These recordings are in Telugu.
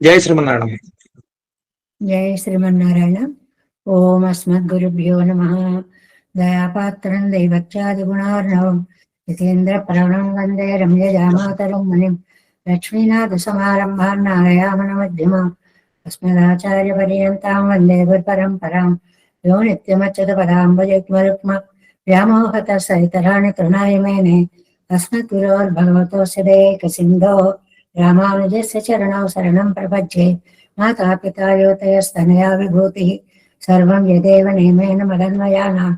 జై శ్రీమన్నారాయణ. జై శ్రీమన్నారాయణ. ఓం అస్మద్గురుభ్యో నమః. దయాపాత్రం దైవత్యాది గుణార్ణవం యతీంద్ర ప్రణం వందే రమ్యజామాతరం మునిం లక్ష్మీనాథ సమారంభాన్ నారయామన మధ్యమాం అస్మదాచార్య పర్యంతాం వందే గురుపరంపరాం యో నిత్యమచ్యుత పదాంబుజయుగ్మరుక్మ వ్యామోహత సరితరాణి తృణాయ మేనే అస్మద్గురోర్భగవతోస్య దేక సింధో రామానుజస్య చరణౌ శరణం ప్రపద్యే. మాతాపితా యోతయస్తనయా విభూతి సర్వం యదేవ నియమేన మదన్వయానాం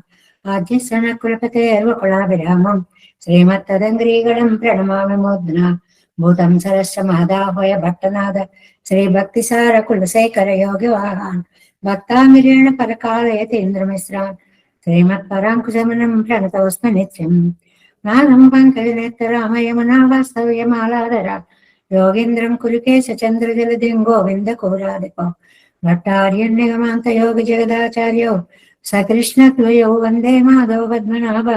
ఆద్యస్య న కులపతేర్వకులాభిరామం శ్రీమత్తదంగ్రీగణం ప్రణమామి మూర్ధ్నా భూతం సరస్వ మహదాహ్వయ భట్టనాద శ్రీభక్తిసార కులశేఖర యోగి వాహాన్ భక్తామిరేణ పరకాలయతీంద్రమిశ్రాన్ శ్రీమత్పరాంకుశమనం ప్రణతోస్మి నిత్యం. నాదం పంకజనేత్రరామయమునా వాస్తవ్యమాలాధర యోగీంద్రం కురుకేశ చంద్రజలధిం గోవింద కురాదిపో భట్టార్యన్నిగమాంత యోగ జగదాచార్యో సకృష్ణ త్వయో వందే మాధవ పద్మనాభ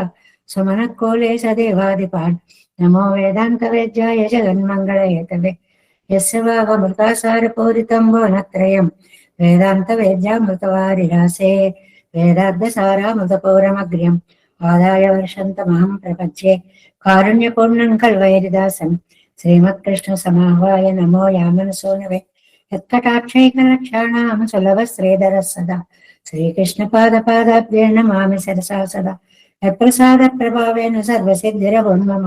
సుమన కోలే సదేవాదిపాన్ నమో వేదాంత వేద్యాయ జగన్మంగళయతవే యస్య వాగమృతాసార పూరితం భువనత్రయం వేదాంత వేద్యామృతవారిరాసే వేదార్థ సారామృత పౌరమగ్ర్యం ఆదాయ వర్షంతమహం ప్రపంచే కారుణ్యపూర్ణం కల్వైరిదాసం శ్రీమత్కృష్ణ సమాహ్వాయ నమో యామనసోనవే యత్కటాక్షైకలక్షాణాం సులభ శ్రీధర సదా శ్రీకృష్ణ పాదాభ్యే నమామి సరసా సదా యత్ప్రసాద ప్రభావేన సర్వసిద్ధిరవోన్మమ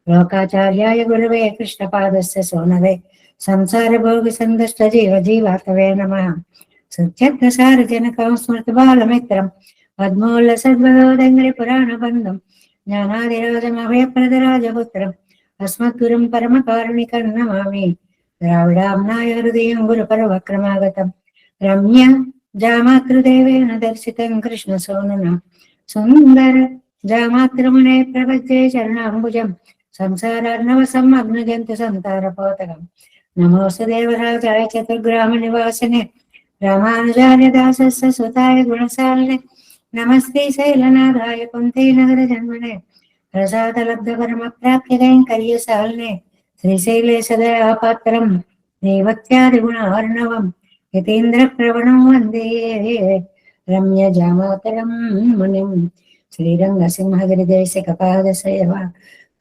లోకాచార్యాయ గురవే కృష్ణపాదస్య సోనవే సంసార భోగి సందష్ట జీవ జీవాతవే నమః. సుత్యగ్రసార జనకం స్మృత బాలమిత్రం పద్మోల్ల సద్వదంగ్రి పురాణ బంధం జ్ఞానాదిరాజమభయప్రదరాజపుత్రం అస్మద్గురుం పరమకారుణికం నమామి. ద్రావిడాంనాయ హృదయం గురుపరవక్రమాగతం రమ్య జామాతృదేవేన దర్శితం కృష్ణసోనున సుందర జామాతృమునే ప్రపద్యే చరణాంబుజం సంసారార్ణవ సమ్మగ్నజంతు సంతారపోతకం. నమోస్తు దేవరాజాయ చతుర్గ్రామ నివాసినే రామానుజాయ దాసస్య సుతాయ గుణశాలినే నమస్తే శైలనాథాయ కుంతే నగర జన్మనే ప్రసాదలబ్ధ పరమ ప్రాప్య కైంకర్యశాలినే శ్రీశైలేశదయాపాత్రం దేవత్యాది గుణార్ణవం యతీంద్ర ప్రవణం వందే రమ్య జామాతరం మునిం. శ్రీరంగసింహగిరిదేశికపాద సేవా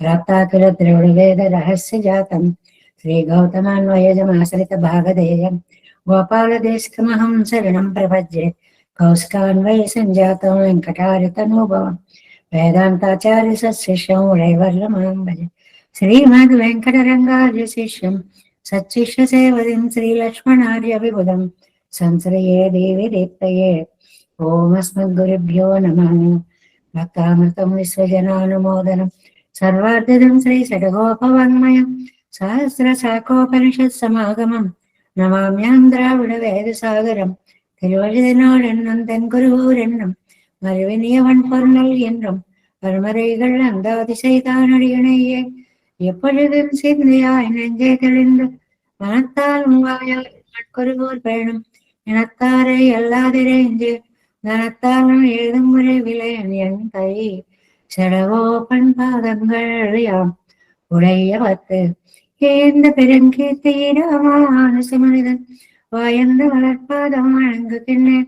ప్రాప్తాఖిల ద్రవిడ వేద రహస్య జాతం శ్రీ గౌతమాన్వయజమాశ్రిత భాగధేయం గోపాలదేశికమహం శరణం ప్రపద్యే కౌశికాన్వయ సంజాతం వెంకటారితనూభవం వేదాంతాచార్య సశిష్యం ఉడైవర్లమాం భజే. శ్రీమద్ వెంకటరంగార్య శిష్యం సచ్చిష్య సేవదిం శ్రీలక్ష్మణార్య విబుధం సంశ్రయే దేవి దీప్తయే. ఓం అస్మద్గురుభ్యో నమః. భక్తామృతం విశ్వజనానుమోదనం సర్వార్థదం శ్రీ షడ్గోపవాङ्మయం సహస్రశాఖోపనిషత్ సమాగమం నమామ్యాంధ్రావిడ వేద సాగరం திருவழுதினாள் தென்குருகூர் என்னும் மறுவினியவன் பொருள் என்றும் பரமரைகள் அந்த அதிசைதானடியனையே எப்பொழுதும் சிந்தையாய் நெஞ்சே தெளிந்து மனத்தால் உங்காயால் மட்குருகூர் பேணும் இனத்தாரை எல்லாதிரைந்து தனத்தாலும் எழுதும் முறை விளையன் என் கை செடவோப்பன் பாதங்கள் யாம் உடைய பத்து ஏந்த பெருங்கீர்த்தியிடமானசு மனிதன் வாயந்த வளர்ப்பாதம் வழங்குகின்றே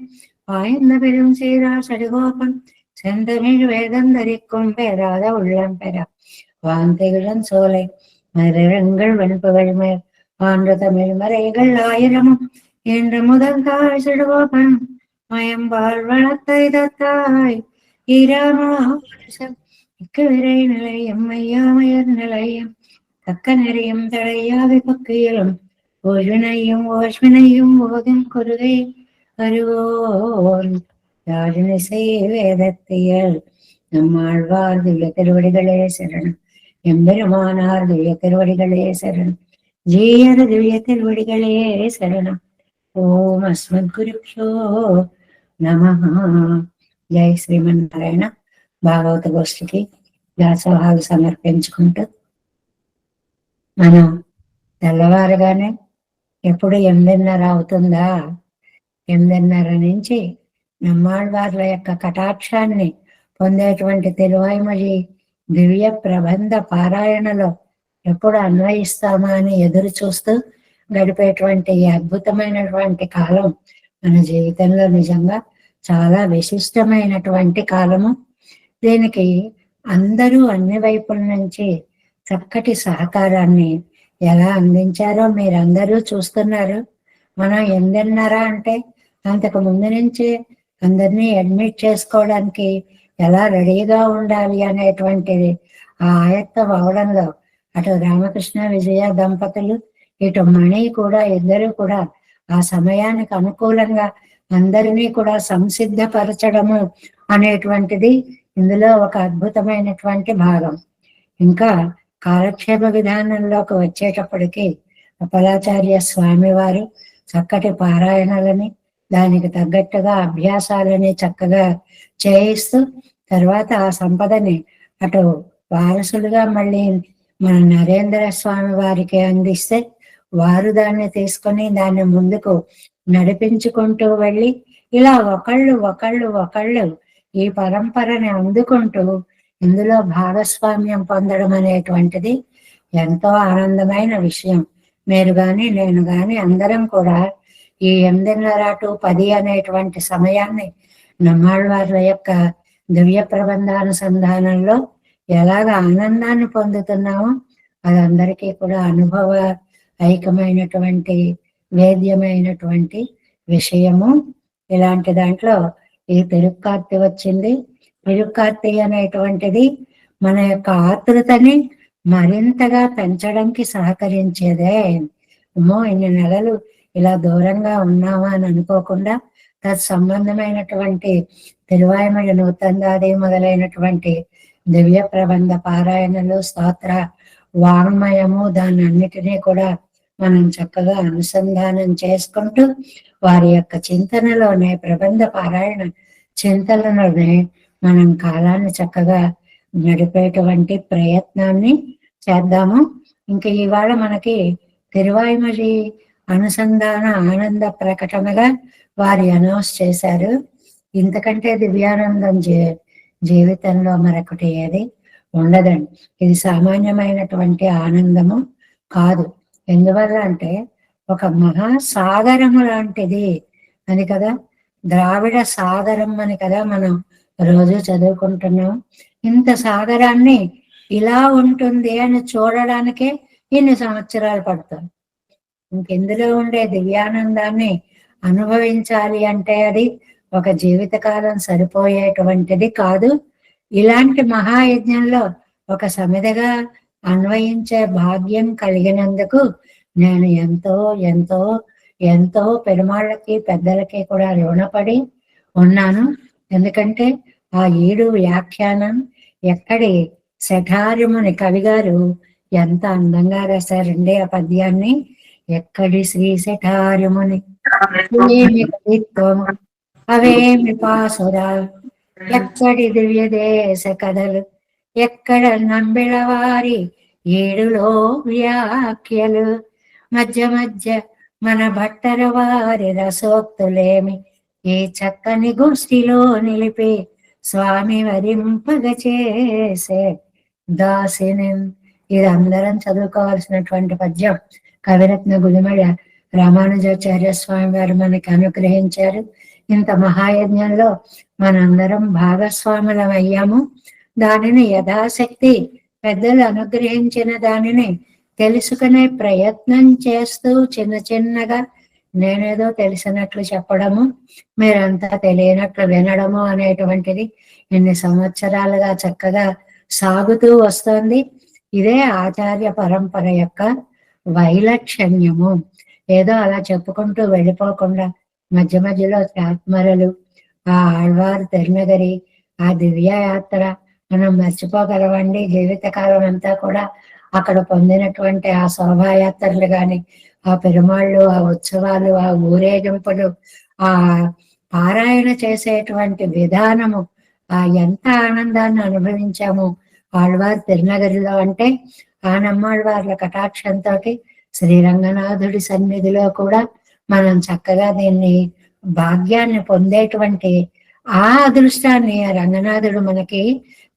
வாயந்த பெரும் சீரா சடுகோபம் செந்தமிழ் வேதந்தரிக்கும் பெறாத உள்ளம் பெற வாந்தைகளும் சோலை மரங்கள் வெண்புகள் மேல் ஆன்ற தமிழ் மறைகள் ஆயிரமும் என்று முதல் தாய் சடுகோபன் மயம்பால் வளர்த்தை தத்தாய் ஈராமாசம் மிக்க விரை நிலையம் மையாமயர் நிலையம் தக்க நெறியும் தடையாவி பக்கையிலும் ஓஷ்வினையும் ஓதும் குருகை அறிவோன் யாழிசை வேதத்தியல் நம்மாழ்வார் திவ்ய திருவடிகளே சரணம். எம்பெருமானார் திவ்ய திருவடிகளே சரணம். ஜீயர் திவ்ய திருவடிகளே சரணம். ஓம் అస్మద్గురుభ్యో నమః. జై శ్రీమన్నారాయణ. భాగవత గోష్ఠికి దాసోహాలు సమర్పించుకుంటూ మనం తెల్లవారుగానే ఎప్పుడు 8:30 అవుతుందా, 8:30 నుంచి నమ్మాళ్వార్ల యొక్క కటాక్షాన్ని పొందేటువంటి తిరువాయిమొഴി దివ్య ప్రబంధ పారాయణలో ఎప్పుడు అన్వయిస్తామా అని ఎదురు చూస్తూ గడిపేటువంటి ఈ అద్భుతమైనటువంటి కాలం మన జీవితంలో నిజంగా చాలా విశిష్టమైనటువంటి కాలము. దీనికి అందరూ అన్ని వైపుల నుంచి చక్కటి సహకారాన్ని ఎలా అందించారో మీరందరూ చూస్తున్నారు. మనం 8:30 అంటే అంతకు ముందు నుంచి అందరినీ అడ్మిట్ చేసుకోవడానికి ఎలా రెడీగా ఉండాలి అనేటువంటిది ఆ ఆయత్తం అవడంలో అటు రామకృష్ణ విజయ దంపతులు ఇటు మణి కూడా ఇద్దరు కూడా ఆ సమయానికి అనుకూలంగా అందరినీ కూడా సంసిద్ధపరచడము అనేటువంటిది ఇందులో ఒక అద్భుతమైనటువంటి భాగం. ఇంకా కాలక్షేప విధానంలోకి వచ్చేటప్పటికి అప్పలాచార్య స్వామి వారు చక్కటి పారాయణలని దానికి తగ్గట్టుగా అభ్యాసాలని చక్కగా చేయిస్తూ తర్వాత ఆ సంపదని అటు వారసులుగా మళ్ళీ మన నరేంద్ర స్వామి వారికి అందిస్తే వారు దాన్ని తీసుకొని దాన్ని ముందుకు నడిపించుకుంటూ వెళ్ళి ఇలా ఒకళ్ళు ఈ పరంపరని అందుకుంటూ ఇందులో భాగస్వామ్యం పొందడం అనేటువంటిది ఎంతో ఆనందమైన విషయం. మీరు కానీ నేను కానీ అందరం కూడా ఈ 8:30 to 10 అనేటువంటి సమయాన్ని నమ్మాళ్ళవార్ల యొక్క దివ్య ప్రబంధానుసంధానంలో ఎలాగ ఆనందాన్ని పొందుతున్నామో అది అందరికీ కూడా అనుభవ ఐకమైనటువంటి వేద్యమైనటువంటి విషయము. ఇలాంటి దాంట్లో ఈ తిరుక్కార్తి వచ్చింది. తిరుక్కార్తి అనేటువంటిది మన యొక్క ఆతృతని మరింతగా పెంచడానికి సహకరించేదే. ఏమో ఇన్ని నెలలు ఇలా దూరంగా ఉన్నామా అని అనుకోకుండా తత్సంబంధమైనటువంటి తిరువాయిమడి నూతందాది మొదలైనటువంటి దివ్య ప్రబంధ పారాయణలు స్తోత్ర వాంగ్మయము దాన్ని అన్నిటినీ కూడా మనం చక్కగా అనుసంధానం చేసుకుంటూ వారి యొక్క చింతనలోనే ప్రబంధ పారాయణ చింతనలోనే మనం కాలాన్ని చక్కగా నడిపేటువంటి ప్రయత్నాన్ని చేద్దాము. ఇంకా ఇవాళ మనకి తిరువాయిమడి అనుసంధాన ఆనంద ప్రకటనగా వారి అనౌన్స్ చేశారు. ఇంతకంటే దివ్యానందం జీవితంలో మరొకటి ఏది ఉండదండి. ఇది సామాన్యమైనటువంటి ఆనందము కాదు. ఎందువల్ల అంటే ఒక మహాసాగరము లాంటిది అని కదా, ద్రావిడ సాగరం అని కదా మనం రోజు చదువుకుంటున్నాం. ఇంత సాగరాన్ని ఇలా ఉంటుంది అని చూడడానికే ఇన్ని సంవత్సరాలు పడుతుంది. ఇంకెందులో ఉండే దివ్యానందాన్ని అనుభవించాలి అంటే అది ఒక జీవితకాలం సరిపోయేటువంటిది కాదు. ఇలాంటి మహాయజ్ఞంలో ఒక సమిధగా అన్వయించే భాగ్యం కలిగినందుకు నేను ఎంతో ఎంతో ఎంతో పెరుమాళ్ళకి పెద్దలకి కూడా రుణపడి ఉన్నాను. ఎందుకంటే ఆ 7 వ్యాఖ్యానం ఎక్కడి శఠార్యముని కవి గారు ఎంత అందంగా రాశారండి ఆ పద్యాన్ని. ఎక్కడి శ్రీ శఠార్యముని అవేమి పాసురా, ఎక్కడి దివ్య దేశ కథలు, ఎక్కడ నంబిళవారి 7లో వ్యాఖ్యలు, మధ్య మధ్య మన భట్టర వారి రసోక్తులేమి, ఈ చక్కని గోష్ఠిలో నిలిపి స్వామి వరింపగ చేసే దాసిని. ఇది అందరం చదువుకోవాల్సినటువంటి పద్యం. కవిరత్న గుడిమడ రామానుజాచార్య స్వామి వారు మనకి అనుగ్రహించారు. ఇంత మహాయజ్ఞంలో మనందరం భాగస్వాములం అయ్యాము. దానిని యథాశక్తి పెద్దలు అనుగ్రహించిన దానిని తెలుసుకునే ప్రయత్నం చేస్తూ చిన్న చిన్నగా నేనేదో తెలిసినట్లు చెప్పడము, మీరంతా తెలియనట్లు వినడము అనేటువంటిది ఇన్ని సంవత్సరాలుగా చక్కగా సాగుతూ వస్తుంది. ఇదే ఆచార్య పరంపర యొక్క వైలక్షణ్యము. ఏదో అలా చెప్పుకుంటూ వెళ్ళిపోకుండా మధ్య మధ్యలో ఆత్మరలు, ఆ ఆళ్వారు తిరునగరి, ఆ దివ్య యాత్ర మనం మర్చిపోగలవండి. జీవితకాలం అంతా కూడా అక్కడ పొందినటువంటి ఆ శోభాయాత్రలు కానీ, ఆ పెరుమాళ్ళు, ఆ ఉత్సవాలు, ఆ ఊరేగింపులు, ఆ పారాయణ చేసేటువంటి విధానము, ఆ ఎంత ఆనందాన్ని అనుభవించాము ఆళ్వారు తిరునగరిలో. అంటే ఆ నమ్మాళ్వార్ల కటాక్షంతో శ్రీరంగనాథుడి సన్నిధిలో కూడా మనం చక్కగా దీన్ని భాగ్యాన్ని పొందేటువంటి ఆ అదృష్టాన్ని రంగనాథుడు మనకి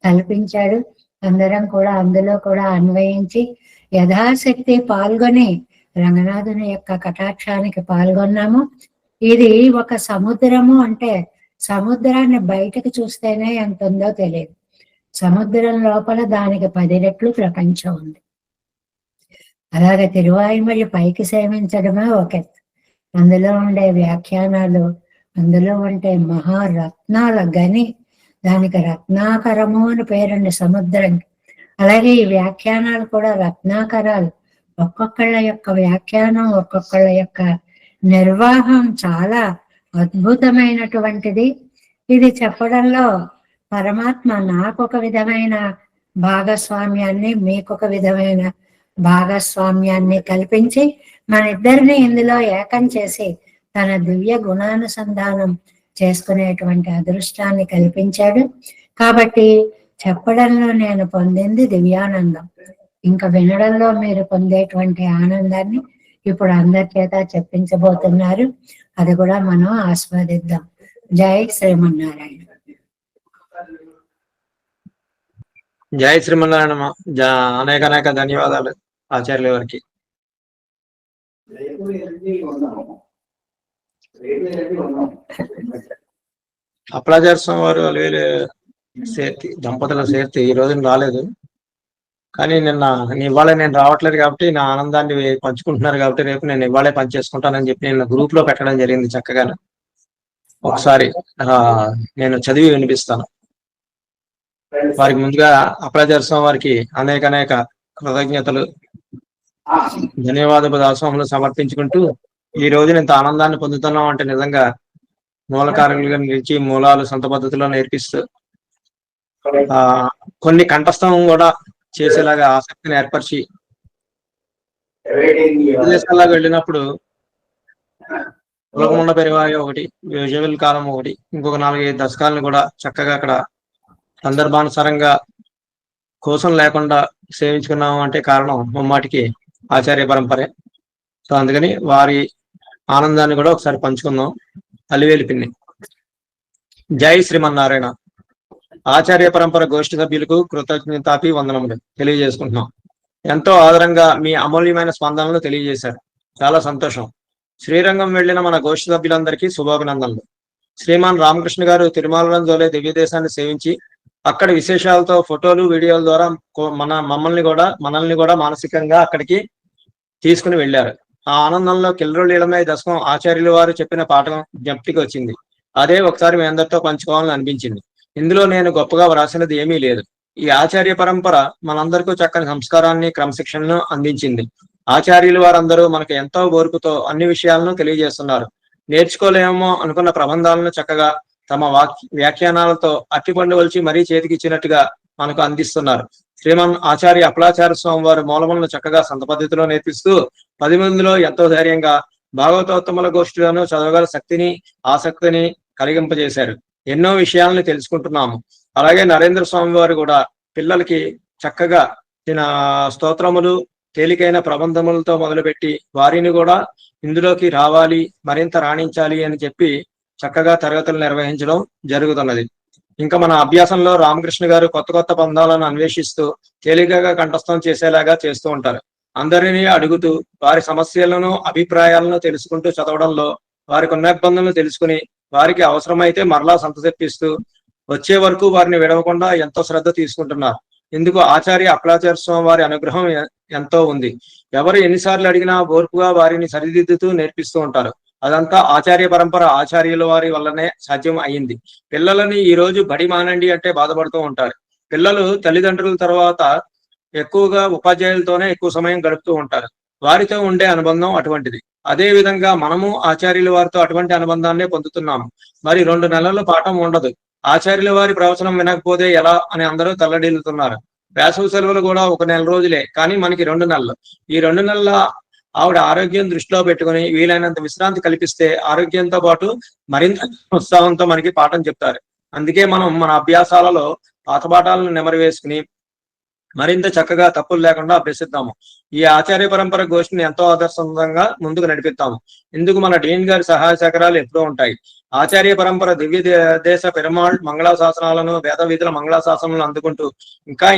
కల్పించాడు. అందరం కూడా అందులో కూడా అన్వయించి యథాశక్తి పాల్గొని రంగనాథుని యొక్క కటాక్షానికి పాల్గొన్నాము. ఇది ఒక సముద్రము అంటే సముద్రాన్ని బయటకు చూస్తేనే ఎంత ఉందో తెలియదు. సముద్రం లోపల దానికి 10 రెట్లు ప్రపంచం ఉంది. అలాగే తిరువాయుమొഴി పైకి సేవించడమే ఒక ఎత్తు. అందులో ఉండే వ్యాఖ్యానాలు, అందులో ఉండే మహారత్నాల గని, దానికి రత్నాకరము అని పేరండి సముద్రంకి. అలాగే ఈ వ్యాఖ్యానాలు కూడా రత్నాకరాలు. ఒక్కొక్కళ్ళ యొక్క వ్యాఖ్యానం, ఒక్కొక్కళ్ళ యొక్క నిర్వాహం చాలా అద్భుతమైనటువంటిది. ఇది చెప్పడంలో పరమాత్మ నాకొక విధమైన భాగస్వామ్యాన్ని, మీకొక విధమైన భాగస్వామ్యాన్ని కల్పించి మన ఇద్దరిని ఇందులో ఏకం చేసి తన దివ్య గుణానుసంధానం చేసుకునేటువంటి అదృష్టాన్ని కల్పించాడు. కాబట్టి చెప్పడంలో నేను పొందింది దివ్యానందం. ఇంకా వినడంలో మీరు పొందేటువంటి ఆనందాన్ని ఇప్పుడు అందరి చేత చెప్పించబోతున్నారు. అది కూడా మనం ఆస్వాదిద్దాం. జై శ్రీమన్నారాయణ. జై శ్రీమన్నారాయణ. అనేక అనేక ధన్యవాదాలు ఆచార్యుల వారికి. అప్పలాచార్య స్వామి వారు అలివేలు సేర్తి దంపతుల సేర్తి ఈ రోజున రాలేదు, కానీ ఇవాళ నేను రావట్లేదు కాబట్టి నా ఆనందాన్ని పంచుకుంటున్నారు కాబట్టి రేపు నేను ఇవాళే పనిచేసుకుంటానని చెప్పి నేను గ్రూప్ లో పెట్టడం జరిగింది. చక్కగా ఒకసారి నేను చదివి వినిపిస్తాను. వారికి ముందుగా అప్పలాచార్య స్వామి వారికి అనేక అనేక కృతజ్ఞతలు, ధన్యవాద దాసోహములు సమర్పించుకుంటూ, ఈ రోజు ఇంత ఆనందాన్ని పొందుతున్నాం అంటే నిజంగా మూలకారకులుగా నిలిచి మూలాలు సొంత పద్ధతిలో నేర్పిస్తూ కొన్ని కంఠస్థం కూడా చేసేలాగా ఆసక్తిని ఏర్పరిచి విదేశాలకు వెళ్ళినప్పుడు ఉలకముండ పెరివాయి ఒకటి, విజువల్ కాలం ఒకటి, ఇంకొక 4-5 దశకాలను కూడా చక్కగా అక్కడ సందర్భానుసారంగా కోసం లేకుండా సేవించుకున్నాము అంటే కారణం ముమ్మాటికి ఆచార్య పరంపరే. సో అందుకని వారి ఆనందాన్ని కూడా ఒకసారి పంచుకుందాం. అలివేలు పిన్ని. జై శ్రీమన్నారాయణ. ఆచార్య పరంపర గోష్ఠి సభ్యులకు కృతజ్ఞతాపి వందనములు తెలియజేసుకుంటున్నాం. ఎంతో ఆదరంగా మీ అమూల్యమైన స్పందనలు తెలియజేశారు. చాలా సంతోషం. శ్రీరంగం వెళ్లిన మన గోష్ఠి సభ్యులందరికీ శుభాభినందనలు. శ్రీమాన్ రామకృష్ణ గారు తిరుమల జోలే దివ్య దేశాన్ని సేవించి అక్కడ విశేషాలతో ఫోటోలు వీడియోల ద్వారా మనల్ని కూడా మానసికంగా అక్కడికి తీసుకుని వెళ్ళారు. ఆ ఆనందంలో కిల్లరులీలమై దశకం ఆచార్యుల వారు చెప్పిన పాఠం జ్ఞప్తికి వచ్చింది. అదే ఒకసారి మీ అందరితో పంచుకోవాలని అనిపించింది. ఇందులో నేను గొప్పగా వ్రాసినది ఏమీ లేదు. ఈ ఆచార్య పరంపర మనందరికీ చక్కని సంస్కారాన్ని, క్రమశిక్షణను అందించింది. ఆచార్యులు వారందరూ మనకు ఎంతో ఓర్పుతో అన్ని విషయాలను తెలియజేస్తున్నారు. నేర్చుకోలేమో అనుకున్న ప్రబంధాలను చక్కగా తమ వ్యాఖ్యానాలతో అట్టిపండు వలిచి మరీ చేతికిచ్చినట్టుగా మనకు అందిస్తున్నారు. శ్రీమన్ ఆచార్య అప్పలాచార్య స్వామి వారి మూలములను చక్కగా సొంత పద్ధతిలో నేర్పిస్తూ 10 మందిలో ఎంతో ధైర్యంగా భాగవతోత్తముల గోష్ఠులను చదవగల శక్తిని, ఆసక్తిని కలిగింపజేశారు. ఎన్నో విషయాలను తెలుసుకుంటున్నాము. అలాగే నరేంద్ర స్వామి వారు కూడా పిల్లలకి చక్కగా స్తోత్రములు, తేలికైన ప్రబంధములతో మొదలుపెట్టి వారిని కూడా ఇందులోకి రావాలి, మరింత రాణించాలి అని చెప్పి చక్కగా తరగతులు నిర్వహించడం జరుగుతున్నది. ఇంకా మన అభ్యాసంలో రామకృష్ణ గారు కొత్త కొత్త బంధాలను అన్వేషిస్తూ తేలికగా కంఠస్థం చేసేలాగా చేస్తూ ఉంటారు. అందరినీ అడుగుతూ వారి సమస్యలను, అభిప్రాయాలను తెలుసుకుంటూ చదవడంలో వారికి ఉన్న ఇబ్బందులను తెలుసుకుని వారికి అవసరమైతే మరలా సంతసెప్పిస్తూ వచ్చే వరకు వారిని విడవకుండా ఎంతో శ్రద్ధ తీసుకుంటున్నారు. ఇందుకు ఆచార్య అప్పలాచార్య స్వామి వారి అనుగ్రహం ఎంతో ఉంది. ఎవరు ఎన్నిసార్లు అడిగినా ఓర్పుగా వారిని సరిదిద్దుతూ నేర్పిస్తూ ఉంటారు. అదంతా ఆచార్య పరంపర ఆచార్యుల వారి వల్లనే సాధ్యం అయింది. పిల్లలని ఈ రోజు బడి మానండి అంటే బాధపడుతూ ఉంటారు. పిల్లలు తల్లిదండ్రుల తర్వాత ఎక్కువగా ఉపాధ్యాయులతోనే ఎక్కువ సమయం గడుపుతూ ఉంటారు. వారితో ఉండే అనుబంధం అటువంటిది. అదే విధంగా మనము ఆచార్యుల వారితో అటువంటి అనుబంధాన్నే పొందుతున్నాము. మరి 2 నెలల పాఠం ఉండదు. ఆచార్యుల వారి ప్రవచనం వినకపోతే ఎలా అని అందరూ తల్లడిల్లుతున్నారు. వేసవి సెలవులు కూడా 1 నెల రోజులే, కానీ మనకి 2 నెలలు. ఈ 2 నెలల ఆవిడ ఆరోగ్యం దృష్టిలో పెట్టుకుని వీలైనంత విశ్రాంతి కల్పిస్తే ఆరోగ్యంతో పాటు మరింత ఉత్సాహంతో మనకి పాఠం చెప్తారు. అందుకే మనం మన అభ్యాసాలలో పాత పాఠాలను నెమరు వేసుకుని మరింత చక్కగా తప్పులు లేకుండా అభ్యసిద్దాము. ఈ ఆచార్య పరంపర గోష్ఠిని ఎంతో ఆదర్శవంతంగా ముందుకు నడిపిద్దాము. ఇందుకు మన డీన్ గారి సహాయ సహకారాలు ఎప్పుడూ ఉంటాయి. ఆచార్య పరంపర దివ్య దేశ పెరుమాళ్ మంగళాశాసనాలను, వేద విధుల మంగళాశాసనాలను అందుకుంటూ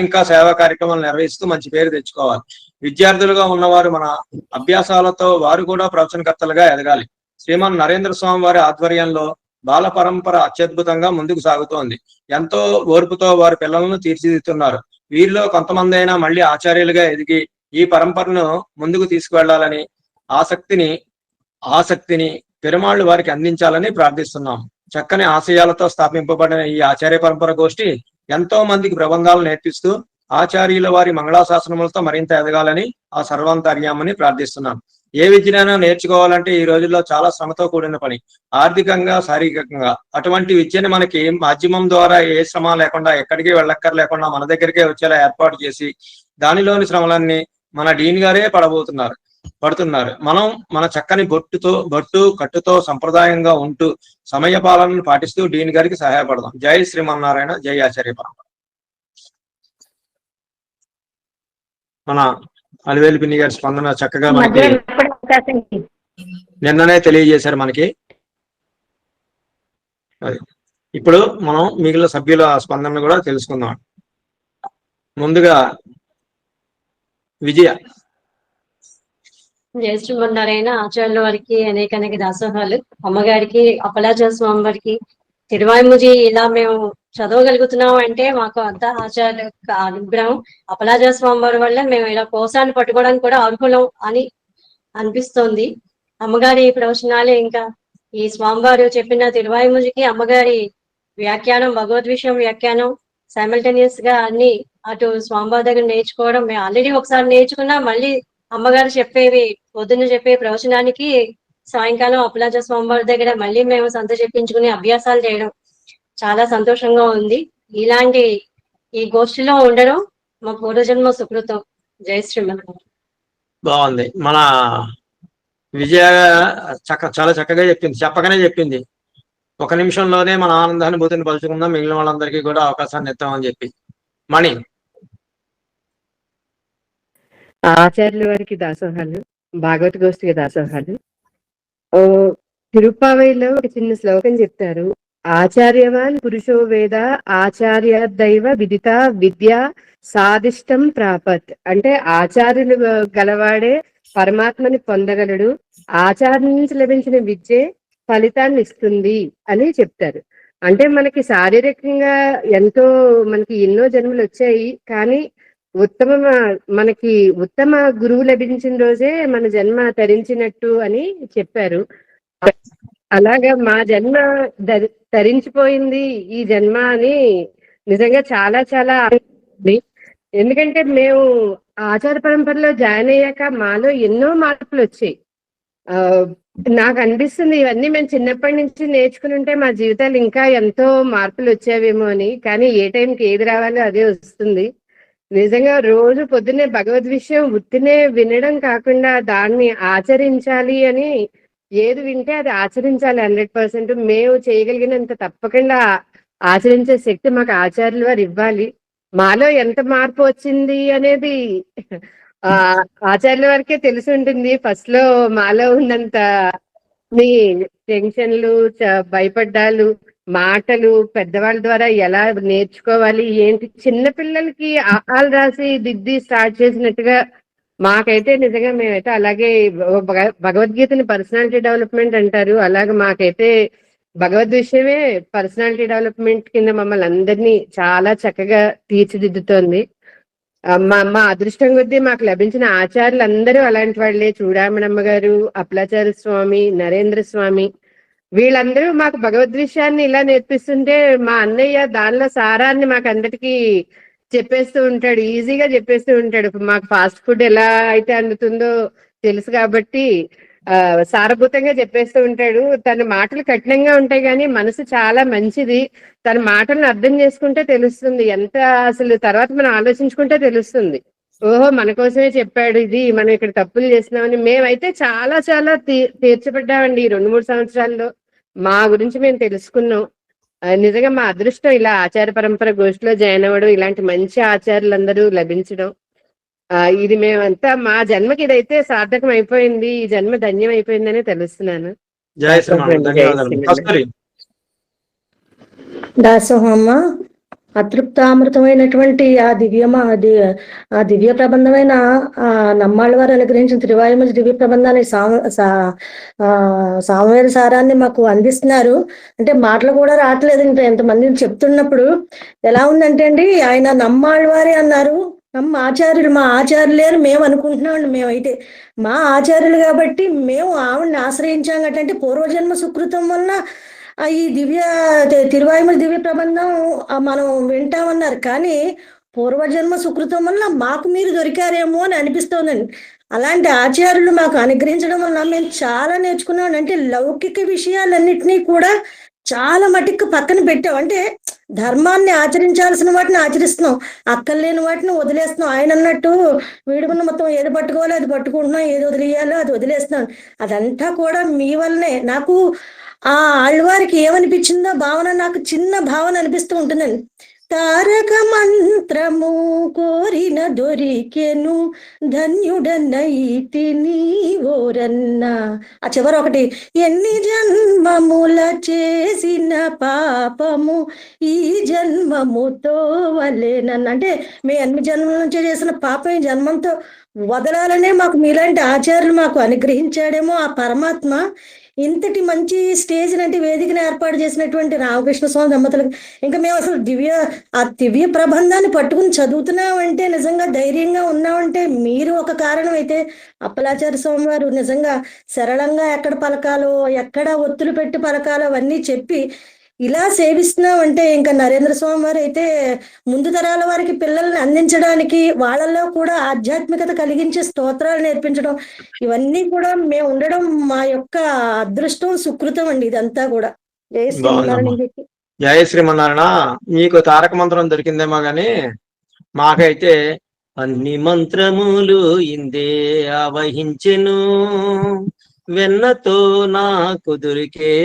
ఇంకా సేవా కార్యక్రమాలు నిర్వహిస్తూ మంచి పేరు తెచ్చుకోవాలి. విద్యార్థులుగా ఉన్నవారు మన అభ్యాసాలతో వారు కూడా ప్రవచనకర్తలుగా ఎదగాలి. శ్రీమాన్ నరేంద్ర స్వామి వారి ఆధ్వర్యంలో బాల పరంపర అత్యద్భుతంగా ముందుకు సాగుతోంది. ఎంతో ఓర్పుతో వారి పిల్లలను తీర్చిదిద్దుతున్నారు. వీరిలో కొంతమంది అయినా మళ్ళీ ఆచార్యులుగా ఎదిగి ఈ పరంపరను ముందుకు తీసుకువెళ్లాలని ఆసక్తిని పెరుమాళ్ళు వారికి అందించాలని ప్రార్థిస్తున్నాం. చక్కని ఆశయాలతో స్థాపింపబడిన ఈ ఆచార్య పరంపర గోష్ఠి ఎంతో మందికి ప్రబంధాలు నేర్పిస్తూ ఆచార్యుల వారి మంగళాశాసనములతో మరింత ఎదగాలని ఆ సర్వాంతర్యామని ప్రార్థిస్తున్నాం. ఏ విద్యనైనా నేర్చుకోవాలంటే ఈ రోజుల్లో చాలా శ్రమతో కూడిన పని, ఆర్థికంగా, శారీరకంగా. అటువంటి విద్యని మనకి మాధ్యమం ద్వారా ఏ శ్రమ లేకుండా, ఎక్కడికి వెళ్ళక్కర్లేకుండా మన దగ్గరికే వచ్చేలా ఏర్పాటు చేసి దానిలోని శ్రమలన్నీ మన డీన్ గారే పడుతున్నారు. మనం మన చక్కని బొట్టు కట్టుతో సంప్రదాయంగా ఉంటూ సమయ పాలనను పాటిస్తూ డీన్ గారికి సహాయపడదాం. జై శ్రీమన్నారాయణ, జై ఆచార్య పరంపర. మన అలివేలు పిన్ని గారి స్పందన చక్కగా మనకి నిన్ననే తెలియజేశారు మనకి. అది ఇప్పుడు మనం మిగిలిన సభ్యుల స్పందన కూడా తెలుసుకుందాం. ముందుగా విజయ. జయ శ్రీమన్నారాయణ. ఆచార్యుల వారికి అనేక దాసోహాలు. అమ్మగారికి, అప్పలాచార్య స్వామి వారికి తిరువాయిముజి ఇలా మేము చదవగలుగుతున్నాం అంటే మాకు అంతా ఆచార్య అనుగ్రహం. అప్పలాచార్య స్వామి వారి వల్ల మేము ఇలా కోసాన్ని పట్టుకోవడానికి కూడా అర్హులం అని అనిపిస్తోంది. అమ్మగారి ప్రవచనాలే ఇంకా ఈ స్వామివారు చెప్పిన తిరువాయిముజికి అమ్మగారి వ్యాఖ్యానం, భగవద్ విషయం వ్యాఖ్యానం సైమల్టేనియస్ గా అన్ని అటు స్వామివారి దగ్గర నేర్చుకోవడం. మేము ఆల్రెడీ ఒకసారి నేర్చుకున్నా, మళ్ళీ అమ్మగారు చెప్పేవి పొద్దున్న చెప్పే ప్రవచనానికి సాయంకాలం అప్పలాచార్య స్వామివారి దగ్గర మళ్ళీ మేము సంత చెప్పించుకుని అభ్యాసాలు చేయడం చాలా సంతోషంగా ఉంది. ఇలాంటి ఈ గోష్ఠిలో ఉండడం మా పూర్వజన్మ సుకృతం. జై శ్రీమన్నారాయణ. బాగుంది. మన విజయ చాలా చక్కగా చెప్పగానే చెప్పింది. ఒక నిమిషంలోనే మన ఆనందానుభూతిని పలుచుకుందాం, మిగిలిన వాళ్ళందరికీ కూడా అవకాశాన్ని ఇస్తామని చెప్పి. మణి. ఆచార్యుల వారికి దాసోహాలు, భాగవత గోష్ఠికి దాసోహాలు. తిరుప్పావైలో ఒక చిన్న శ్లోకం చెప్తారు. ఆచార్యవాన్ పురుషో వేద ఆచార్య దైవ విదిత విద్య సాధిష్టం ప్రాపత్. అంటే ఆచార్యులు గలవాడే పరమాత్మని పొందగలడు, ఆచార్యం నుంచి లభించిన విద్యే ఫలితాన్ని ఇస్తుంది అని చెప్తారు. అంటే మనకి శారీరకంగా మనకి ఎన్నో జన్మలు వచ్చాయి, కానీ మనకి ఉత్తమ గురువు లభించిన రోజే మన జన్మ తరించినట్టు అని చెప్పారు. అలాగా మా జన్మ తరించిపోయింది ఈ జన్మ అని నిజంగా చాలా చాలా. ఎందుకంటే మేము ఆచార పరంపరలో జాయిన్ అయ్యాక మాలో ఎన్నో మార్పులు వచ్చాయి. నాకు అనిపిస్తుంది ఇవన్నీ మేము చిన్నప్పటి నుంచి నేర్చుకుని ఉంటే మా జీవితాలు ఇంకా ఎంతో మార్పులు వచ్చేవేమో అని. కానీ ఏ టైంకి ఏది రావాలో అదే వస్తుంది. నిజంగా రోజు పొద్దున్నే భగవద్ విషయం ఉత్తినే వినడం కాకుండా దాన్ని ఆచరించాలి అని, ఏది వింటే అది ఆచరించాలి 100%. మేము చేయగలిగినంత తప్పకుండా ఆచరించే శక్తి మాకు ఆచార్యుల వారు ఇవ్వాలి. మాలో ఎంత మార్పు వచ్చింది అనేది ఆచార్యుల వారికే తెలిసి ఉంటుంది. ఫస్ట్ లో మాలో ఉన్నంత మీ టెన్షన్లు, భయపడ్డాలు, మాటలు, పెద్దవాళ్ళ ద్వారా ఎలా నేర్చుకోవాలి ఏంటి, చిన్న పిల్లలకి ఆలు రాసి దిద్ది స్టార్ట్ చేసినట్టుగా మాకైతే నిజంగా మేమైతే అలాగే భగవద్గీతని పర్సనాలిటీ డెవలప్మెంట్ అంటారు, అలాగే మాకైతే భగవద్ విషయమే పర్సనాలిటీ డెవలప్మెంట్ కింద మమ్మల్ని అందరినీ చాలా చక్కగా తీర్చిదిద్దుతోంది. మా అదృష్టం కొద్దీ మాకు లభించిన ఆచార్యులు అందరూ అలాంటి వాళ్ళే. చూడామణమ్మ గారు, అప్పలాచార్య స్వామి, నరేంద్ర స్వామి, వీళ్ళందరూ మాకు భగవద్ విషయాన్ని ఇలా నేర్పిస్తుంటే మా అన్నయ్య దానిలో సారాన్ని మాకు అందరికీ చెప్పేస్తూ ఉంటాడు, ఈజీగా చెప్పేస్తూ ఉంటాడు. మాకు ఫాస్ట్ ఫుడ్ ఎలా అయితే అందుతుందో తెలుసు కాబట్టి సారభూతంగా చెప్పేస్తూ ఉంటాడు. తన మాటలు కఠినంగా ఉంటాయి కానీ మనసు చాలా మంచిది. తన మాటలను అర్థం చేసుకుంటే తెలుస్తుంది ఎంత, అసలు తర్వాత మనం ఆలోచించుకుంటే తెలుస్తుంది, ఓహో మన కోసమే చెప్పాడు ఇది, మనం ఇక్కడ తప్పులు చేస్తున్నామని. మేమైతే చాలా చాలా తీర్చబడ్డామండి ఈ 2-3 సంవత్సరాల్లో. మా గురించి మేము తెలుసుకున్నాం. నిజంగా మా అదృష్టం ఇలా ఆచార పరంపర గోష్ఠిలో జాయిన్ అవ్వడం, ఇలాంటి మంచి ఆచార్యులందరూ లభించడం. ఇది మేమంతా మా జన్మకి ఇదైతే సార్థకం అయిపోయింది, ఈ జన్మ ధన్యం అయిపోయిందనే తెలుస్తున్నాను. జై శ్రీమన్నారాయణ. ధన్యవాదాలు. కస్తూరి. దాసోహమ్మ, అతృప్తామృతమైనటువంటి ఆ దివ్య ప్రబంధమైన నమ్మాళ్ళ వారు అనుగ్రహించిన తిరువాయుమూర్తి దివ్య ప్రబంధాన్ని సామవేద సారాన్ని మాకు అందిస్తున్నారు. అంటే మాటలు కూడా రావట్లేదు ఇంకా ఎంతమందిని చెప్తున్నప్పుడు. ఎలా ఉందంటే అండి, ఆయన నమ్మాళ్ళ వారే అన్నారు, నమ్మ ఆచార్యులు, మా ఆచార్యులే అని మేము అనుకుంటున్నామండి. మేమైతే మా ఆచార్యులు కాబట్టి మేము ఆవిడని ఆశ్రయించాం. అంటే పూర్వజన్మ సుకృతం వల్ల ఈ తిరువాయుమూర్తి దివ్య ప్రబంధం మనం వింటామన్నారు. కానీ పూర్వజన్మ సుకృతం వల్ల మాకు మీరు దొరికారేమో అని అనిపిస్తోందండి. అలాంటి ఆచార్యులు మాకు అనుగ్రహించడం వల్ల మేము చాలా నేర్చుకున్నాం. అంటే లౌకిక విషయాలన్నిటినీ కూడా చాలా మటుకు పక్కన పెట్టాం. అంటే ధర్మాన్ని ఆచరించాల్సిన వాటిని ఆచరిస్తున్నాం, అక్కర్లేని వాటిని వదిలేస్తున్నాం. ఆయన అన్నట్టు వీడుకున్న మొత్తం ఏది పట్టుకోవాలో అది పట్టుకుంటున్నాం, ఏది వదిలేయాలో అది వదిలేస్తున్నాం. అదంతా కూడా మీ వల్లనే. నాకు ఆ ఆళ్వారికి ఏమనిపించిందో భావన నాకు చిన్న భావన అనిపిస్తూ ఉంటుందండి. తారక మంత్రము కోరిన దొరికెను, ధన్యుడనైతిని ఓరన్న. ఆ చివరి ఒకటి, ఎన్ని జన్మముల చేసిన పాపము ఈ జన్మముతో వలేనన్న. అంటే మీ అన్ని జన్మల నుంచి చేసిన పాపం ఈ జన్మంతో వదలాలనే మాకు మీలాంటి ఆచార్యులు మాకు అనుగ్రహించాడేమో ఆ పరమాత్మ. ఇంతటి మంచి స్టేజ్ అంటే వేదికను ఏర్పాటు చేసినటువంటి రామకృష్ణ స్వామి దంపతులకు, ఇంకా మేము అసలు దివ్య ప్రబంధాన్ని పట్టుకుని చదువుతున్నామంటే, నిజంగా ధైర్యంగా ఉన్నామంటే మీరు ఒక కారణం అయితే, అప్పలాచార్య స్వామి వారు నిజంగా సరళంగా ఎక్కడ పలకాలో, ఎక్కడ ఒత్తులు పెట్టి పలకాలో అవన్నీ చెప్పి ఇలా సేవిస్తున్నామంటే, ఇంకా నరేంద్ర స్వామి వారు అయితే ముందు తరాల వారికి పిల్లల్ని అందించడానికి, వాళ్ళల్లో కూడా ఆధ్యాత్మికత కలిగించే స్తోత్రాలు నేర్పించడం, ఇవన్నీ కూడా మేము ఉండడం మా యొక్క అదృష్టం, సుకృతం అండి ఇదంతా కూడా. జై శ్రీమన్నారాయణ. జై శ్రీమన్నారాయణ. మీకు తారక మంత్రం దొరికిందేమో గాని మాకైతే అన్ని మంత్రములు ఇందే ఆవహించెను, వెన్నతో నాకు దొరికే.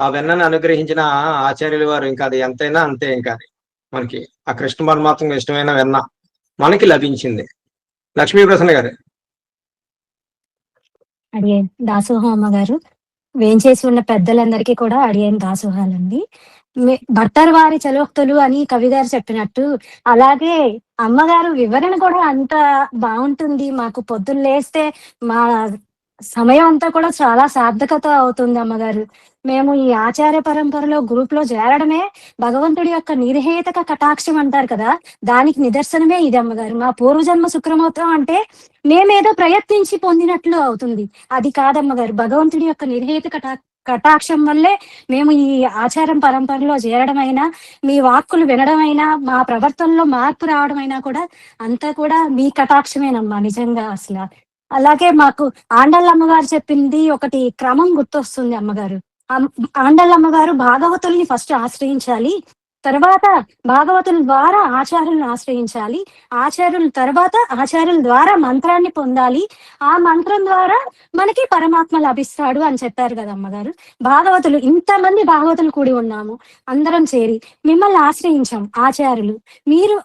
ఆ వెన్నను అనుగ్రహించిన ఆచార్యుల వారు ఇంకా అది ఎంతైనా అంతే. ఇంకా మనకి ఆ కృష్ణ పరమాత్మకు ఇష్టమైన వెన్న మనకి లభించింది. లక్ష్మీ ప్రసన్న గారు. అడిగేన్ దాసోహమ్మ గారు, వేంచేసి ఉన్న పెద్దలందరికీ కూడా అడిగేన్ దాసోహాలండి. భట్టర్ వారి చలోక్తులు అని కవి గారు చెప్పినట్టు, అలాగే అమ్మగారు వివరణ కూడా అంత బాగుంటుంది. మాకు పొద్దున్న లేస్తే మా సమయం అంతా కూడా చాలా సార్థకత అవుతుంది అమ్మగారు. మేము ఈ ఆచార్య పరంపరలో గ్రూప్ లో చేరడమే భగవంతుడి యొక్క నిర్హేతక కటాక్షం అంటారు కదా, దానికి నిదర్శనమే ఇది అమ్మగారు. మా పూర్వజన్మ శుక్రమోత్సవం అంటే మేమేదో ప్రయత్నించి పొందినట్లు అవుతుంది, అది కాదమ్మగారు. భగవంతుడి యొక్క నిర్హేతక కటాక్షం వల్లే మేము ఈ ఆచారం పరంపరలో చేరడమైనా, మీ వాక్కులు వినడమైనా, మా ప్రవర్తనలో మార్పు రావడమైనా కూడా అంతా కూడా మీ కటాక్షమేనమ్మా నిజంగా అసలు. అలాగే మాకు ఆండళ్ళమ్మ గారు చెప్పింది ఒకటి క్రమం గుర్తొస్తుంది అమ్మగారు. ఆండళ్ళమ్మ గారు భాగవతుల్ని ఫస్ట్ ఆశ్రయించాలి, తర్వాత భాగవతుల ద్వారా ఆచార్యులను ఆశ్రయించాలి, ఆచార్యుల తర్వాత ఆచార్యుల ద్వారా మంత్రాన్ని పొందాలి, ఆ మంత్రం ద్వారా మనకి పరమాత్మ లభిస్తాడు అని చెప్పారు కదా అమ్మగారు. భాగవతులు, ఇంతమంది భాగవతులు కూడి ఉన్నాము, అందరం చేరి మిమ్మల్ని ఆశ్రయించాం ఆచార్యులు. మీరు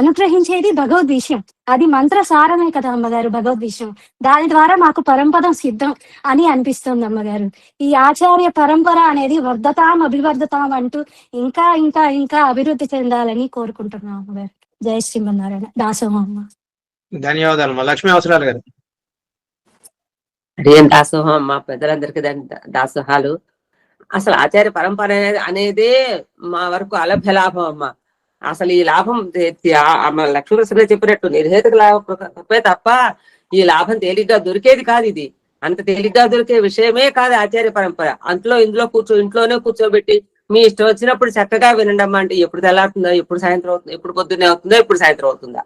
అనుగ్రహించేది భగవద్ విషయం, అది మంత్ర సారమే కదా అమ్మగారు భగవద్ విషయం. దాని ద్వారా మాకు పరంపదం సిద్ధం అని అనిపిస్తుంది అమ్మగారు. ఈ ఆచార్య పరంపర అనేది వర్ధతాం అభివర్ధతాం అంటూ ఇంకా ఇంకా ఇంకా అభివృద్ధి చెందాలని కోరుకుంటున్నాం అమ్మగారు. జై శ్రీమన్నారాయణ. దాసోహమ్మ. ధన్యవాదాలు. లక్ష్మీ అవసరాలు గారు. అడిగిన దాసోహం అమ్మ, పెద్దలందరికీ దాసోహాలు. అసలు ఆచార్య పరంపర అనేదే మా వరకు అలభ్య లాభం అమ్మ. అసలు ఈ లాభం లక్ష్మీప్రసన్న చెప్పినట్టు నిర్హేతుక లాభమే తప్ప ఈ లాభం తేలిగ్గా దొరికేది కాదు. ఇది అంత తేలిగ్గా దొరికే విషయమే కాదు ఆచార్య పరంపర. ఇందులో ఇంట్లోనే కూర్చోబెట్టి మీ ఇష్టం వచ్చినప్పుడు చక్కగా వినండమ్మా అంటే ఎప్పుడు తెల్లారుతుందో, ఎప్పుడు సాయంత్రం అవుతుందో, ఎప్పుడు పొద్దున్నే అవుతుందో, ఎప్పుడు సాయంత్రం అవుతుందా,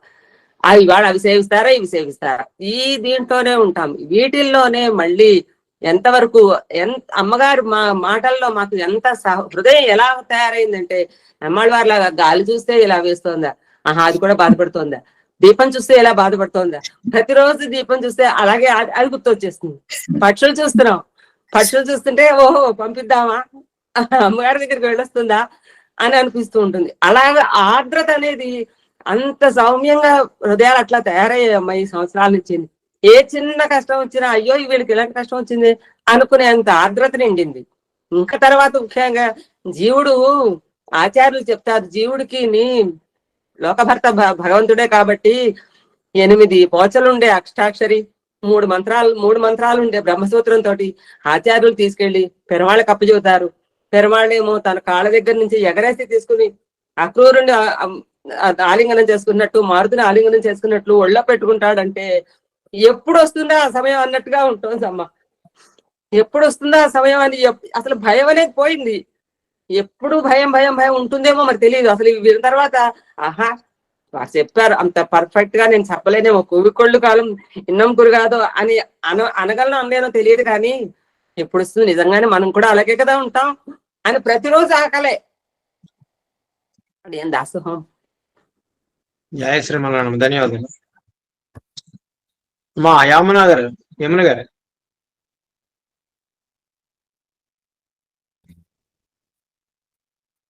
ఇవాళ అవి సేవిస్తారా ఇవి సేవిస్తారా, ఈ దీంట్లోనే ఉంటాం. వీటిల్లోనే మళ్ళీ ఎంతవరకు అమ్మగారు మా మాటల్లో మాకు ఎంత హృదయం ఎలా తయారైందంటే, అమ్మాళ్ళవారిలాగా గాలి చూస్తే ఇలా వేస్తోందా, అది కూడా బాధపడుతోందా, దీపం చూస్తే ఎలా బాధపడుతోందా, ప్రతిరోజు దీపం చూస్తే అలాగే అది గుర్తొచ్చేస్తుంది. పక్షులు చూస్తున్నాం, పక్షులు చూస్తుంటే ఓహో పంపిద్దామా, అమ్మగారి దగ్గరికి వెళ్ళొస్తుందా అని అనిపిస్తూ ఉంటుంది. అలాగే ఆర్ద్రత అనేది అంత సౌమ్యంగా హృదయాలు అట్లా తయారయ్యాయమ్మా ఈ సంవత్సరాల నుంచి. ఏ చిన్న కష్టం వచ్చినా అయ్యో వీళ్ళకి ఇలాంటి కష్టం వచ్చింది అనుకునేంత ఆర్ద్రత నిండింది. ఇంకా తర్వాత ముఖ్యంగా జీవుడు, ఆచార్యులు చెప్తారు, జీవుడికి లోకభర్త భగవంతుడే కాబట్టి 8 పోచలుండే అష్టాక్షరి, 3 మంత్రాలు ఉండే బ్రహ్మసూత్రంతో ఆచార్యులు తీసుకెళ్లి పెరవాళ్ళకి అప్పచెబుతారు. పెరవాళ్ళేమో తన కాళ్ళ దగ్గర నుంచి ఎగరేసి తీసుకుని అక్రూరుని ఆలింగనం చేసుకున్నట్టు, మారుతిని ఆలింగనం చేసుకున్నట్లు ఒళ్ళ పెట్టుకుంటాడంటే ఎప్పుడు వస్తుందా ఆ సమయం అన్నట్టుగా ఉంటుంది అమ్మ. ఎప్పుడు వస్తుందా ఆ సమయం అని అసలు భయం అనేది పోయింది. ఎప్పుడు భయం భయం భయం ఉంటుందేమో మరి తెలియదు. అసలు విన్న తర్వాత ఆహా చెప్పారు, అంత పర్ఫెక్ట్ గా నేను చెప్పలేనేమో, కోవికొళ్ళు కాలం ఇన్నం కురుగాదో అని అనగలను అనలేనో తెలియదు, కానీ ఎప్పుడు వస్తుంది నిజంగానే మనం కూడా అలాగే కదా ఉంటాం అని ప్రతిరోజు ఆకలే. ఏం దాసోహం. జయ శ్రీమన్నారాయణ, ధన్యవాదాలు. మా యమున గారు, యమున గారు.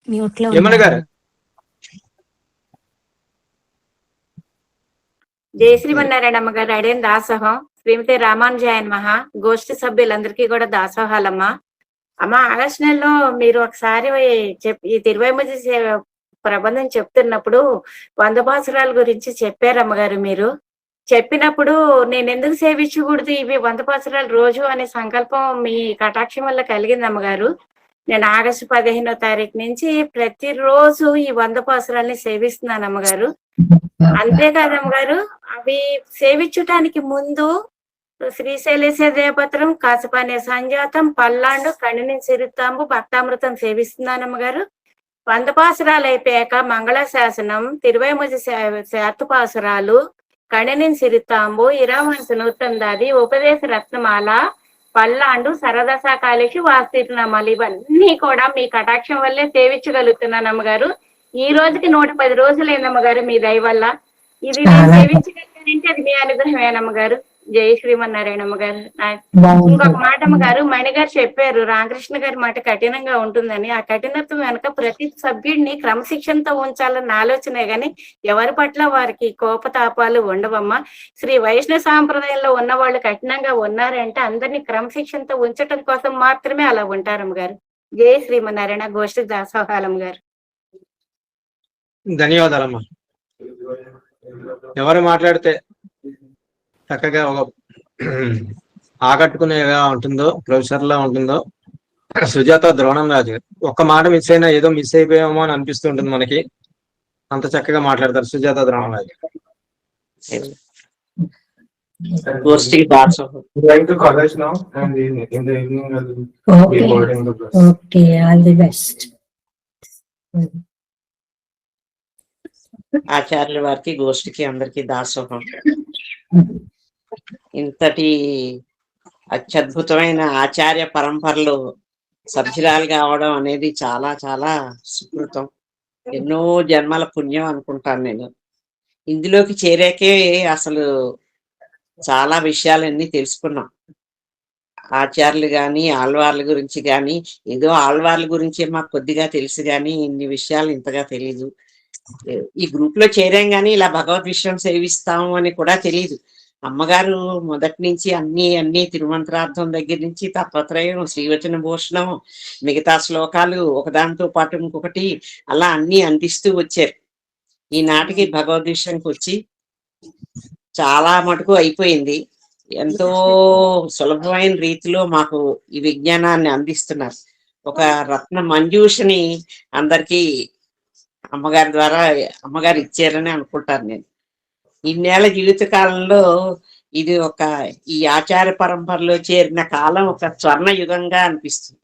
మ్యూట్ లో యమున గారు. జయ శ్రీమన్నారాయణమ్మ గారు, అడేం దాసోహం. శ్రీమతి రామానుజాయన్ మహా గోష్ఠి సభ్యులందరికీ కూడా దాసోహాలమ్మా. అమ్మ, ఆగస్టు నెలలో మీరు ఒకసారి ఈ తిరువైముజి ప్రబంధం చెప్తున్నప్పుడు 100 పాసురాల గురించి చెప్పారమ్మగారు. మీరు చెప్పినప్పుడు నేను ఎందుకు సేవించకూడదు ఇవి 100 పాసురాలు రోజు అనే సంకల్పం మీ కటాక్షం వల్ల కలిగింది అమ్మగారు. నేను ఆగస్టు 15వ తారీఖు నుంచి ప్రతిరోజు ఈ 100 పాసురాల్ని సేవిస్తున్నాను అమ్మగారు. అంతేకాదమ్మగారు, అవి సేవించటానికి ముందు శ్రీశైలేశ దేవపత్రం, కాసపానే సంజాతం, పల్లాండు, కణిని సిరుతాంబు, భక్తామృతం సేవిస్తున్నానమ్మగారు. 100 పాసురాలు అయిపోయాక మంగళశాసనం, తిరువైముజి శాతుపాసురాలు, కణిని సిరుతాంబు, ఇరావంశ నూతందాది, ఉపదేశ రత్నమాల, పల్లాండు, సరదశ కాళేషి, వాస్తీర్నామాలు ఇవన్నీ కూడా మీ కటాక్షం వల్లే సేవించగలుగుతున్నాను అమ్మగారు. ఈ రోజుకి 110 రోజులైందమ్మగారు మీ దయ వల్ల. ఇది సేవించగలిగానంటే అది మీ అనుగ్రహమేనమ్మగారు. జయ శ్రీమన్నారాయణమ్మ గారు. ఇంకొక మాట అమ్మగారు, మణిగారు చెప్పారు రామకృష్ణ గారి మాట కఠినంగా ఉంటుందని. ఆ కఠినత్వం వెనక ప్రతి సభ్యుడిని క్రమశిక్షణతో ఉంచాలన్న ఆలోచనే గాని ఎవరి పట్ల వారికి కోపతాపాలు ఉండవమ్మా. శ్రీ వైష్ణవ సాంప్రదాయంలో ఉన్న వాళ్ళు కఠినంగా ఉన్నారంటే అందరినీ క్రమశిక్షణతో ఉంచటం కోసం మాత్రమే అలా ఉంటారమ్మ గారు. జయ శ్రీమన్నారాయణ. గోష్ఠి దాసోహాలమ్మ గారు. ధన్యవాదాలమ్మా. ఎవరు మాట్లాడితే చక్కగా ఒక ఆకట్టుకునేగా ఉంటుందో, ప్రొఫెసర్ లా ఉంటుందో సుజాత ద్రోణం రాజు. ఒక్క మాట మిస్ అయినా ఏదో మిస్ అయిపోయామో అని అనిపిస్తూ ఉంటుంది మనకి. అంత చక్కగా మాట్లాడతారు సుజాత ద్రోణం రాజు. ఆచార్యుల వారికి, గోష్ఠికి, అందరికీ దాసోహం. ఇంతటి అత్యద్భుతమైన ఆచార్య పరంపరలో సభ్యురాలు కావడం అనేది చాలా చాలా సుకృతం. ఎన్నో జన్మల పుణ్యం అనుకుంటాను నేను. ఇందులోకి చేరాకే అసలు చాలా విషయాలన్నీ తెలుసుకున్నాం. ఆచార్యులు గాని, ఆళ్వార్ల గురించి గాని, ఏదో ఆళ్వార్ల గురించే మాకు కొద్దిగా తెలుసు గాని ఇన్ని విషయాలు ఇంతగా తెలీదు. ఈ గ్రూప్ లో చేరాం గానీ ఇలా భగవద్ విషయం సేవిస్తాము అని కూడా తెలియదు. అమ్మగారు మొదటి నుంచి అన్ని తిరుమంత్రార్థం దగ్గర నుంచి తత్వత్రయం, శ్రీవచన భూషణం, మిగతా శ్లోకాలు ఒకదానితో పాటు ఇంకొకటి అలా అన్ని అందిస్తూ వచ్చారు. ఈనాటికి భగవద్ విషయంకి వచ్చి చాలా మటుకు అయిపోయింది. ఎంతో సులభమైన రీతిలో మాకు ఈ విజ్ఞానాన్ని అందిస్తున్నారు. ఒక రత్న మంజూషని అందరికీ అమ్మగారి ద్వారా అమ్మగారు ఇచ్చారని అనుకుంటాను నేను. ఇన్నేళ్ల జీవిత కాలంలో ఇది ఈ ఆచార పరంపరలో చేరిన కాలం ఒక స్వర్ణయుగంగా అనిపిస్తుంది.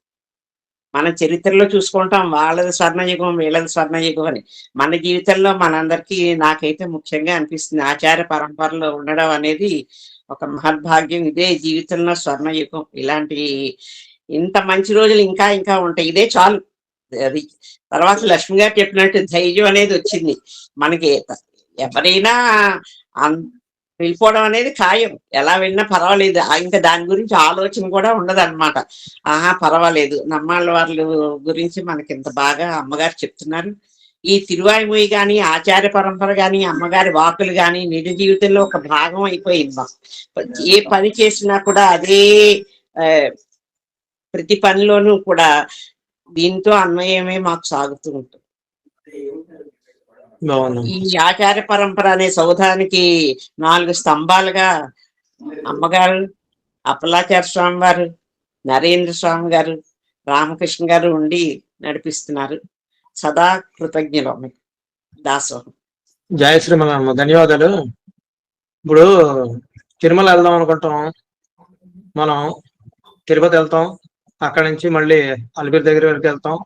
మన చరిత్రలో చూసుకుంటాం వాళ్ళది స్వర్ణయుగం, వీళ్ళది స్వర్ణయుగం అని. మన జీవితంలో మనందరికీ, నాకైతే ముఖ్యంగా అనిపిస్తుంది ఆచార పరంపరలో ఉండడం అనేది ఒక మహద్భాగ్యం. ఇదే జీవితంలో స్వర్ణయుగం. ఇలాంటి ఇంత మంచి రోజులు ఇంకా ఇంకా ఉంటాయి. ఇదే చాలు. అది తర్వాత లక్ష్మి గారు చెప్పినట్టు ధైర్యం అనేది వచ్చింది మనకి. ఎవరైనా వెళ్ళిపోవడం అనేది ఖాయం. ఎలా వెళ్ళినా పర్వాలేదు. ఇంకా దాని గురించి ఆలోచన కూడా ఉండదన్నమాట. ఆహా! పర్వాలేదు. నమ్మాళ్ళ వాళ్ళ గురించి మనకి ఇంత బాగా అమ్మగారు చెప్తున్నారు. ఈ తిరువాయిమొయి గాని, ఆచార్య పరంపర గాని, అమ్మగారి వాక్కులు గాని నిజ జీవితంలో ఒక భాగం అయిపోయింది మాకు. ఏ పని చేసినా కూడా అదే ఆహ్, ప్రతి పనిలోనూ కూడా దీంతో అన్వయమే మాకు సాగుతూ ఉంటుంది. బాగుంది. ఈ ఆచార్య పరంపర అనే సౌధానికి 4 స్తంభాలుగా అమ్మగారు, అప్పలాచార్య స్వామి వారు, నరేంద్ర స్వామి గారు, రామకృష్ణ గారు ఉండి నడిపిస్తున్నారు. సదా కృతజ్ఞులం మీకు. దాసోహం. జయ శ్రీమన్నారాయణ, ధన్యవాదాలు. ఇప్పుడు తిరుమల వెళ్దాం అనుకుంటాం, మనం తిరుపతి వెళ్తాం, అక్కడ నుంచి మళ్ళీ అలిపిరి దగ్గర వరకు వెళ్తాం.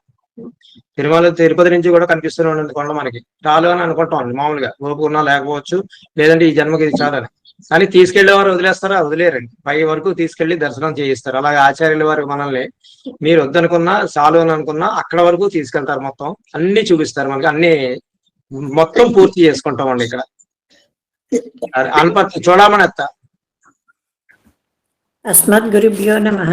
తిరుపతి నుంచి కూడా కనిపిస్తూనే ఉంటుంది కొండ మనకి. చాలు అని అనుకుంటాం మామూలుగా, ఓపుకున్నా లేకపోవచ్చు, లేదంటే ఈ జన్మకి ఇది చాలని. కానీ తీసుకెళ్లేవారు వదిలేస్తారా? వదిలేరండి. పై వరకు తీసుకెళ్లి దర్శనం చేయిస్తారు. అలాగే ఆచార్యుల వారు మనల్ని మీరు వద్దనుకున్నా, చాలు అని అనుకున్నా అక్కడ వరకు తీసుకెళ్తారు. మొత్తం అన్ని చూపిస్తారు మనకి, అన్ని మొత్తం పూర్తి చేసుకుంటామండి ఇక్కడ. అనపర్తి చూడమని ఎత్త. అస్మద్గురుభ్యో నమః.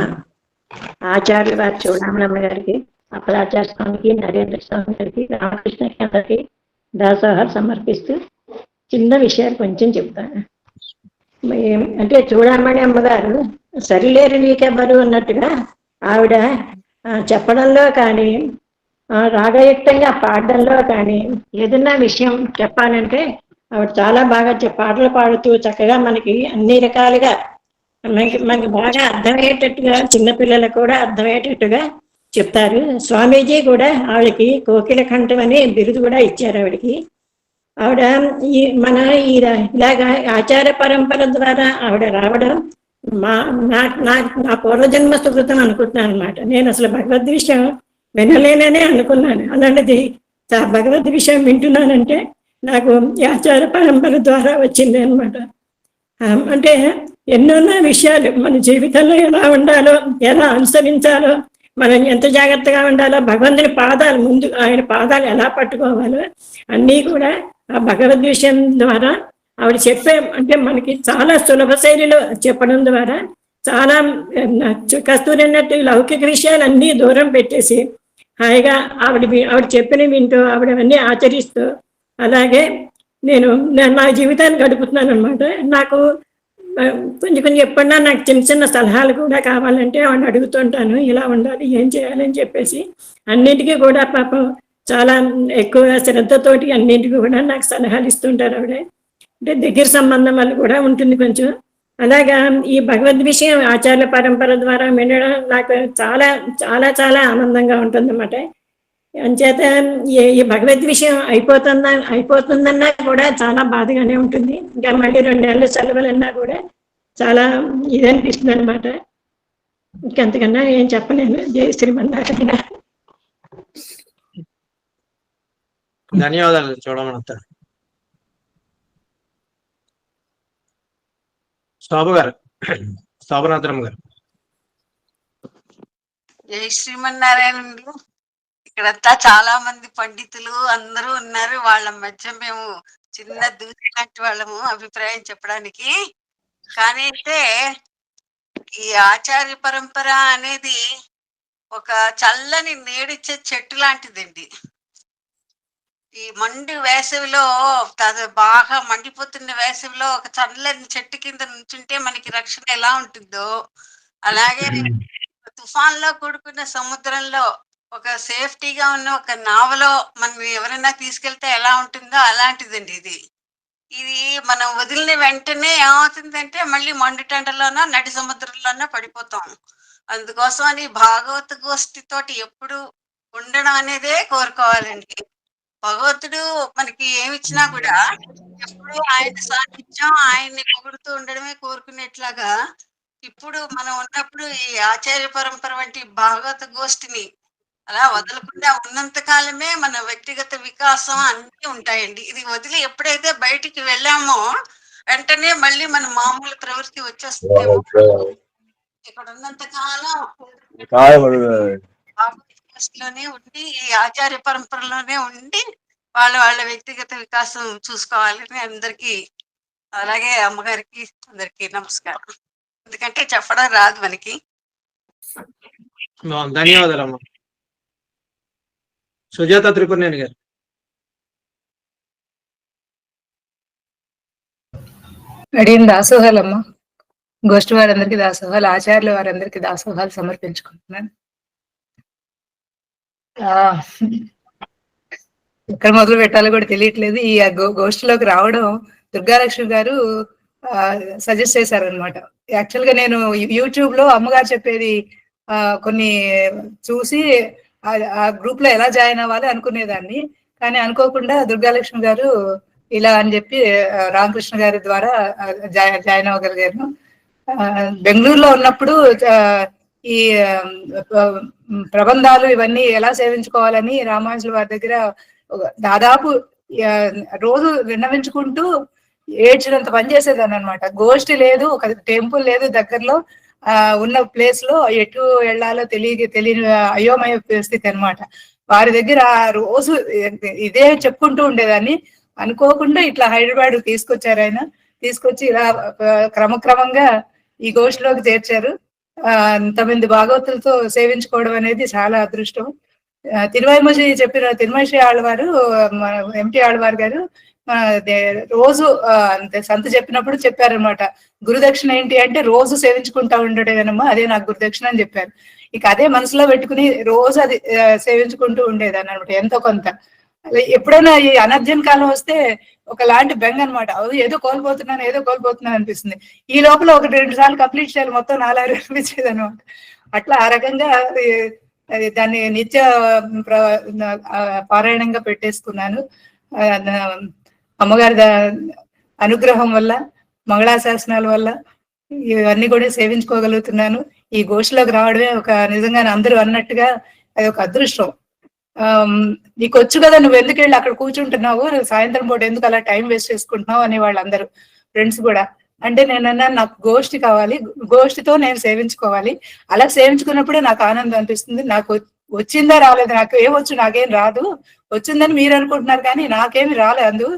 ఆచార్య వారి చూడమనమ్మ గారికి, అప్పలాచార్య స్వామికి, నరేంద్ర స్వామి గారికి, రామకృష్ణ గారికి దాసోహాలు సమర్పిస్తూ చిన్న విషయాలు కొంచెం చెప్తాను. అంటే చూడమని అమ్మగారు సరిలేరు నీకెవ్వరు అన్నట్టుగా ఆవిడ చెప్పడంలో కానీ, రాగయుక్తంగా పాడడంలో కానీ, ఏదన్నా విషయం చెప్పాలంటే ఆవిడ చాలా బాగా పాటలు పాడుతూ చక్కగా మనకి అన్ని రకాలుగా మనకి బాగా అర్థమయ్యేటట్టుగా, చిన్నపిల్లలకు కూడా అర్థమయ్యేటట్టుగా చెప్తారు. స్వామీజీ కూడా ఆవిడకి కోకిల కంఠం అని బిరుదు కూడా ఇచ్చారు ఆవిడకి. ఆవిడ ఇలాగా ఆచార పరంపర ద్వారా ఆవిడ రావడం నా పూర్వజన్మ సుకృతం అనుకుంటున్నాను అనమాట. నేను అసలు భగవద్ విషయం వినలేననే అనుకున్నాను. అలాంటిది భగవద్ విషయం వింటున్నానంటే నాకు ఈ ఆచార పరంపర ద్వారా వచ్చింది అనమాట. అంటే ఎన్నెన్నో విషయాలు మన జీవితంలో ఎలా ఉండాలో, ఎలా అనుసరించాలో, మనం ఎంత జాగ్రత్తగా ఉండాలో, భగవంతుని పాదాలు ముందు ఆయన పాదాలు ఎలా పట్టుకోవాలో అన్నీ కూడా ఆ భగవద్ విషయం ద్వారా ఆవిడ చెప్పే, అంటే మనకి చాలా సులభ శైలిలో చెప్పడం ద్వారా చాలా కస్తూరి అన్నట్టు లౌకిక విషయాలు అన్నీ దూరం పెట్టేసి హాయిగా ఆవిడ చెప్పిన వింటూ ఆవిడవన్నీ ఆచరిస్తూ అలాగే నేను నా జీవితాన్ని గడుపుతున్నాను అనమాట. నాకు కొంచెం ఎప్పుడన్నా నాకు చిన్న చిన్న సలహాలు కూడా కావాలంటే ఆవిడ అడుగుతుంటాను, ఇలా ఉండాలి, ఏం చేయాలని చెప్పేసి. అన్నింటికీ కూడా పాపం చాలా ఎక్కువ శ్రద్ధతోటి అన్నింటికీ కూడా నాకు సలహాలు ఇస్తుంటారు ఆవిడ. అంటే దగ్గర సంబంధం వల్ల కూడా ఉంటుంది కొంచెం. అలాగా ఈ భగవద్ విషయం ఆచార్య పరంపర ద్వారా వినడం నాకు చాలా చాలా చాలా ఆనందంగా ఉంటుంది అన్నమాట. అంచేత ఈ భగవద్ విషయం అయిపోతుందన్నా కూడా చాలా బాధగానే ఉంటుంది. ఇంకా మళ్ళీ 2 నెలలు సెలవులన్నా కూడా చాలా ఇదనిపిస్తుంది అనమాట. ఇంకంతకన్నా ఏం చెప్పలేను. జై శ్రీమన్నారాయణ. ధన్యవాదాలు చూడమనంత. శోభ గారు, శోభనాథరమ్మ గారు. జై శ్రీమన్నారాయణుడు. ఇక్కడంతా చాలా మంది పండితులు అందరూ ఉన్నారు. వాళ్ళ మధ్య మేము చిన్న దూసి లాంటి వాళ్ళము అభిప్రాయం చెప్పడానికి. కానీ అయితే ఈ ఆచార్య పరంపర అనేది ఒక చల్లని నీడిచ్చే చెట్టు లాంటిదండి. ఈ మండు వేసవిలో, బాగా మండిపోతున్న వేసవిలో ఒక చల్లని చెట్టు కింద నుంచుంటే మనకి రక్షణ ఎలా ఉంటుందో, అలాగే తుఫాన్ లో కూడుకున్న సముద్రంలో ఒక సేఫ్టీగా ఉన్న ఒక నావలో మనం ఎవరైనా తీసుకెళ్తే ఎలా ఉంటుందో అలాంటిదండి ఇది. ఇది మనం వదిలిన వెంటనే ఏమవుతుందంటే మళ్ళీ మండుటండలోనో నడి సముద్రంలోనో పడిపోతాం. అందుకోసం అని భాగవత గోష్ఠితోటి ఎప్పుడు ఉండడం అనేదే కోరుకోవాలండి. భగవంతుడు మనకి ఏమిచ్చినా కూడా ఎప్పుడు ఆయన సాన్నిధ్యం, ఆయన్ని పొగుడుతూ ఉండడమే కోరుకునేట్లాగా ఇప్పుడు మనం ఉన్నప్పుడు ఈ ఆచార్య పరంపర వంటి భాగవత గోష్ఠిని అలా వదలకుండా ఉన్నంత కాలమే మన వ్యక్తిగత వికాసం అన్నీ ఉంటాయండి. ఇది వదిలి ఎప్పుడైతే బయటికి వెళ్ళామో వెంటనే మళ్ళీ మన మామూలు ప్రవృత్తి వచ్చేస్తుందేమో. ఇక్కడ ఉన్నంత కాలం లోనే ఉండి ఈ ఆచార్య పరంపరలోనే ఉండి వాళ్ళ వ్యక్తిగత వికాసం చూసుకోవాలని అందరికీ అలాగే అమ్మగారికి అందరికి నమస్కారం. ఎందుకంటే చెప్పడం రాదు మనకి. ధన్యవాదాలమ్మా. సుజాత త్రిపురనేని గారు. అడిగిన దాసోహాలమ్మ, గోష్ఠి వారందరికీ దాసోహాలు, ఆచార్యుల వారందరికీ దాసోహాలు సమర్పించుకుంటున్నాను. ఎక్కడ మొదలు పెట్టాలో కూడా తెలియట్లేదు. ఈ గోష్ఠిలోకి రావడం దుర్గాలక్ష్మి గారు సజెస్ట్ చేశారనమాట. యాక్చువల్ గా నేను యూట్యూబ్ లో అమ్మగారు చెప్పేది కొన్ని చూసి ఆ గ్రూప్ లో ఎలా జాయిన్ అవ్వాలి అనుకునేదాన్ని. కానీ అనుకోకుండా దుర్గాలక్ష్మి గారు ఇలా అని చెప్పి రామకృష్ణ గారి ద్వారా జాయిన్ అవ్వగలిగాను. బెంగళూరులో ఉన్నప్పుడు ఈ ప్రబంధాలు ఇవన్నీ ఎలా సేవించుకోవాలని రామానుజుల వారి దగ్గర దాదాపు రోజు విన్నవించుకుంటూ ఏడ్చినంత పని చేసేదాన్ని అనమాట. గోష్ఠి లేదు, ఒక టెంపుల్ లేదు దగ్గరలో, ఉన్న ప్లేస్ లో ఎటు వెళ్లాలో తెలియని అయోమయ స్థితి అనమాట. వారి దగ్గర రోజు ఇదే చెప్పుకుంటూ ఉండేదాన్ని. అనుకోకుండా ఇట్లా హైదరాబాద్ తీసుకొచ్చారు ఆయన. తీసుకొచ్చి ఇలా క్రమక్రమంగా ఈ గోష్ఠిలోకి చేర్చారు. అంతమంది భాగవతులతో సేవించుకోవడం అనేది చాలా అదృష్టం. తిరువైమూజి చెప్పిన తిరుమశ్రీ ఆళ్వారు, ఎంటి ఆళ్వారు గారు రోజు సంత చెప్పినప్పుడు చెప్పారనమాట, గురుదక్షిణ ఏంటి అంటే రోజు సేవించుకుంటా ఉండేదేనమ్మా, అదే నాకు గురుదక్షిణ అని చెప్పారు. ఇక అదే మనసులో పెట్టుకుని రోజు అది సేవించుకుంటూ ఉండేదాన్ని అనమాట, ఎంతో కొంత. ఎప్పుడైనా ఈ అనర్జన్ కాలం వస్తే ఒకలాంటి బెంగ అనమాట, ఏదో కోల్పోతున్నాను అనిపిస్తుంది. ఈ లోపల 1-2 సార్లు కంప్లీట్ చేయాలి, మొత్తం 4 అనిపించేది అనమాట. అట్లా ఆ రకంగా దాన్ని నిత్య పారాయణంగా పెట్టేసుకున్నాను. అమ్మగారి అనుగ్రహం వల్ల, మంగళాశాసనాల వల్ల ఇవన్నీ కూడా సేవించుకోగలుగుతున్నాను. ఈ గోష్ఠిలోకి రావడమే ఒక నిజంగా అందరూ అన్నట్టుగా అది ఒక అదృష్టం. నీకు వచ్చు కదా, నువ్వు ఎందుకు వెళ్ళి అక్కడ కూర్చుంటున్నావు, సాయంత్రం పూట ఎందుకు అలా టైం వేస్ట్ చేసుకుంటున్నావు అని వాళ్ళందరూ ఫ్రెండ్స్ కూడా అంటే, నేనన్నా నాకు గోష్ఠి కావాలి, గోష్ఠితో నేను సేవించుకోవాలి. అలా సేవించుకున్నప్పుడే నాకు ఆనందం అనిపిస్తుంది. నాకు వచ్చిందా రాలేదు, నాకు ఏమొచ్చు, నాకేం రాదు, వచ్చిందని మీరు అనుకుంటున్నారు కానీ నాకేమి రాలేదు.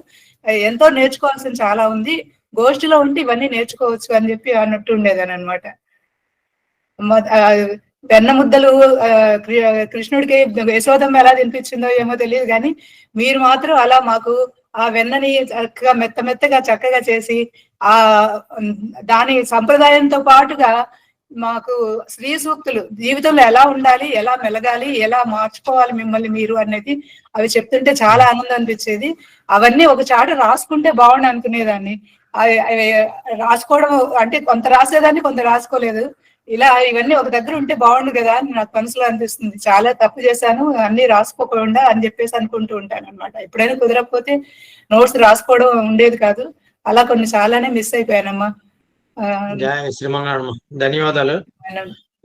ఎంతో నేర్చుకోవాల్సిన చాలా ఉంది, గోష్ఠిలో ఉండి ఇవన్నీ నేర్చుకోవచ్చు అని చెప్పి అన్నట్టు ఉండేదని అనమాట. వెన్న ముద్దలు కృష్ణుడికి యశోదమ్మ ఎలా తినిపించిందో ఏమో తెలియదు కానీ మీరు మాత్రం అలా మాకు ఆ వెన్నని చక్కగా మెత్తగా చక్కగా చేసి ఆ దాని సంప్రదాయంతో పాటుగా మాకు శ్రీ సూక్తులు జీవితంలో ఎలా ఉండాలి, ఎలా మెలగాలి, ఎలా మార్చుకోవాలి మిమ్మల్ని మీరు అనేది అవి చెప్తుంటే చాలా ఆనందం అనిపించేది. అవన్నీ ఒక చాట రాసుకుంటే బాగుండు అనుకునేదాన్ని. అవి రాసుకోవడం అంటే కొంత రాసేదాన్ని, కొంత రాసుకోలేదు. ఇలా ఇవన్నీ ఒక దగ్గర ఉంటే బాగుండు కదా అని నాకు మనసులో అనిపిస్తుంది. చాలా తప్పు చేశాను అన్ని రాసుకోకుండా అని చెప్పేసి అనుకుంటూ ఉంటాను అనమాట. ఎప్పుడైనా కుదరకపోతే నోట్స్ రాసుకోవడం ఉండేది కాదు. అలా కొన్ని చాలానే మిస్ అయిపోయానమ్మా. శ్రీమన్నారాయణ, ధన్యవాదాలు,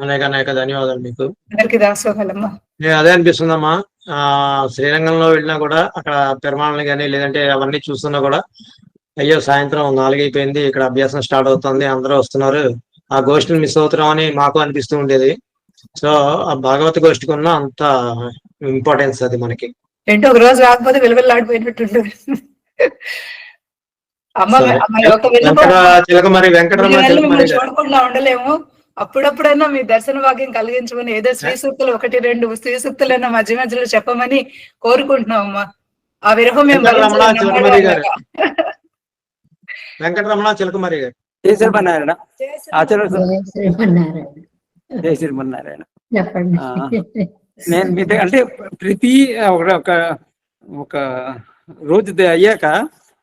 అనేక ధన్యవాదాలు మీకు. అందరికి దాసోహాలమ్మా. అదే అనిపిస్తుందమ్మా. శ్రీరంగంలో వెళ్ళినా కూడా అక్కడ పెరుమాళని కానీ లేదంటే అవన్నీ చూస్తున్నా కూడా అయ్యో సాయంత్రం 4 అయిపోయింది, ఇక్కడ అభ్యాసం స్టార్ట్ అవుతుంది, అందరూ వస్తున్నారు, ఆ గోష్ఠిని మిస్ అవుతున్నాం అని మాకు అనిపిస్తూ ఉండేది. సో ఆ భాగవత గోష్ఠికి ఉన్న అంత ఇంపార్టెన్స్ అది మనకి. ఏంటో ఒక రోజు రాకపోతే వెలువెల్లాడిపోయినట్టు చూడకుండా ఉండలేము. అప్పుడప్పుడైనా మీ దర్శన భాగ్యం కలిగించమని, ఏదో శ్రీ సూక్తులు 1-2 శ్రీ సూక్తులైనా మధ్య మధ్యలో చెప్పమని కోరుకుంటున్నాం అమ్మా. ఆ విరహం మేము వెంకటరమణ చిలకమరి గారు. జై శ్రీమన్నారాయణ. జై శ్రీమన్నారాయణ. నేను మీతో అంటే ప్రతి ఒక రోజు అయ్యాక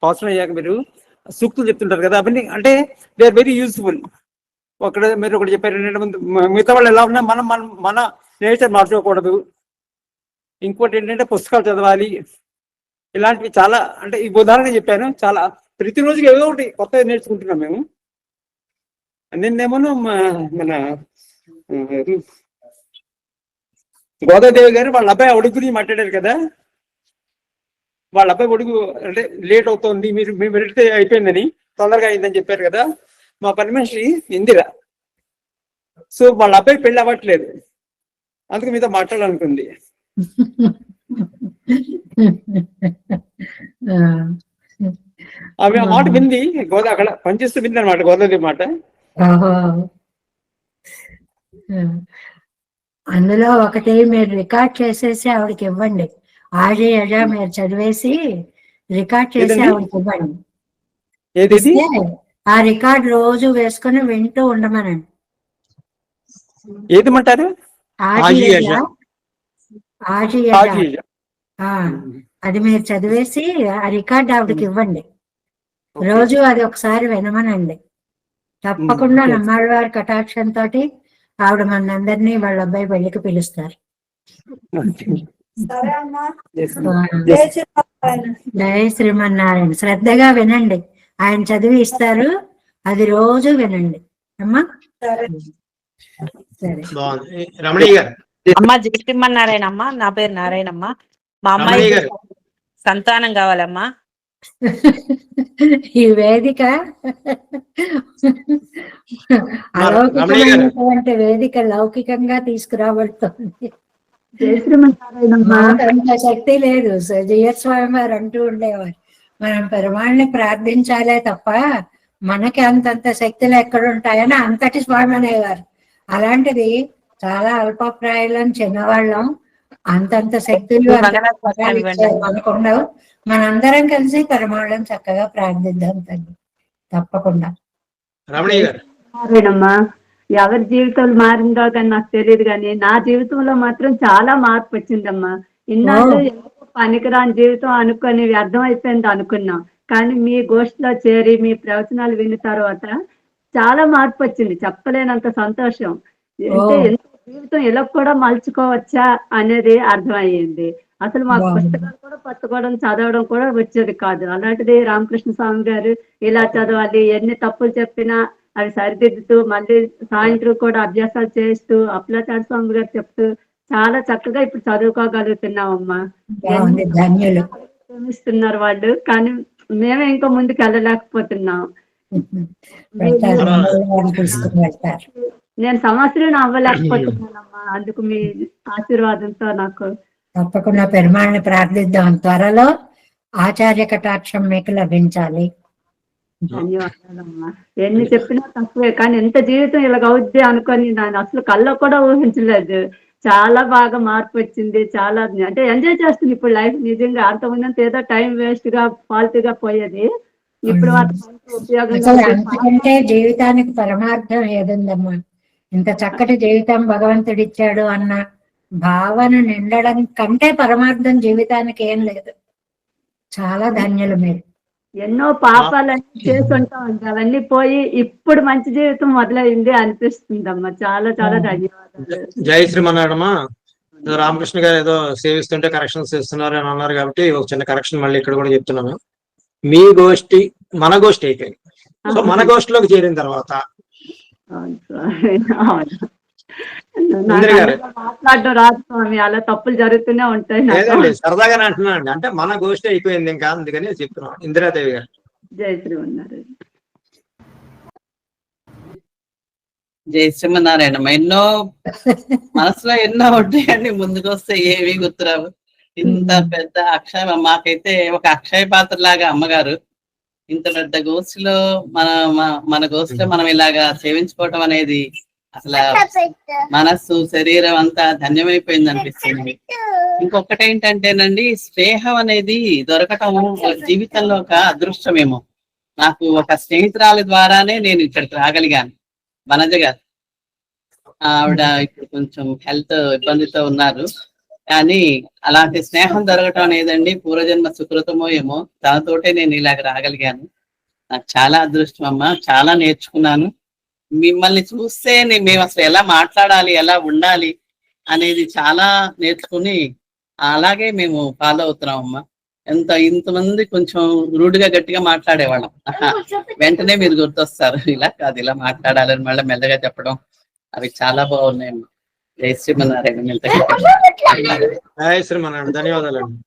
పాసన అయ్యాక మీరు సూక్తులు చెప్తుంటారు కదా, అవన్నీ అంటే దే ఆర్ వెరీ యూస్ఫుల్. మీరు ఒకటి చెప్పారు, మిగతా వాళ్ళు ఎలా ఉన్నా మనం మన నేచర్ మార్చుకోకూడదు. ఇంకోటి ఏంటంటే పుస్తకాలు చదవాలి, ఇలాంటివి చాలా. అంటే ఈ ఉదాహరణ చెప్పాను, చాలా ప్రతిరోజుకి ఏదో ఒకటి కొత్తగా నేర్చుకుంటున్నాం మేము. నిన్నేమో మన గోదాదేవి గారు వాళ్ళ అబ్బాయి అడుగు గురించి మాట్లాడారు కదా. వాళ్ళ అబ్బాయి అడుగు అంటే లేట్ అవుతుంది, మేము వెళ్తే అయిపోయిందని, తొందరగా అయిందని చెప్పారు కదా. మా పని మనిషి ఇందిరా. సో వాళ్ళ అబ్బాయి పెళ్లి అవ్వట్లేదు, అందుకు మీతో మాట్లాడాలనుకుంది. ఆమె ఆ మాట వింది, అక్కడ పనిచేస్తూ వింది అనమాట గోదావరి మాట. ఓహో. అందులో ఒకటి మీరు రికార్డ్ చేసేసి ఆవిడకి ఇవ్వండి. ఆజే యజా మీరు చదివేసి రికార్డ్ చేసి ఏదండి? ఆవిడకి ఇవ్వండి. ఏది ఇస్తే ఆ రికార్డ్ రోజు వేసుకొని వింటూ ఉండమనండి. ఏదిమంటారు? ఆజీ యజా, ఆజీ యజా. హాజీ. అది మీరు చదివేసి ఆ రికార్డ్ ఆవిడకి ఇవ్వండి. ఓకే. రోజు అది ఒకసారి వినమనండి. తప్పకుండా నమ్మాళ్ళ వారి కటాక్షంతో ఆవిడ మనందరినీ వాళ్ళ అబ్బాయి పెళ్లికి పిలుస్తారు. జయ శ్రీమన్నారాయణ. శ్రద్ధగా వినండి, ఆయన చదివి ఇస్తారు, అది రోజు వినండి అమ్మా. సరే. బాగుంది. రమణి గారు. అమ్మ జయ శ్రీమన్నారాయణ అమ్మ. నా పేరు నారాయణమ్మ. మా అమ్మాయి సంతానం కావాలమ్మా. ఈ వేదిక అలౌకికమైనటువంటి వేదిక లౌకికంగా తీసుకురాబడుతుంది. మాకంత శక్తి లేదు. జయస్వామి వారు అంటూ ఉండేవారు, మనం పెరుమాళ్ళని ప్రార్థించాలే తప్ప మనకి అంతంత శక్తులు ఎక్కడుంటాయని అంతటి స్వామి అనేవారు. అలాంటిది చాలా అల్పప్రాయాలను చిన్నవాళ్ళం, అంతంత శక్తులు మనకుండవు. మనందరం కలిసి పెరుమాళ్ళని చక్కగా ప్రార్థిద్దాం తల్లి, తప్పకుండా. రమణమ్మా, ఎవరి జీవితాలు మారిందో కానీ నాకు తెలియదు, కానీ నా జీవితంలో మాత్రం చాలా మార్పు వచ్చిందమ్మా. ఇన్నాళ్ళు పనికిరాని జీవితం అనుకొని వ్యర్థం అయిపోయింది అనుకున్నాం, కానీ మీ గోష్ఠిలో చేరి మీ ప్రవచనాలు విన్న తర్వాత చాలా మార్పు వచ్చింది. చెప్పలేనంత సంతోషం. అంటే ఎంత జీవితం ఇలా కూడా మలుచుకోవచ్చా అనేది అర్థమయ్యింది. అసలు మాకు పుస్తకాలు కూడా పట్టుకోవడం చదవడం కూడా వచ్చేది కాదు. అలాంటిది రామకృష్ణ స్వామి గారు ఇలా చదవాలి, ఎన్ని తప్పులు చెప్పినా అవి సరిదిద్దుతూ మళ్ళీ సాయంత్రం కూడా అభ్యాసాలు చేస్తూ అప్పలాచార్య స్వామి గారు చెప్తూ చాలా చక్కగా ఇప్పుడు చదువుకోగలుగుతున్నామమ్మా. శ్రమిస్తున్నారు వాళ్ళు, కానీ మేమే ఇంకా ముందుకు వెళ్ళలేకపోతున్నాం. నేను సంవత్సరం అవ్వలేకపోతున్నానమ్మా. అందుకు మీ ఆశీర్వాదంతో నాకు తప్పకుండా పెరుమాళ్ళని ప్రార్థిద్దాం. త్వరలో ఆచార్య కటాక్షం మీకు లభించాలి. ధన్యవాదాలమ్మా. ఎన్ని చెప్పినా తక్కువే, కానీ ఎంత జీవితం ఇలాగ అవుద్ది అనుకొని నేను అసలు కళ్ళకు కూడా ఊహించలేదు. చాలా బాగా మార్పు వచ్చింది. చాలా అంటే ఎంజాయ్ చేస్తుంది ఇప్పుడు లైఫ్. నిజంగా అంతకుముందు ఏదో టైం వేస్ట్ గా ఫాల్తుగా పోయేది, ఇప్పుడు అంతకంటే జీవితానికి పరమార్థం ఏదుందమ్మా. ఇంత చక్కటి జీవితం భగవంతుడు ఇచ్చాడు అన్న భావన నిండడం కంటే పరమార్థం జీవితానికి ఏం లేదు. చాలా ధన్యులు మీరు. ఎన్నో పాపాలన్నీ చేసుంటాం, అవన్నీ పోయి ఇప్పుడు మంచి జీవితం మొదలైంది అనిపిస్తుందమ్మా. చాలా చాలా ధన్యవాదాలు. జై శ్రీమన్నారాయణమ్మా. రామకృష్ణ గారు ఏదో సేవిస్తుంటే కరెక్షన్స్ చేస్తున్నారు అని అన్నారు కాబట్టి ఒక చిన్న కరెక్షన్ మళ్ళీ ఇక్కడ కూడా చెప్తున్నాను. మీ గోష్ఠి మన గోష్ఠి అయిపోయింది. సో మన గోష్ఠిలోకి చేరిన తర్వాత మాట్లాడడం రాదు స్వామి, అలా తప్పులు జరుగుతూనే ఉంటాయి. సరదాగానే అంటున్నాను, అంటే మన గోష్ఠి అయిపోయింది ఇంకా, అందుకని చెప్తున్నాను. ఇందిరాదేవి గారు. జై శ్రీమన్నారాయణ. జై శ్రీమన్నారాయణ. ఎన్నో మనసులో ఎన్నో ఉంటాయండి, ముందుకు వస్తే ఏవి గుర్తురావు. ఇంత పెద్ద అక్షయ, మాకైతే ఒక అక్షయ పాత్ర లాగా అమ్మగారు. ఇంత పెద్ద గోష్ఠిలో మన గోష్ఠిలో మనం ఇలాగా సేవించుకోవటం అనేది అసలు మనస్సు శరీరం అంతా ధన్యమైపోయింది అనిపిస్తుంది. ఇంకొకటి ఏంటంటేనండి, స్నేహం అనేది దొరకటం జీవితంలో ఒక అదృష్టమేమో. నాకు ఒక స్నేహితురాలి ద్వారానే నేను ఇక్కడికి రాగలిగాను. వనజ గారు, ఆవిడ ఇప్పుడు కొంచెం హెల్త్ ఇబ్బందితో ఉన్నారు, కానీ అలాంటి స్నేహం దొరకటం అనేదండి పూర్వజన్మ సుకృతమో ఏమో. దానితోటే నేను ఇలాగ రాగలిగాను. నాకు చాలా అదృష్టం అమ్మా. చాలా నేర్చుకున్నాను. మిమ్మల్ని చూస్తే మేము అసలు ఎలా మాట్లాడాలి, ఎలా ఉండాలి అనేది చాలా నేర్చుకుని అలాగే మేము ఫాలో అవుతున్నాం అమ్మా. ఇంతమంది కొంచెం రూడ్గా గట్టిగా మాట్లాడేవాళ్ళం, వెంటనే మీరు గుర్తొస్తారు. ఇలా కాదు, ఇలా మాట్లాడాలని మళ్ళీ మెల్లగా చెప్పడం, అవి చాలా బాగున్నాయమ్మా. జై శ్రీమన్నారాయణ. జై శ్రీమన్నారాయణ. ధన్యవాదాలండి.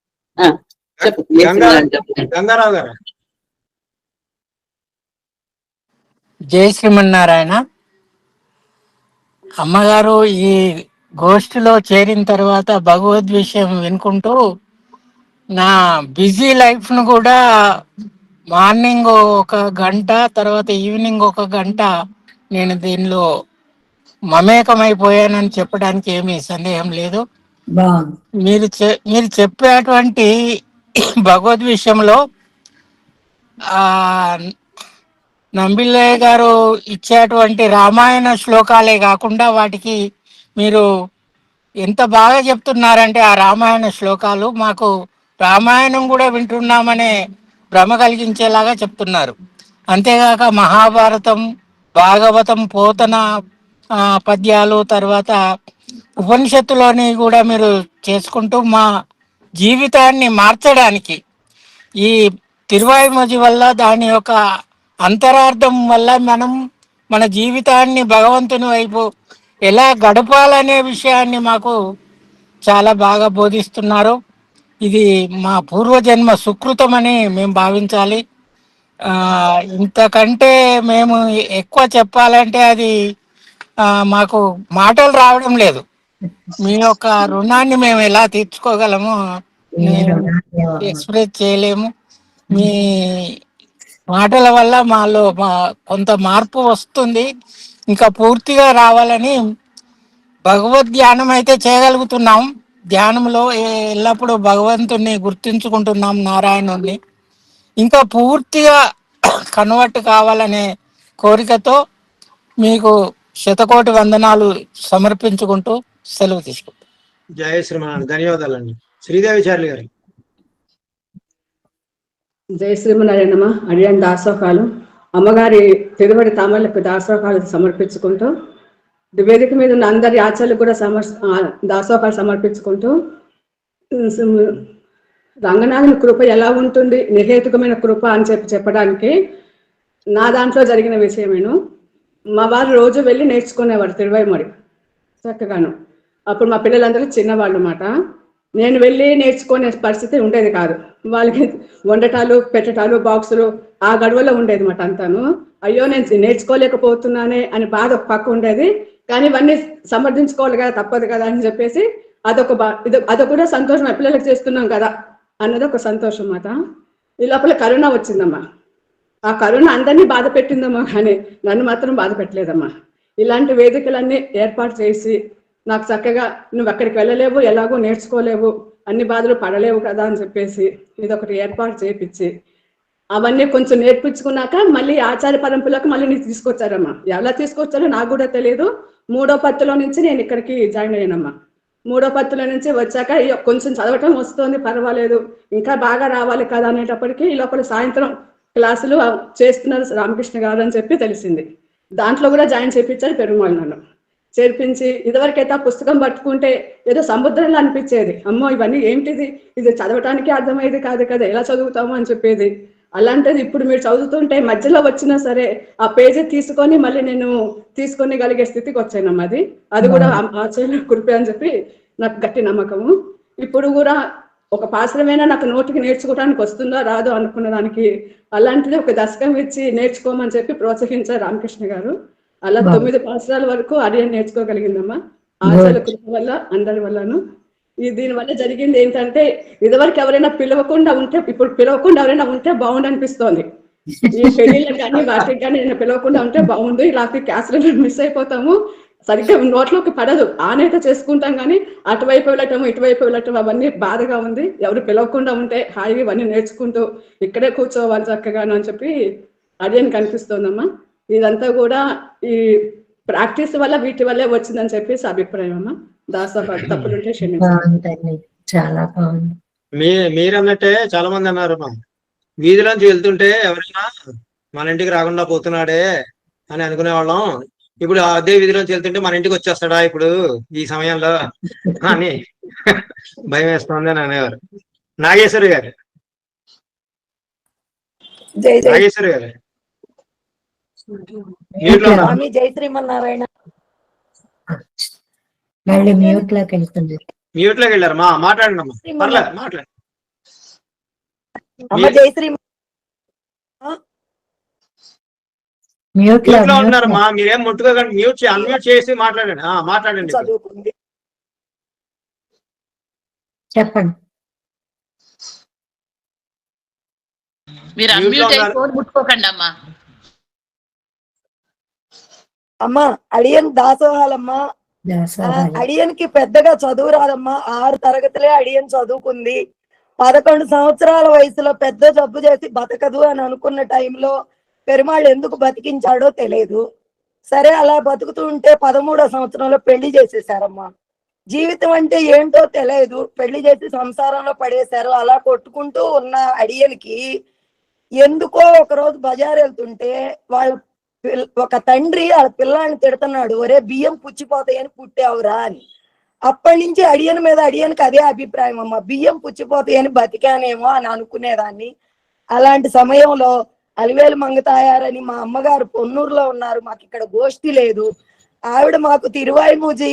గంగారావు గారు. జై శ్రీమన్నారాయణ. అమ్మగారు ఈ గోష్ఠిలో చేరిన తర్వాత భగవద్ విషయం వినుకుంటూ నా బిజీ లైఫ్ను కూడా మార్నింగ్ ఒక గంట, తర్వాత ఈవినింగ్ ఒక గంట నేను దీనిలో మమేకమైపోయానని చెప్పడానికి ఏమీ సందేహం లేదు. బాగుంది. మీరు చెప్పేటువంటి భగవద్ విషయంలో ఆ నంబిల్లయ్య గారు ఇచ్చేటువంటి రామాయణ శ్లోకాలే కాకుండా వాటికి మీరు ఎంత బాగా చెప్తున్నారంటే ఆ రామాయణ శ్లోకాలు మాకు రామాయణం కూడా వింటున్నామనే భ్రమ కలిగించేలాగా చెప్తున్నారు. అంతేగాక మహాభారతం, భాగవతం, పోతన పద్యాలు, తర్వాత ఉపనిషత్తులోని కూడా మీరు చేసుకుంటూ మా జీవితాన్ని మార్చడానికి ఈ తిరువాయిమొజి వల్ల, దాని యొక్క అంతరార్థం వల్ల మనం మన జీవితాన్ని భగవంతుని వైపు ఎలా గడపాలనే విషయాన్ని మాకు చాలా బాగా బోధిస్తున్నారు. ఇది మా పూర్వజన్మ సుకృతమని మేము భావించాలి. ఇంతకంటే మేము ఎక్కువ చెప్పాలంటే అది మాకు మాటలు రావడం లేదు. మీ యొక్క రుణాన్ని మేము ఎలా తీర్చుకోగలమో ఎక్స్ప్రెస్ చేయలేము. మీ మాటల వల్ల మాలో కొంత మార్పు వస్తుంది. ఇంకా పూర్తిగా రావాలని భగవద్ ధ్యానం అయితే చేయగలుగుతున్నాం. ధ్యానంలో ఎల్లప్పుడూ భగవంతుణ్ణి గుర్తించుకుంటున్నాం, నారాయణుణ్ణి. ఇంకా పూర్తిగా కన్వర్ట్ కావాలనే కోరికతో మీకు శతకోటి వందనాలు సమర్పించుకుంటూ సెలవు తీసుకుంటాం. జయ శ్రీమన్నారాయణ. ధన్యవాదాలండి. శ్రీదేవిచార్యులు గారు. జయ శ్రీమన్నారాయణమ్మ. అడియన్ దాసోహాలు అమ్మగారి తిరువడి తామలకు దాసోహాలు సమర్పించుకుంటూ, వేదిక మీద ఉన్న అందరి ఆచార్యులు కూడా దాసోహాలు సమర్పించుకుంటూ, రంగనాథుని కృప ఎలా ఉంటుంది, నిర్హేతుకమైన కృప అని చెప్పడానికి నా దాంట్లో జరిగిన విషయమేను. మా వారు రోజు వెళ్ళి నేర్చుకునేవారు తిరువైమడి చక్కగాను. అప్పుడు మా పిల్లలందరూ చిన్నవాళ్ళు అన్నమాట. నేను వెళ్ళి నేర్చుకునే పరిస్థితి ఉండేది కాదు. వాళ్ళకి వండటాలు, పెట్టటాలు, బాక్సులు ఆ గడువులో ఉండేది మాట అంతాను. అయ్యో నేను నేర్చుకోలేకపోతున్నానే అని బాధ ఒక పక్క ఉండేది. కానీ ఇవన్నీ సమర్థించుకోవాలి కదా, తప్పదు కదా అని చెప్పేసి అదొక కూడా సంతోషం. పిల్లలకు చేస్తున్నాం కదా అన్నది ఒక సంతోషం అన్నమాట. ఈ లోపల కరోనా వచ్చిందమ్మా. ఆ కరోనా అందరినీ బాధ పెట్టిందమ్మా, కానీ నన్ను మాత్రం బాధ పెట్టలేదమ్మా. ఇలాంటి వేదికలన్నీ ఏర్పాటు చేసి నాకు చక్కగా నువ్వు అక్కడికి వెళ్ళలేవు, ఎలాగో నేర్చుకోలేవు, అన్ని బాధలు పడలేవు కదా అని చెప్పేసి ఇదొకటి ఏర్పాటు చేయించి అవన్నీ కొంచెం నేర్పించుకున్నాక మళ్ళీ ఆచార్య పరంపరలోకి మళ్ళీ నీకు తీసుకొచ్చారమ్మా. ఎలా తీసుకొచ్చారో నాకు కూడా తెలియదు. 3వ పత్తులో నుంచి నేను ఇక్కడికి జాయిన్ అయ్యానమ్మా. 3వ పత్తులో నుంచి వచ్చాక కొంచెం చదవటం వస్తుంది, పర్వాలేదు, ఇంకా బాగా రావాలి కదా అనేటప్పటికీ ఈ లోపల సాయంత్రం క్లాసులు చేస్తున్నారు రామకృష్ణ గారు అని చెప్పి తెలిసింది. దాంట్లో కూడా జాయిన్ చేయించారు పెరుమాళ్ నన్ను చేర్పించి. ఇదివరకైతే ఆ పుస్తకం పట్టుకుంటే ఏదో సముద్రంలో అనిపించేది. అమ్మో ఇవన్నీ ఏంటిది, ఇది చదవటానికి అర్థమయ్యేది కాదు కదా, ఎలా చదువుతాము అని చెప్పేది. అలాంటిది ఇప్పుడు మీరు చదువుతుంటే మధ్యలో వచ్చినా సరే ఆ పేజీ తీసుకొని మళ్ళీ నేను తీసుకొని కలిగే స్థితికి వచ్చానమ్మా. అది కూడా ఆచార్య కృప అని చెప్పి నాకు గట్టి నమ్మకము. ఇప్పుడు కూడా ఒక పాశ్రమైనా నాకు నోటికి నేర్చుకోవడానికి వస్తుందో రాదో అనుకున్న దానికి అలాంటిది ఒక దశకం ఇచ్చి నేర్చుకోమని చెప్పి ప్రోత్సహించారు రామకృష్ణ గారు. అలా 9 పాశ్రాల వరకు అడియన్ నేర్చుకోగలిగిందమ్మా ఆచార్య కృప వల్ల, అందరి వల్లను. దీనివల్ల జరిగింది ఏంటంటే ఇదివరకు ఎవరైనా పిలవకుండా ఉంటే, ఇప్పుడు పిలవకుండా ఎవరైనా ఉంటే బాగుండు అనిపిస్తోంది. ఈ పెళ్లిళ్ళకి కానీ వాటికి కానీ నేను పిలవకుండా ఉంటే బాగుండు, ఇలాంటి క్యాస్ట్లో మిస్ అయిపోతాము, సరిగ్గా నోట్లోకి పడదు. ఆనైతే చేసుకుంటాం కానీ అటువైపు వెళ్ళటం ఇటువైపు వెళ్ళటం అవన్నీ బాధగా ఉంది. ఎవరు పిలవకుండా ఉంటే హాయిగా ఇవన్నీ నేర్చుకుంటూ ఇక్కడే కూర్చోవాలి చక్కగాను అని చెప్పి అడియన్ కనిపిస్తోందమ్మా. ఇదంతా కూడా ఈ ప్రాక్టీస్ వల్ల వీటి వల్లే వచ్చిందని చెప్పేసి అభిప్రాయం అమ్మా. దాసోహ తప్పులుంటే క్షమించండి. చాలా బాగుంది. మీరన్నట్టే చాలా మంది అన్నారు, వీధిలోంచి వెళ్తుంటే ఎవరైనా మన ఇంటికి రాకుండా పోతున్నాడే అని అనుకునేవాళ్ళం. ఇప్పుడు అదే వీధిలోంచి వెళ్తుంటే మన ఇంటికి వచ్చేస్తాడా ఇప్పుడు ఈ సమయంలో అని భయం వేస్తుంది అని అనేవారు. నాగేశ్వరి గారు. నాగేశ్వరి గారు జై శ్రీమన్నారాయణ. మళ్ళీ మ్యూట్ లోకి వెళ్తుంది. మ్యూట్ లోకి వెళ్ళారు. మాట్లాడండి అమ్మా, పర్లేదు మాట్లాడండి. జై శ్రీ మ్యూట్ లో ఉన్నారమ్మా, మీరేం ముట్టుకోకండి. అన్మ్యూట్ చేసి మాట్లాడండి. మాట్లాడండి. చెప్పండి. మీరు అన్మ్యూట్ అయ్యి ఫోన్ ముట్టుకోకండి అమ్మా. అమ్మా అడియన్ దాసోహాలమ్మా. అడియన్కి పెద్దగా చదువు రాదమ్మా, 6 తరగతులే అడియన్ చదువుకుంది. 11 సంవత్సరాల వయసులో పెద్ద జబ్బు చేసి బతకదు అని అనుకున్న టైంలో పెరుమాళ్ళు ఎందుకు బతికించాడో తెలియదు. సరే అలా బతుకుతూ ఉంటే 13వ సంవత్సరంలో పెళ్లి చేసేసారమ్మా. జీవితం అంటే ఏంటో తెలియదు, పెళ్లి చేసి సంసారంలో పడేశారు. అలా కొట్టుకుంటూ ఉన్న అడియన్కి ఎందుకో ఒకరోజు బజార్ వెళ్తుంటే ఒక తండ్రి వాళ్ళ పిల్లాన్ని తిడుతున్నాడు, ఒరే బియ్యం పుచ్చిపోతాయని పుట్టావురా అని. అప్పటి నుంచి అడియన్ మీద అడియన్కి అదే అభిప్రాయం అమ్మా, బియ్యం పుచ్చిపోతాయని బతికానేమో అని అనుకునేదాన్ని. అలాంటి సమయంలో అలివేలు మంగతాయారని మా అమ్మగారు పొన్నూరులో ఉన్నారు, మాకు ఇక్కడ గోష్ఠి లేదు. ఆవిడ మాకు తిరువాయిమూజి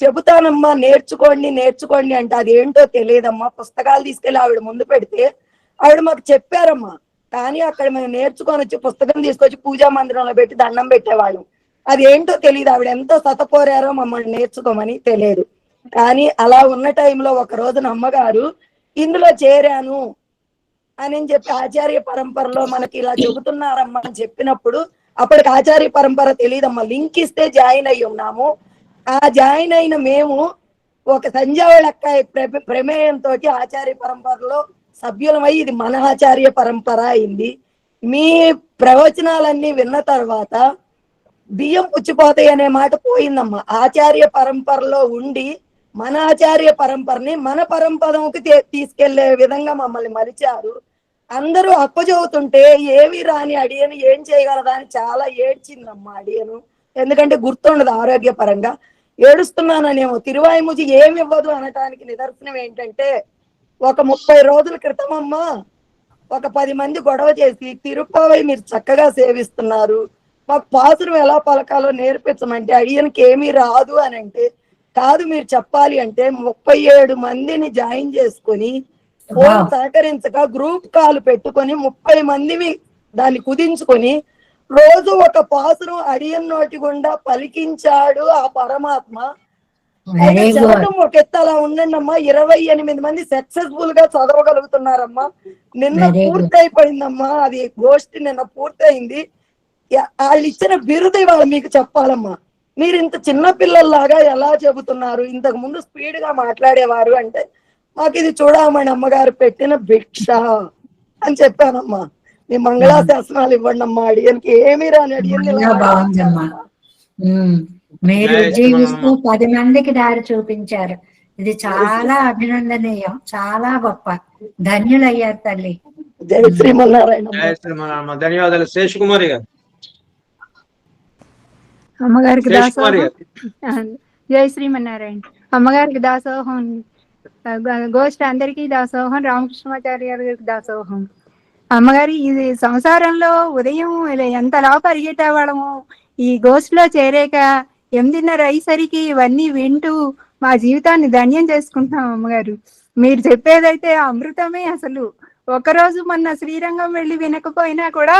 చెబుతానమ్మా నేర్చుకోండి అంటే అదేంటో తెలియదమ్మా. పుస్తకాలు తీసుకెళ్లి ఆవిడ ముందు పెడితే ఆవిడ మాకు చెప్పారమ్మా, కానీ అక్కడ మేము నేర్చుకొని వచ్చి పుస్తకం తీసుకొచ్చి పూజా మందిరంలో పెట్టి దండం పెట్టేవాళ్ళం. అది ఏంటో తెలియదు, ఆవిడ ఎంతో సతపోరారో మమ్మల్ని నేర్చుకోమని తెలియదు. కానీ అలా ఉన్న టైంలో ఒక రోజున అమ్మగారు ఇందులో చేరాను అని చెప్పి ఆచార్య పరంపరలో మనకి ఇలా చెబుతున్నారమ్మా అని చెప్పినప్పుడు అప్పటికి ఆచార్య పరంపర తెలియదమ్మా, లింక్ ఇస్తే జాయిన్ అయ్యి ఉన్నాము. ఆ జాయిన్ అయిన మేము ఒక సంజావళక్క ప్రమేయంతో ఆచార్య పరంపరలో సభ్యులమై ఇది మన ఆచార్య పరంపర అయింది. మీ ప్రవచనాలన్నీ విన్న తర్వాత బియ్యం పుచ్చిపోతాయి అనే మాట పోయిందమ్మా. ఆచార్య పరంపరలో ఉండి మన ఆచార్య పరంపరని మన పరంపరకి తీసుకెళ్లే విధంగా మమ్మల్ని మలిచారు. అందరూ అప్పచెబుతుంటే ఏవి రాని అడియను ఏం చేయగలదా అని చాలా ఏడ్చిందమ్మా అడియను. ఎందుకంటే గుర్తుండదు ఆరోగ్యపరంగా. ఏడుస్తున్నాననేమో. తిరువాయిమూజి ఏమి ఇవ్వదు అనటానికి నిదర్శనం ఏంటంటే, ఒక 30 రోజుల క్రితం అమ్మా ఒక 10 మంది గొడవ చేసి తిరుప్పావై మీరు చక్కగా సేవిస్తున్నారు, మాకు పాసురం ఎలా పలకాలో నేర్పించమంటే అడియనికి ఏమీ రాదు అని అంటే, కాదు మీరు చెప్పాలి అంటే 37 మందిని జాయిన్ చేసుకొని ఫోన్ సహకరించక గ్రూప్ కాల్ పెట్టుకొని 30 మందిని దాన్ని కుదించుకొని రోజు ఒక పాసురం అడియన్ నోటి గుండా పలికించాడు ఆ పరమాత్మ. చదవడం ఒక ఎత్తు అలా ఉండండి అమ్మా. 28 మంది సక్సెస్ఫుల్ గా చదవగలుగుతున్నారమ్మా. నిన్న పూర్తయిపోయిందమ్మా, అది గోష్ఠి నిన్న పూర్తయింది. వాళ్ళు ఇచ్చిన బిరుదు వాళ్ళు మీకు చెప్పాలమ్మా. మీరు ఇంత చిన్న పిల్లల్లాగా ఎలా చెబుతున్నారు, ఇంతకు ముందు స్పీడ్ గా మాట్లాడేవారు అంటే, మాకు ఇది చూడమని అమ్మగారు పెట్టిన భిక్ష అని చెప్పానమ్మా. మీ మంగళాశాసనాలు ఇవ్వండి అమ్మా, అడియనికి ఏమీ రాని అడియని. బాగుందమ్మా, మీరు జీవిస్తూ 10 మందికి దారి చూపించారు. ఇది చాలా అభినందనీయం, చాలా గొప్ప. ధన్యులయ్యారు తల్లి. జై శ్రీమన్నారాయణ. జై శ్రీమన్నారాయణ. ధన్యవాదాలు. శేషకుమారి గారు. అమ్మగారికి దాసోహం. జై శ్రీమన్నారాయణ. అమ్మగారికి దాసోహం, గోష్ఠి అందరికీ దాసోహం, రామకృష్ణాచార్య గారికి దాసోహం. అమ్మగారి ఇది సంసారంలో ఉదయం ఎంతలా పరిగెట్టేవాళ్ళము, ఈ గోష్ఠిలో చేరాక 8:30 అయ్యేసరికి ఇవన్నీ వింటూ మా జీవితాన్ని ధన్యం చేసుకుంటున్నాం. అమ్మగారు మీరు చెప్పేదైతే అమృతమే. అసలు ఒకరోజు మొన్న శ్రీరంగం వెళ్ళి వినకపోయినా కూడా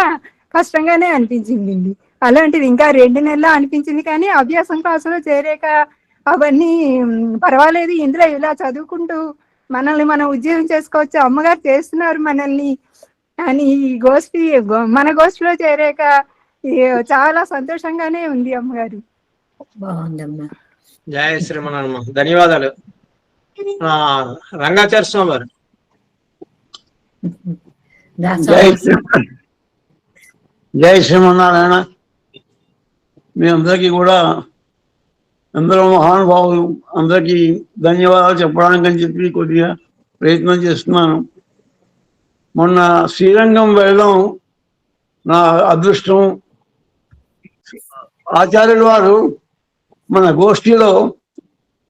కష్టంగానే అనిపించింది. అలాంటిది ఇంకా 2 నెలలు అనిపించింది. కానీ అభ్యాసం క్లాసులో చేరాక అవన్నీ పర్వాలేదు, ఇందులో ఇలా చదువుకుంటూ మనల్ని మనం ఉద్యోగం చేసుకోవచ్చు, అమ్మగారు చేస్తున్నారు మనల్ని అని ఈ గోష్ఠి మన గోష్ఠిలో చేరాక చాలా సంతోషంగానే ఉంది. అమ్మగారు బాగుందమ్మా. జయ శ్రీమన్నారాయణ. ధన్యవాదాలు. రంగాచార్య స్వామి గారు. జై శ్రీమన్నారాయణ. మీ అందరికీ కూడా, అందరూ మహానుభావులు, అందరికీ ధన్యవాదాలు చెప్పడానికని చెప్పి కొద్దిగా ప్రయత్నం చేస్తున్నాను. మొన్న శ్రీరంగం వెళ్ళడం నా అదృష్టం. ఆచార్యుల వారు మన గోష్ఠిలో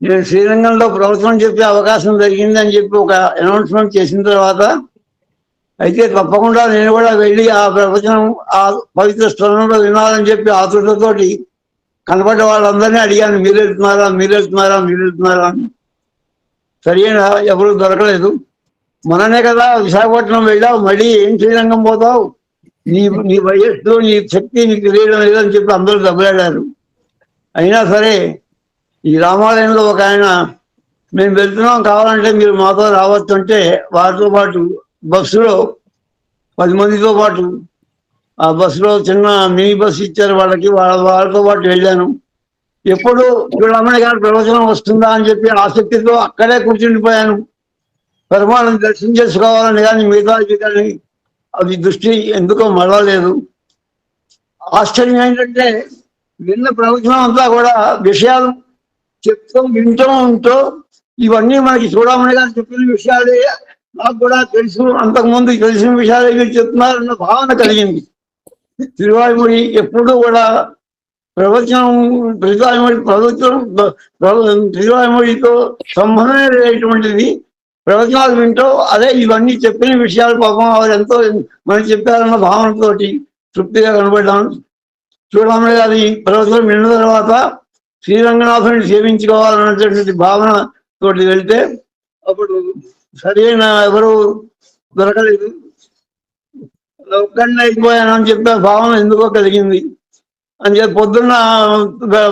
నేను శ్రీరంగంలో ప్రవచనం చెప్పే అవకాశం జరిగిందని చెప్పి ఒక అనౌన్స్మెంట్ చేసిన తర్వాత, అయితే తప్పకుండా నేను కూడా వెళ్ళి ఆ ప్రవచనం ఆ పవిత్ర స్థలంలో వినాలని చెప్పి ఆతృతతోటి కనపడ్డ వాళ్ళందరినీ అడిగాను, మీరు వెళ్తున్నారా అని. సరైన ఎవరు దొరకలేదు. మననే కదా విశాఖపట్నం వెళ్ళావు, మళ్ళీ ఏం శ్రీరంగం పోతావు, నీ వయస్సు నీ శక్తి నీకు తెలియడం లేదని చెప్పి అందరూ దెబ్బలాడారు. అయినా సరే ఈ రామాలయంలో ఒక ఆయన, మేము వెళ్తున్నాం, కావాలంటే మీరు మాతో రావచ్చు అంటే వారితో పాటు బస్సులో 10 మందితో పాటు ఆ బస్సులో చిన్న మినీ బస్సు ఇచ్చారు వాళ్ళకి, వాళ్ళతో పాటు వెళ్ళాను. ఎప్పుడు చూడమణి గారి ప్రవచనం వస్తుందా అని చెప్పి ఆసక్తితో అక్కడే కూర్చుండిపోయాను. పెరుమాళని దర్శనం చేసుకోవాలని కానీ మిగతా కానీ అది దృష్టి ఎందుకో మళ్ళలేదు. ఆశ్చర్యం ఏంటంటే విన్న ప్రవచనం అంతా కూడా విషయాలు చెప్తూ వింటూ ఉంటూ ఇవన్నీ మనకి చూడమని గారు చెప్పిన విషయాలే నాకు కూడా తెలుసు, అంతకుముందు తెలిసిన విషయాలే మీరు చెప్తున్నారన్న భావన కలిగింది. తిరువాయుమొഴി ఎప్పుడూ కూడా ప్రవచనం తిరువాయుమొഴിతో సంబంధమే లేనటువంటిది. ప్రవచనాలు వింటూ అదే ఇవన్నీ చెప్పిన విషయాలు పాపం వారు ఎంతో మనకి చెప్పారన్న భావనతోటి తృప్తిగా కనబడ్డాను. చూడమని గారి ప్రవచనం విన్న తర్వాత శ్రీరంగనాథుని సేవించుకోవాలన్నటువంటి భావన తోటి వెళ్తే అప్పుడు సరైన ఎవరు దొరకలేదు. ఒక్కడిని అయిపోయానని చెప్పే భావన ఎందుకో కలిగింది. అని చెప్పి పొద్దున్న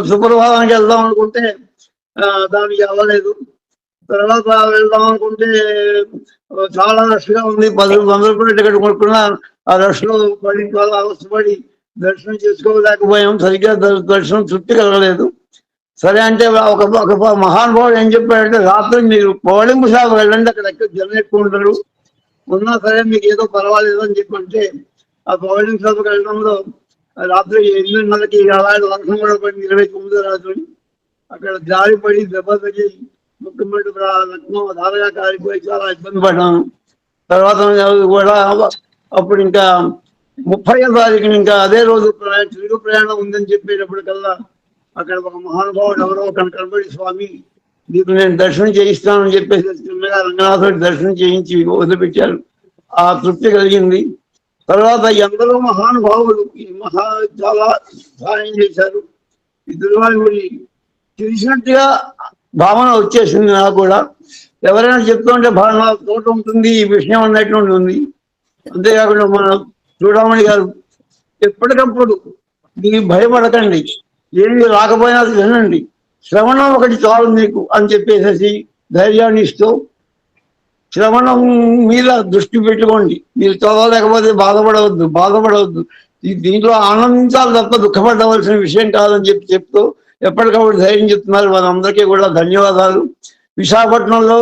సుప్రభాతానికి వెళ్దాం అనుకుంటే దానికి అవ్వలేదు. తర్వాత వెళ్దాం అనుకుంటే చాలా రష్గా ఉంది. 10 రూపాయలు టికెట్ కొనుక్కున్నా ఆ రష్లో పడి చాలా అవస్థపడి దర్శనం చేసుకోలేకపోయాం. సరిగ్గా దర్శనం తృప్తి కలగలేదు. సరే అంటే ఒక మహానుభావుడు ఏం చెప్పాడంటే, రాత్రి మీరు పౌళింపు షాప్ వెళ్ళండి, అక్కడ జనం ఎక్కువ ఉంటారు, ఉన్నా సరే మీకు ఏదో పర్వాలేదు అని చెప్పంటే ఆ పౌళింపు షాప్కి వెళ్ళడంలో రాత్రి 8:30కి అలాంటి వర్షం కూడా పడి 29 రాత్రి అక్కడ జారిపడి దెబ్బ తగిలి ముఖ్యమంత్రి రత్నం ధారగా కారిపోయి చాలా ఇబ్బంది పడ్డాను. తర్వాత కూడా అప్పుడు ఇంకా 30వ తారీఖున ఇంకా అదే రోజు తిరుగు ప్రయాణం ఉందని చెప్పేటప్పటికల్లా అక్కడ ఒక మహానుభావుడు ఎవరో కనబడి, స్వామి నీకు నేను దర్శనం చేయిస్తానని చెప్పేసి చిన్నగా రంగనాథుడి దర్శనం చేయించి వదిలిపెట్టారు. ఆ తృప్తి కలిగింది. తర్వాత ఎందరో మహానుభావులు చాలా సహాయం చేశారు. ఈ తిరువాయుమొഴി తెలిసినట్టుగా భావన వచ్చేసింది నాకు కూడా. ఎవరైనా చెప్తుంటే భావన తోట ఉంటుంది, ఈ విషయం అన్నట్టు ఉంది. అంతేకాకుండా మన చూడమణి గారు ఎప్పటికప్పుడు మీకు భయపడకండి, ఏమి రాకపోయినా వినండి, శ్రవణం ఒకటి చాలు మీకు అని చెప్పేసి ధైర్యాన్ని ఇస్తూ శ్రవణం మీద దృష్టి పెట్టుకోండి. మీరు చదవలేకపోతే బాధపడవద్దు. దీంట్లో ఆనందించాలి తప్ప దుఃఖపడవలసిన విషయం కాదని చెప్తూ ఎప్పటికప్పుడు ధైర్యం చెప్తున్నారు. మనందరికీ కూడా ధన్యవాదాలు. విశాఖపట్నంలో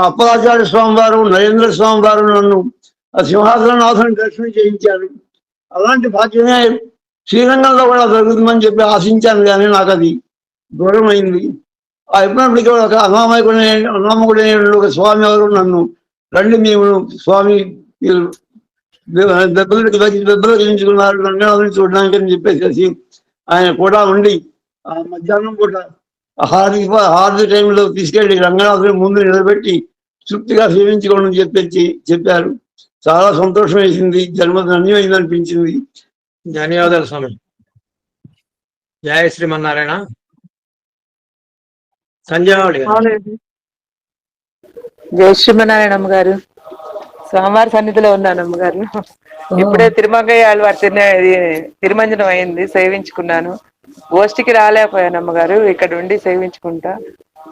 అప్పలాచార్య స్వామి వారు, నరేంద్ర స్వామి వారు నన్ను సింహాసననాథుని దర్శనం చేయించారు. అలాంటి భాగ్యమే శ్రీరంగంలో కూడా జరుగుతుందని చెప్పి ఆశించాను, కానీ నాకు అది దూరం అయింది. ఎప్పుడప్పటికీ ఒక అనామకుడైన ఒక స్వామి ఎవరు నన్ను రండి మేము స్వామి దెబ్బలు తగిలించుకున్నారు రంగనాథుని చూడడానికి అని చెప్పేసి ఆయన కూడా ఉండి ఆ మధ్యాహ్నం పూట హారతి టైంలో తీసుకెళ్లి రంగనాథుని ముందు నిలబెట్టి తృప్తిగా సేవించుకోవడం చెప్పారు. చాలా సంతోషం వేసింది, జన్మ ధన్యమైంది అనిపించింది. ధన్యవాదాలు స్వామి. జయ శ్రీమన్నారాయణ. సంజయ్ జయ శ్రీమన్నారాయణ అమ్మగారు. స్వామివారి సన్నిధిలో ఉన్నాను అమ్మగారు. ఇప్పుడే తిరుమంగయ్య వారి తిరుమంజనం అయింది, సేవించుకున్నాను. గోష్ఠికి రాలేకపోయాను అమ్మగారు, ఇక్కడ ఉండి సేవించుకుంటా.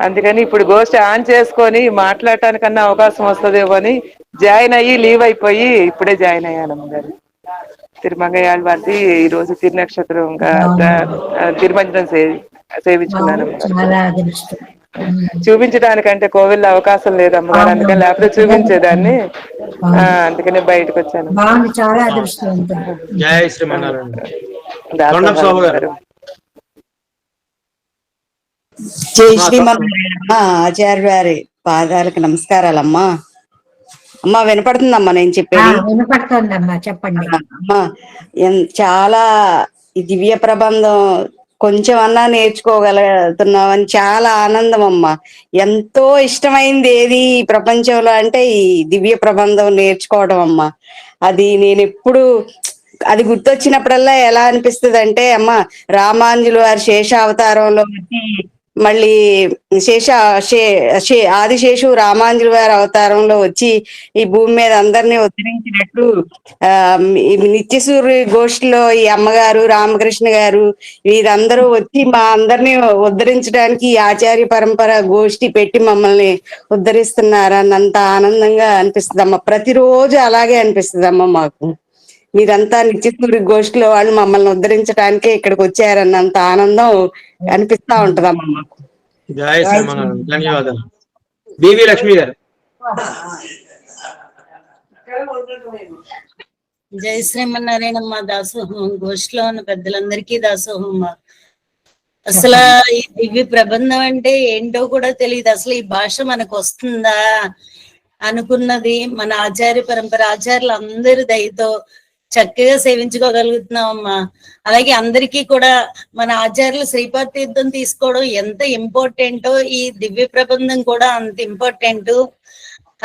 అందుకని ఇప్పుడు గోష్ఠి ఆన్ చేసుకొని మాట్లాడటానికన్నా అవకాశం వస్తుందేమో అని జాయిన్ అయ్యి లీవ్ అయిపోయి ఇప్పుడే జాయిన్ అయ్యాను అమ్మగారు. తిరుమంగయ్య వారిది ఈ రోజు తిరునక్షత్రం తిరుమంజనం సేవించుకున్నాను. చూపించడానికంటే కోవిల్లో అవకాశం లేదు అమ్మగారు, అందుకని లేకపోతే చూపించేదాన్ని. అందుకనే బయటకు వచ్చాను. జయ శ్రీమన్నారాయణ. జై శ్రీమన్నారాయణ. ఆచార్య వారి పాదాలకు నమస్కారాలమ్మా. అమ్మా వినపడుతుందమ్మా నేను చెప్పేది? వినపడుతుందమ్మా, చెప్పండి. అమ్మా చాలా ఈ దివ్య ప్రబంధం కొంచెం అన్నా నేర్చుకోగలుగుతున్నామని చాలా ఆనందం అమ్మా. ఎంతో ఇష్టమైంది ఏది ఈ ప్రపంచంలో అంటే ఈ దివ్య ప్రబంధం నేర్చుకోవడం అమ్మా. అది నేను ఎప్పుడు అది గుర్తొచ్చినప్పుడల్లా ఎలా అనిపిస్తుంది అంటే, అమ్మ రామాంజులు వారి శేషావతారంలో వచ్చి మళ్ళీ ఆదిశేషు రామాంజుల వారి అవతారంలో వచ్చి ఈ భూమి మీద అందరినీ ఉద్ధరించినట్టు ఈ నిత్యసూరి గోష్ఠిలో ఈ అమ్మగారు రామకృష్ణ గారు వీరందరూ వచ్చి మా అందరినీ ఉద్ధరించడానికి ఈ ఆచార్య పరంపర గోష్ఠి పెట్టి మమ్మల్ని ఉద్ధరిస్తున్నారన్నంత ఆనందంగా అనిపిస్తుందమ్మా. ప్రతిరోజు అలాగే అనిపిస్తుందమ్మా మాకు. మీరంతా నిత్యసూరి గోష్ఠిలో వాళ్ళు మమ్మల్ని ఉద్ధరించడానికే ఇక్కడికి వచ్చారన్నంత ఆనందం అనిపిస్తా ఉంటదమ్మా మాకు. జై శ్రీమన్నారాయణ. ధన్యవాదాలు. బివి లక్ష్మి గారు. జై శ్రీమన్నారాయణమ్మ. దాసోహం గోష్ఠిలో ఉన్న పెద్దలందరికీ దాసోహమ్మ. అసలు ఈ దివ్య ప్రబంధం అంటే ఏంటో కూడా తెలియదు. అసలు ఈ భాష మనకు వస్తుందా అనుకున్నది మన ఆచార్య పరంపర ఆచార్యులు అందరి దయతో చక్కగా సేవించుకోగలుగుతున్నామమ్మా. అలాగే అందరికీ కూడా మన ఆచార్యులు శ్రీపాద తీర్థం తీసుకోవడం ఎంత ఇంపార్టెంటో ఈ దివ్య ప్రబంధం కూడా అంత ఇంపార్టెంట్.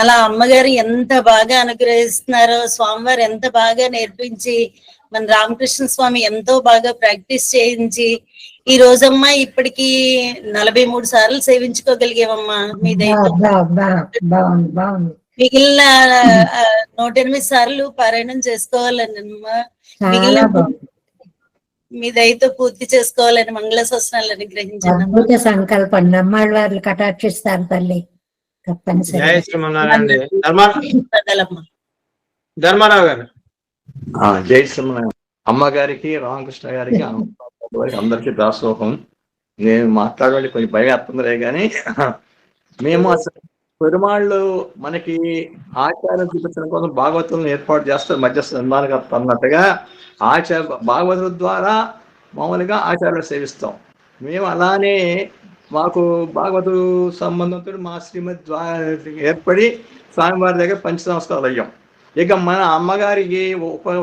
అలా అమ్మగారు ఎంత బాగా అనుగ్రహిస్తున్నారో, స్వామివారు ఎంత బాగా నేర్పించి, మన రామకృష్ణ స్వామి ఎంతో బాగా ప్రాక్టీస్ చేయించి ఈ రోజమ్మా ఇప్పటికి 43 సార్లు సేవించుకోగలిగామమ్మా మీ దయతో. మిగిలిన 108 సార్లు పారాయణం చేసుకోవాలని మిగిలిన మీ దయతో పూర్తి చేసుకోవాలని మంగళ శాసనాలు అనుగ్రహించండి. సంకల్పం నమ్మాళ్ళ వారు కటాక్షిస్తారు తల్లి తప్పనిసరి. జై శ్రీమన్నారాయణ. ధర్మారావు గారు. జై శ్రీమన్నారాయణ. అమ్మగారికి రామకృష్ణ గారికి అందరికీ దాసోహం. నేను మాట్లాడాలి కొంచెం భయం వస్తుందిలే కానీ మేము అసలు పెరుమాళ్ళు మనకి ఆచార్యం చూపించడం కోసం భాగవతులను ఏర్పాటు చేస్తారు మధ్యస్థ నిర్మాణకర్త అన్నట్టుగా భాగవతుల ద్వారా మామూలుగా ఆచార్యులు సేవిస్తాం. మేము అలానే మాకు భాగవతు సంబంధంతో మా శ్రీమతి ద్వారా ఏర్పడి స్వామివారి దగ్గర పంచ సంస్కారాలు అయ్యాం. ఇక మన అమ్మగారికి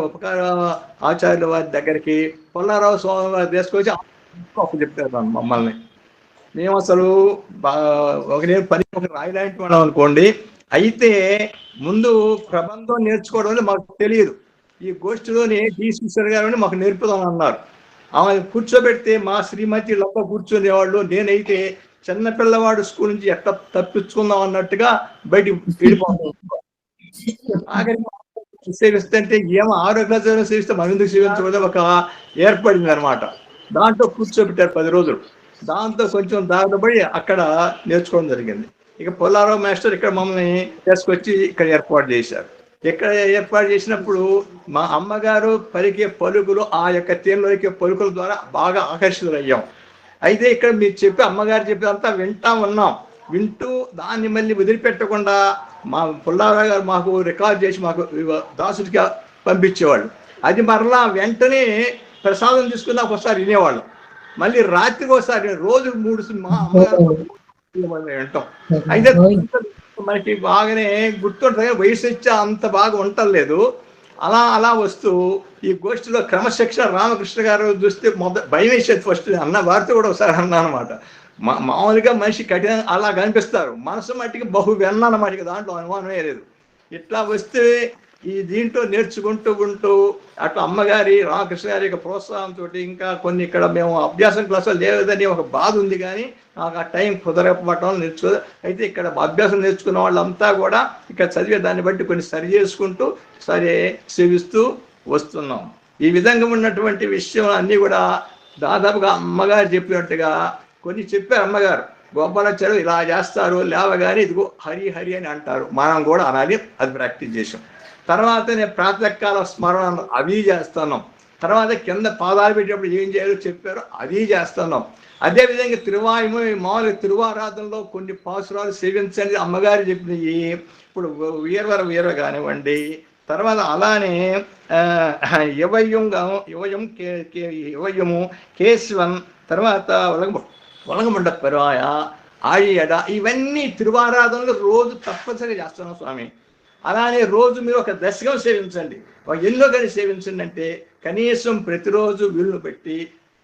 ఉపకార ఆచార్యుల వారి దగ్గరికి పుల్లారావు స్వామి వారి తీసుకొచ్చి చెప్తారు మమ్మల్ని. మేము అసలు నేను పని ఒక రాయలాంటి వాళ్ళం అనుకోండి. అయితే ముందు ప్రబంధం నేర్చుకోవడం మాకు తెలియదు. ఈ గోష్ఠిలోని డి శ్రీశ్వర్ గారు మాకు నేర్పుదాం అన్నారు. ఆమె కూర్చోబెడితే మా శ్రీమతి లోపల కూర్చునేవాళ్ళు. నేనైతే చిన్నపిల్లవాడు స్కూల్ నుంచి ఎట్లా తప్పించుకుందాం అన్నట్టుగా బయటికి వెళ్ళిపోతాం. ఆఖరికి సేవిస్తుంటే ఏమో ఆరోగ్య సేవిస్తే మనం ఎందుకు సేవించకూడదు ఒక ఏర్పడింది అనమాట. దాంట్లో కూర్చోబెట్టారు 10 రోజులు. దాంతో కొంచెం దారిపడి అక్కడ నేర్చుకోవడం జరిగింది. ఇక పుల్లారావు మాస్టర్ ఇక్కడ మమ్మల్ని తీసుకొచ్చి ఇక్కడ ఏర్పాటు చేశారు. ఇక్కడ ఏర్పాటు చేసినప్పుడు మా అమ్మగారు పలికే పలుకులు ఆ యొక్క తీరులోకి పలుకుల ద్వారా బాగా ఆకర్షితులయ్యాం. అయితే ఇక్కడ మీరు చెప్పి అమ్మగారు చెప్పేదంతా వింటా ఉన్నాం. వింటూ దాన్ని మళ్ళీ వదిలిపెట్టకుండా మా పుల్లారావు గారు మాకు రికార్డ్ చేసి మాకు దాసుడికి పంపించేవాళ్ళు. అది మరలా వెంటనే ప్రసాదం తీసుకున్నా ఒకసారి వినేవాళ్ళం. మళ్ళీ రాత్రికి ఒకసారి రోజు 3 మా అమ్మగారు వింటాం. అయితే మనకి బాగానే గుర్తుంటుంది. వయసు ఇచ్చా అంత బాగా ఉండలేదు. అలా వస్తూ ఈ గోష్ఠిలో క్రమశిక్షణ రామకృష్ణ గారు చూస్తే భయం వేసేది. ఫస్ట్ అన్న వారితో కూడా ఒకసారి అన్నా అనమాట. మామూలుగా మనిషి కఠిన అలా కనిపిస్తారు, మనసు మట్టికి బహు వెన్నమాట. దాంట్లో అనుమానమే లేదు. ఇట్లా వస్తే ఈ దీంట్లో నేర్చుకుంటూ ఉంటూ అట్లా అమ్మగారి రామకృష్ణ గారి యొక్క ప్రోత్సాహంతో ఇంకా కొన్ని ఇక్కడ మేము అభ్యాసం క్లాసులు లేదని ఒక బాధ ఉంది. కానీ నాకు ఆ టైం కుదరకపోవటం నేర్చుకో. అయితే ఇక్కడ అభ్యాసం నేర్చుకున్న వాళ్ళంతా కూడా ఇక్కడ చదివే దాన్ని బట్టి కొన్ని సరి చేసుకుంటూ సరే సేవిస్తూ వస్తున్నాం. ఈ విధంగా ఉన్నటువంటి విషయం అన్నీ కూడా దాదాపుగా అమ్మగారు చెప్పినట్టుగా కొన్ని చెప్పారు. అమ్మగారు గోపాలాచార్యులు ఇలా చేస్తారు, లేవగానే ఇదిగో హరి హరి అని అంటారు, మనం కూడా అనాలి. అది ప్రాక్టీస్ చేసాం. తర్వాత నేను ప్రాతకాల స్మరణ అవి చేస్తున్నాం. తర్వాత కింద పాదాలు పెట్టేటప్పుడు ఏం చేయాలో చెప్పారో అది చేస్తున్నాం. అదేవిధంగా తిరువాయుము మామూలుగా తిరువారాధనలో కొన్ని పాసురాలు సేవించండి అమ్మగారు చెప్పినవి. ఇప్పుడు వీరవర కానివ్వండి. తర్వాత అలానే యువయము కేశవన్, తర్వాత ఒలగముండ పెరాయ ఆడియడ, ఇవన్నీ తిరువారాధనలు రోజు తప్పనిసరిగా చేస్తున్నాం స్వామి. అలానే రోజు మీరు ఒక దశకం సేవించండి, ఒక ఎన్నో కానీ సేవించండి. అంటే కనీసం ప్రతిరోజు వీళ్ళు పెట్టి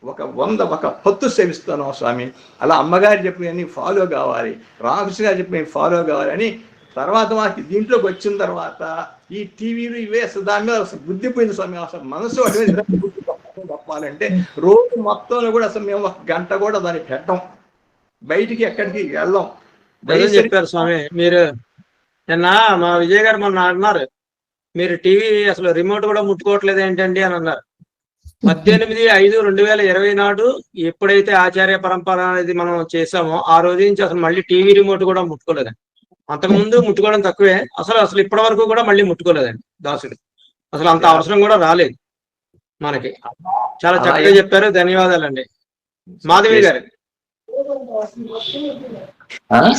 ఒక 100 పొత్తు సేవిస్తున్నాం స్వామి. అలా అమ్మగారు చెప్పినవి ఫాలో కావాలి, రామకృష్ణ గారు చెప్పినవి ఫాలో కావాలని. తర్వాత మాకు దీంట్లోకి వచ్చిన తర్వాత ఈ టీవీలు ఇవే అసలు దాని మీద అసలు బుద్ధి పోయింది స్వామి. అసలు మనసు చెప్పాలంటే రోజు మొత్తంలో కూడా అసలు మేము 1 గంట కూడా దాన్ని పెట్టం. బయటికి ఎక్కడికి వెళ్ళాం. నిజం చెప్పారు స్వామి. మీరు నిన్న మా విజయ్ గారు మొన్న అన్నారు, మీరు టీవీ అసలు రిమోట్ కూడా ముట్టుకోవట్లేదు ఏంటండి అని అన్నారు. 18/5/2020 నాడు ఎప్పుడైతే ఆచార్య పరంపర అనేది మనం చేసామో ఆ రోజు నుంచి అసలు మళ్ళీ టీవీ రిమోట్ కూడా ముట్టుకోలేదండి. అంతకుముందు ముట్టుకోవడం తక్కువే, అసలు ఇప్పటి వరకు కూడా మళ్ళీ ముట్టుకోలేదండి దాసుడు. అసలు అంత అవసరం కూడా రాలేదు మనకి. చాలా చక్కగా చెప్పారు, ధన్యవాదాలండి. మాధవి గారు.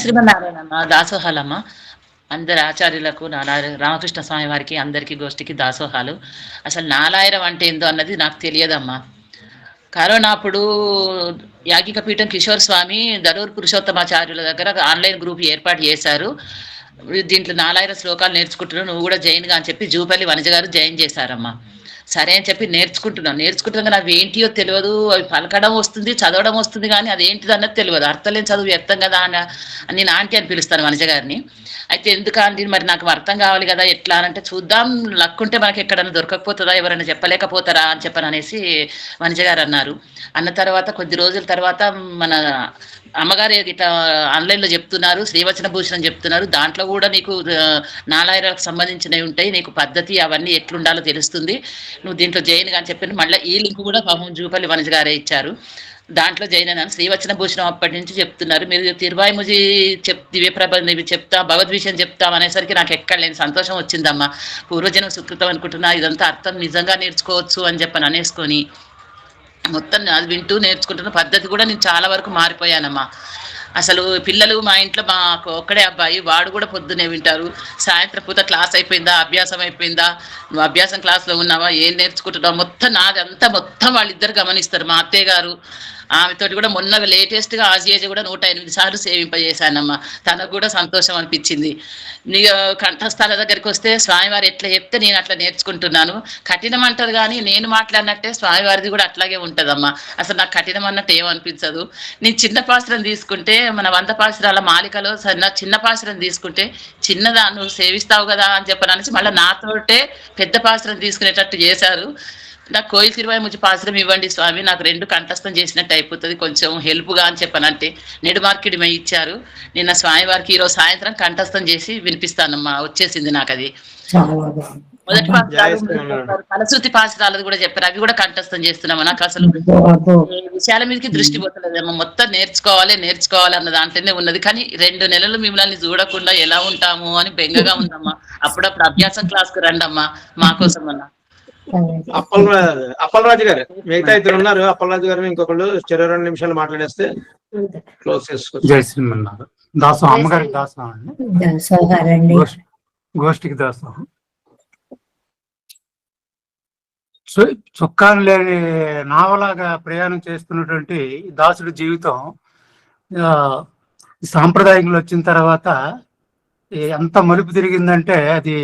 శ్రీమన్నారాయణమ్మ, దాసోహాలమ్మ. అందరి ఆచార్యులకు రామకృష్ణ స్వామి వారికి అందరికీ గోష్ఠికి దాసోహాలు. అసలు నాలాయిరం అంటే ఏందో అన్నది నాకు తెలియదమ్మా. కరోనా అప్పుడు యాగిక పీఠం కిషోర్ స్వామి దరూర్ పురుషోత్తమాచార్యుల దగ్గర ఆన్లైన్ గ్రూప్ ఏర్పాటు చేశారు. దీంట్లో 4000 శ్లోకాలు నేర్చుకుంటున్నావు, నువ్వు కూడా జైన్ గా అని చెప్పి జూపల్లి వనజ గారు జైన్ చేశారమ్మా. సరే అని చెప్పి నేర్చుకుంటున్నాను అవి ఏంటియో తెలియదు. అవి పలకడం వస్తుంది, చదవడం వస్తుంది, కానీ అది ఏంటిది అన్నది తెలియదు. అర్థం లేని చదువు వ్యర్థం కదా అని నేను ఆంటీ అని పిలుస్తాను వనజ గారిని. అయితే ఎందుకు ఆంటీ మరి నాకు అర్థం కావాలి కదా, ఎట్లా అంటే చూద్దాం, లక్కుంటే మనకి ఎక్కడన్నా దొరకకపోతుందా, ఎవరైనా చెప్పలేకపోతారా అని చెప్పననేసి వనజ గారు అన్నారు. అన్న తర్వాత కొద్ది రోజుల తర్వాత మన అమ్మగారు ఇట్లా ఆన్లైన్లో చెప్తున్నారు, శ్రీవచన భూషణం చెప్తున్నారు, దాంట్లో కూడా నీకు 4000కు సంబంధించినవి ఉంటాయి, నీకు పద్ధతి అవన్నీ ఎట్లుండాలో తెలుస్తుంది, నువ్వు దీంట్లో జైన్ అని చెప్పి మళ్ళీ ఈ లింక్ కూడా పాపం జూపల్లి వనజ గారే ఇచ్చారు. దాంట్లో జైన్ అని శ్రీవచన భూషణం అప్పటి నుంచి చెప్తున్నారు. మీరు తిరువాయిముజి దివ్యప్రబంధం చెప్తా, భగవద్విషయం చెప్తాం అనేసరికి నాకు ఎక్కడ లేని సంతోషం వచ్చిందమ్మా. పూర్వజనం సుకృతం అనుకుంటున్నా, ఇదంతా అర్థం నిజంగా నేర్చుకోవచ్చు అని చెప్పని అనేసుకొని మొత్తం అది వింటూ నేర్చుకుంటున్న పద్ధతి కూడా నేను చాలా వరకు మారిపోయానమ్మా. అసలు పిల్లలు మా ఇంట్లో మాకు ఒక్కడే అబ్బాయి, వాడు కూడా పొద్దునే వింటారు. సాయంత్రం పూట క్లాస్ అయిపోయిందా, అభ్యాసం అయిపోయిందా, నువ్వు అభ్యాసం క్లాస్లో ఉన్నావా, ఏం నేర్చుకుంటున్నావు, మొత్తం నాదంతా మొత్తం వాళ్ళిద్దరు గమనిస్తారు. మా అత్తయ్య గారు ఆమెతోటి కూడా మొన్న లేటెస్ట్గా ఆజియేజ్ కూడా 108 సార్లు సేవింపజేశానమ్మా. తనకు కూడా సంతోషం అనిపించింది. నీ కంఠస్థాల దగ్గరికి వస్తే స్వామివారు ఎట్లా చెప్తే నేను అట్లా నేర్చుకుంటున్నాను. కఠినం అంటారు కానీ నేను మాట్లాడినట్టే స్వామివారిది కూడా అట్లాగే ఉంటుందమ్మా. అసలు నాకు కఠినం అన్నట్టు ఏమనిపించదు. నేను చిన్న పాశ్రం తీసుకుంటే మన 100 పాశ్రాల మాలికలో చిన్న పాశ్రం తీసుకుంటే చిన్నదా నువ్వు సేవిస్తావు కదా అని చెప్పననేసి మళ్ళీ నాతోటే పెద్ద పాశ్రం తీసుకునేటట్టు చేశారు. నాకు కోయిల్ తిరువాయిముజి పాశ్రం ఇవ్వండి స్వామి, నాకు 2 కంఠస్థం చేసినట్టు అయిపోతుంది, కొంచెం హెల్ప్గా అని చెప్పనంటే నెడు మార్కెట్ ఇచ్చారు. నిన్న స్వామివారికి ఈరోజు సాయంత్రం కంఠస్థం చేసి వినిపిస్తానమ్మా. వచ్చేసింది నాకు అది. మొదటి పాశ్రాలు ఫలశ్రుతి పాశ్రాలు కూడా చెప్పారు, అవి కూడా కంఠస్థం చేస్తున్నాము. నాకు అసలు విషయాల మీదకి దృష్టి పోతలేదమ్మా. మొత్తం నేర్చుకోవాలి అన్న దాంట్లోనే ఉన్నది. కానీ 2 నెలలు మిమ్మల్ని చూడకుండా ఎలా ఉంటాము అని బెంగగా ఉందమ్మా. అప్పుడప్పుడు అభ్యాసం క్లాస్కు రండమ్మా మా కోసం అన్నా. అప్పలరాజు గారు, మిగతా 2 ఉన్నారు. అప్పలరాజు గారు ఇంకొకళ్ళు 2 నిమిషాలు మాట్లాడేస్తే క్లోజ్ చేసుకోవచ్చు. జై శ్రీమన్నారాయణ. దాసం అమ్మగారికి దాసం అండి, గోష్ఠికి దాసం. చుక్కాను లేని నావలాగా ప్రయాణం చేస్తున్నటువంటి దాసుడి జీవితం సాంప్రదాయంలో వచ్చిన తర్వాత ఎంత మలుపు తిరిగిందంటే అది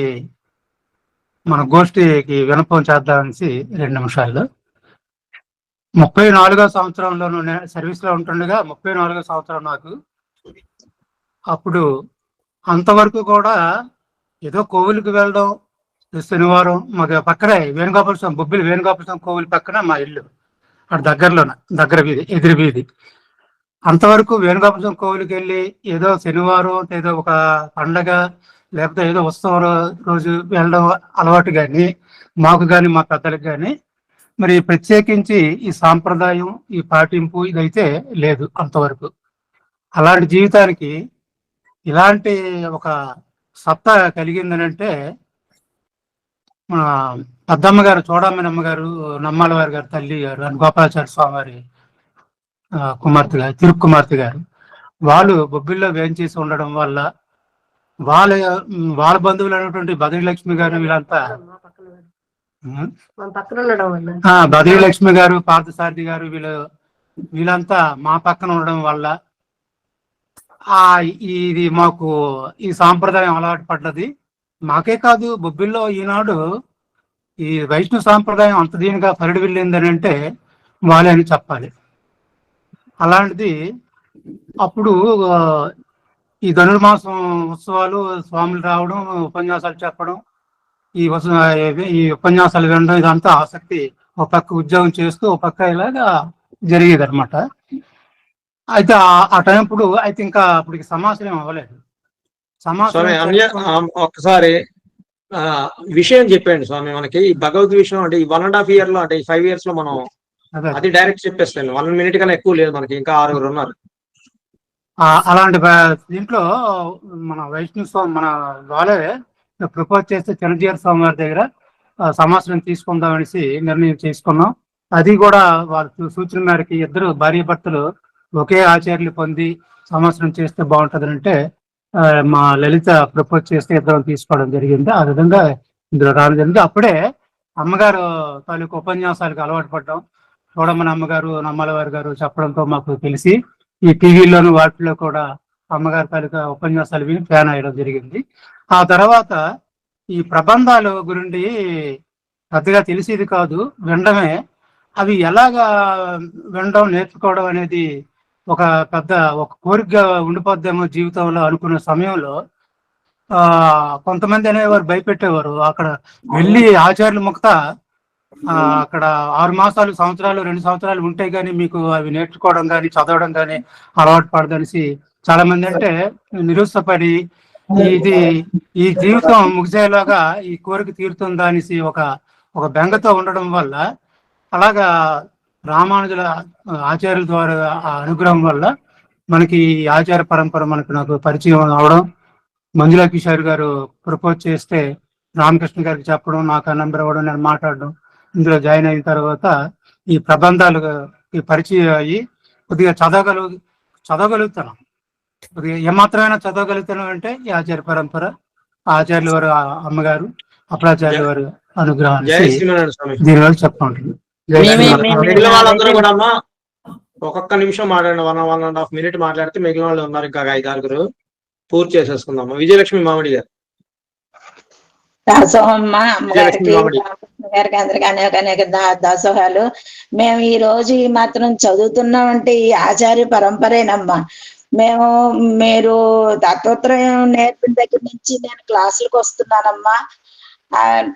మన గోష్ఠికి వినపం చేద్దామనేసి 2 నిమిషాల్లో. 34వ సంవత్సరంలోనూ సర్వీస్లో ఉంటుండగా 34వ సంవత్సరం నాకు. అప్పుడు అంతవరకు కూడా ఏదో కోవిలికి వెళ్ళడం, శనివారం మాకు పక్కనే వేణుగోపాల స్వామి, బొబ్బిలి వేణుగోపాల స్వామి కోవిలి పక్కన మా ఇల్లు, అక్కడ దగ్గర వీధి, ఎదురు వీధి. అంతవరకు వేణుగోపాల స్వామి కోవిలికి వెళ్ళి ఏదో శనివారం ఏదో ఒక పండగ లేకపోతే ఏదో ఉత్సవం రోజు వెళ్ళడం అలవాటు కానీ మాకు కానీ మా పెద్దలకు కానీ. మరి ప్రత్యేకించి ఈ సాంప్రదాయం, ఈ పాటింపు ఇదైతే లేదు అంతవరకు. అలాంటి జీవితానికి ఇలాంటి ఒక సత్తా కలిగిందనంటే మన పెద్దమ్మ గారు, చూడమ్మని అమ్మగారు, నమ్మాల వారి గారు తల్లి గారు అని గోపాలాచార్య స్వామి వారి కుమార్తె గారు, తిరుగు కుమార్తె గారు, వాళ్ళు బొబ్బిల్లో వేయించేసి ఉండడం వల్ల వాళ్ళ బంధువులు అనేటువంటి బద్రీలక్ష్మి గారు వీళ్ళంతా, బద్రీలక్ష్మి గారు, పార్థసారథి గారు వీళ్ళంతా మా పక్కన ఉండడం వల్ల ఇది మాకు ఈ సాంప్రదాయం అలవాటు పడ్డది. మాకే కాదు, బొబ్బిల్లో ఈనాడు ఈ వైష్ణవ సాంప్రదాయం అంత దీనిగా పరిడి వెళ్ళిందని అంటే వాళ్ళే అని చెప్పాలి. అలాంటిది అప్పుడు ఈ ధనుర్మాసం ఉత్సవాలు, స్వాములు రావడం, ఉపన్యాసాలు చెప్పడం, ఈ ఉపన్యాసాలు వినడం, ఇదంతా ఆసక్తి. ఒక పక్క ఉద్యోగం చేస్తూ ఒక పక్క ఇలాగా జరిగేది అనమాట. అయితే ఆ టైం ఇప్పుడు అయితే ఇంకా అప్పటికి సమాచారం అవ్వలేదు. స్వామి సమాచారం ఒక్కసారి విషయం చెప్పండి స్వామి. మనకి ఈ భగవద్ విషయం అంటే ఈ 1.5 year లో అంటే ఈ 5 years లో మనం అది డైరెక్ట్ చెప్పేస్తాను. 1 minute కన్నా ఎక్కువ లేదు మనకి, ఇంకా 6 ఉన్నారు. అలాంటి దీంట్లో మన వైష్ణవ స్వామి మన వాళ్ళే ప్రపోజ్ చేస్తే చిరంజీవి స్వామి వారి దగ్గర సంవత్సరం తీసుకుందాం అనేసి నిర్ణయం చేసుకున్నాం. అది కూడా వాళ్ళ సూచన మేరకి ఇద్దరు భార్యాభర్తలు ఒకే ఆచార్యులు పొంది సంవత్సరం చేస్తే బాగుంటది అంటే మా లలిత ప్రపోజ్ చేస్తే ఇద్దరం తీసుకోవడం జరిగింది. ఆ విధంగా ఇందులో రావడం జరిగింది. అప్పుడే అమ్మగారు తాలూకు ఉపన్యాసాలకు అలవాటు పడ్డాం. చూడమని అమ్మగారు నమ్మలవారి గారు చెప్పడంతో మాకు తెలిసి ఈ టీవీలోను వాటిలో కూడా అమ్మగారి తాలూకా ఉపన్యాసాలు విని ఫ్యాన్ అయ్యడం జరిగింది. ఆ తర్వాత ఈ ప్రబంధాలు గురించి పెద్దగా తెలిసేది కాదు, వినడమే. అవి ఎలాగా వినడం నేర్చుకోవడం అనేది ఒక పెద్ద కోరికగా ఉండిపోద్దేమో జీవితంలో అనుకునే సమయంలో కొంతమంది అనేవారు భయపెట్టేవారు. అక్కడ వెళ్ళి ఆచార్యుల ముక్త అక్కడ 6 మాసాలు, సంవత్సరాలు, 2 సంవత్సరాలు ఉంటే గానీ మీకు అవి నేర్చుకోవడం కానీ చదవడం కానీ అలవాటు పడదనేసి చాలా మంది అంటే నిరుత్సాహపడి ఈ జీవితం ముగిసేలాగా ఈ కోరిక తీరుతుందా అనేసి ఒక బెంగతో ఉండడం వల్ల అలాగా రామానుజుల ఆచార్యుల ద్వారా ఆ అనుగ్రహం వల్ల మనకి ఆచార పరంపర నాకు పరిచయం అవడం, మంజులా కిషోర్ గారు ప్రపోజ్ చేస్తే రామకృష్ణ గారికి చెప్పడం, నాకు ఆ నెంబర్ ఇవ్వడం, నేను మాట్లాడడం, ఇందులో జాయిన్ అయిన తర్వాత ఈ ప్రబంధాలకి పరిచయం అయ్యి కొద్దిగా చదవగలుగుతాను. కొద్దిగా ఏమాత్రమైనా చదవగలుగుతాను అంటే ఈ ఆచార్య పరంపర, ఆచార్యుల వారు అమ్మగారు, అప్పలాచార్యుల వారు అనుగ్రహం దీనివల్ల చెప్పుకుంటుంది. మిగిలిన వాళ్ళందరూ కూడా అమ్మా ఒక్కొక్క నిమిషం మాట్లాడిన 1.5 minute మాట్లాడితే మిగిలిన వాళ్ళు ఉన్నారు ఇంకా 5-6 పూర్తి చేసేసుకుందాం. విజయలక్ష్మి మామిడి గారు. దాసోహమ్మ అమ్మగారికి గారికి అందరికి అనేక దాసోహాలు. మేము ఈ రోజు ఈ మాత్రం చదువుతున్నామంటే ఈ ఆచార్య పరంపరేనమ్మా. మీరు తత్వత్రయం నేర్పిన దగ్గర నుంచి నేను క్లాసులకు వస్తున్నానమ్మా.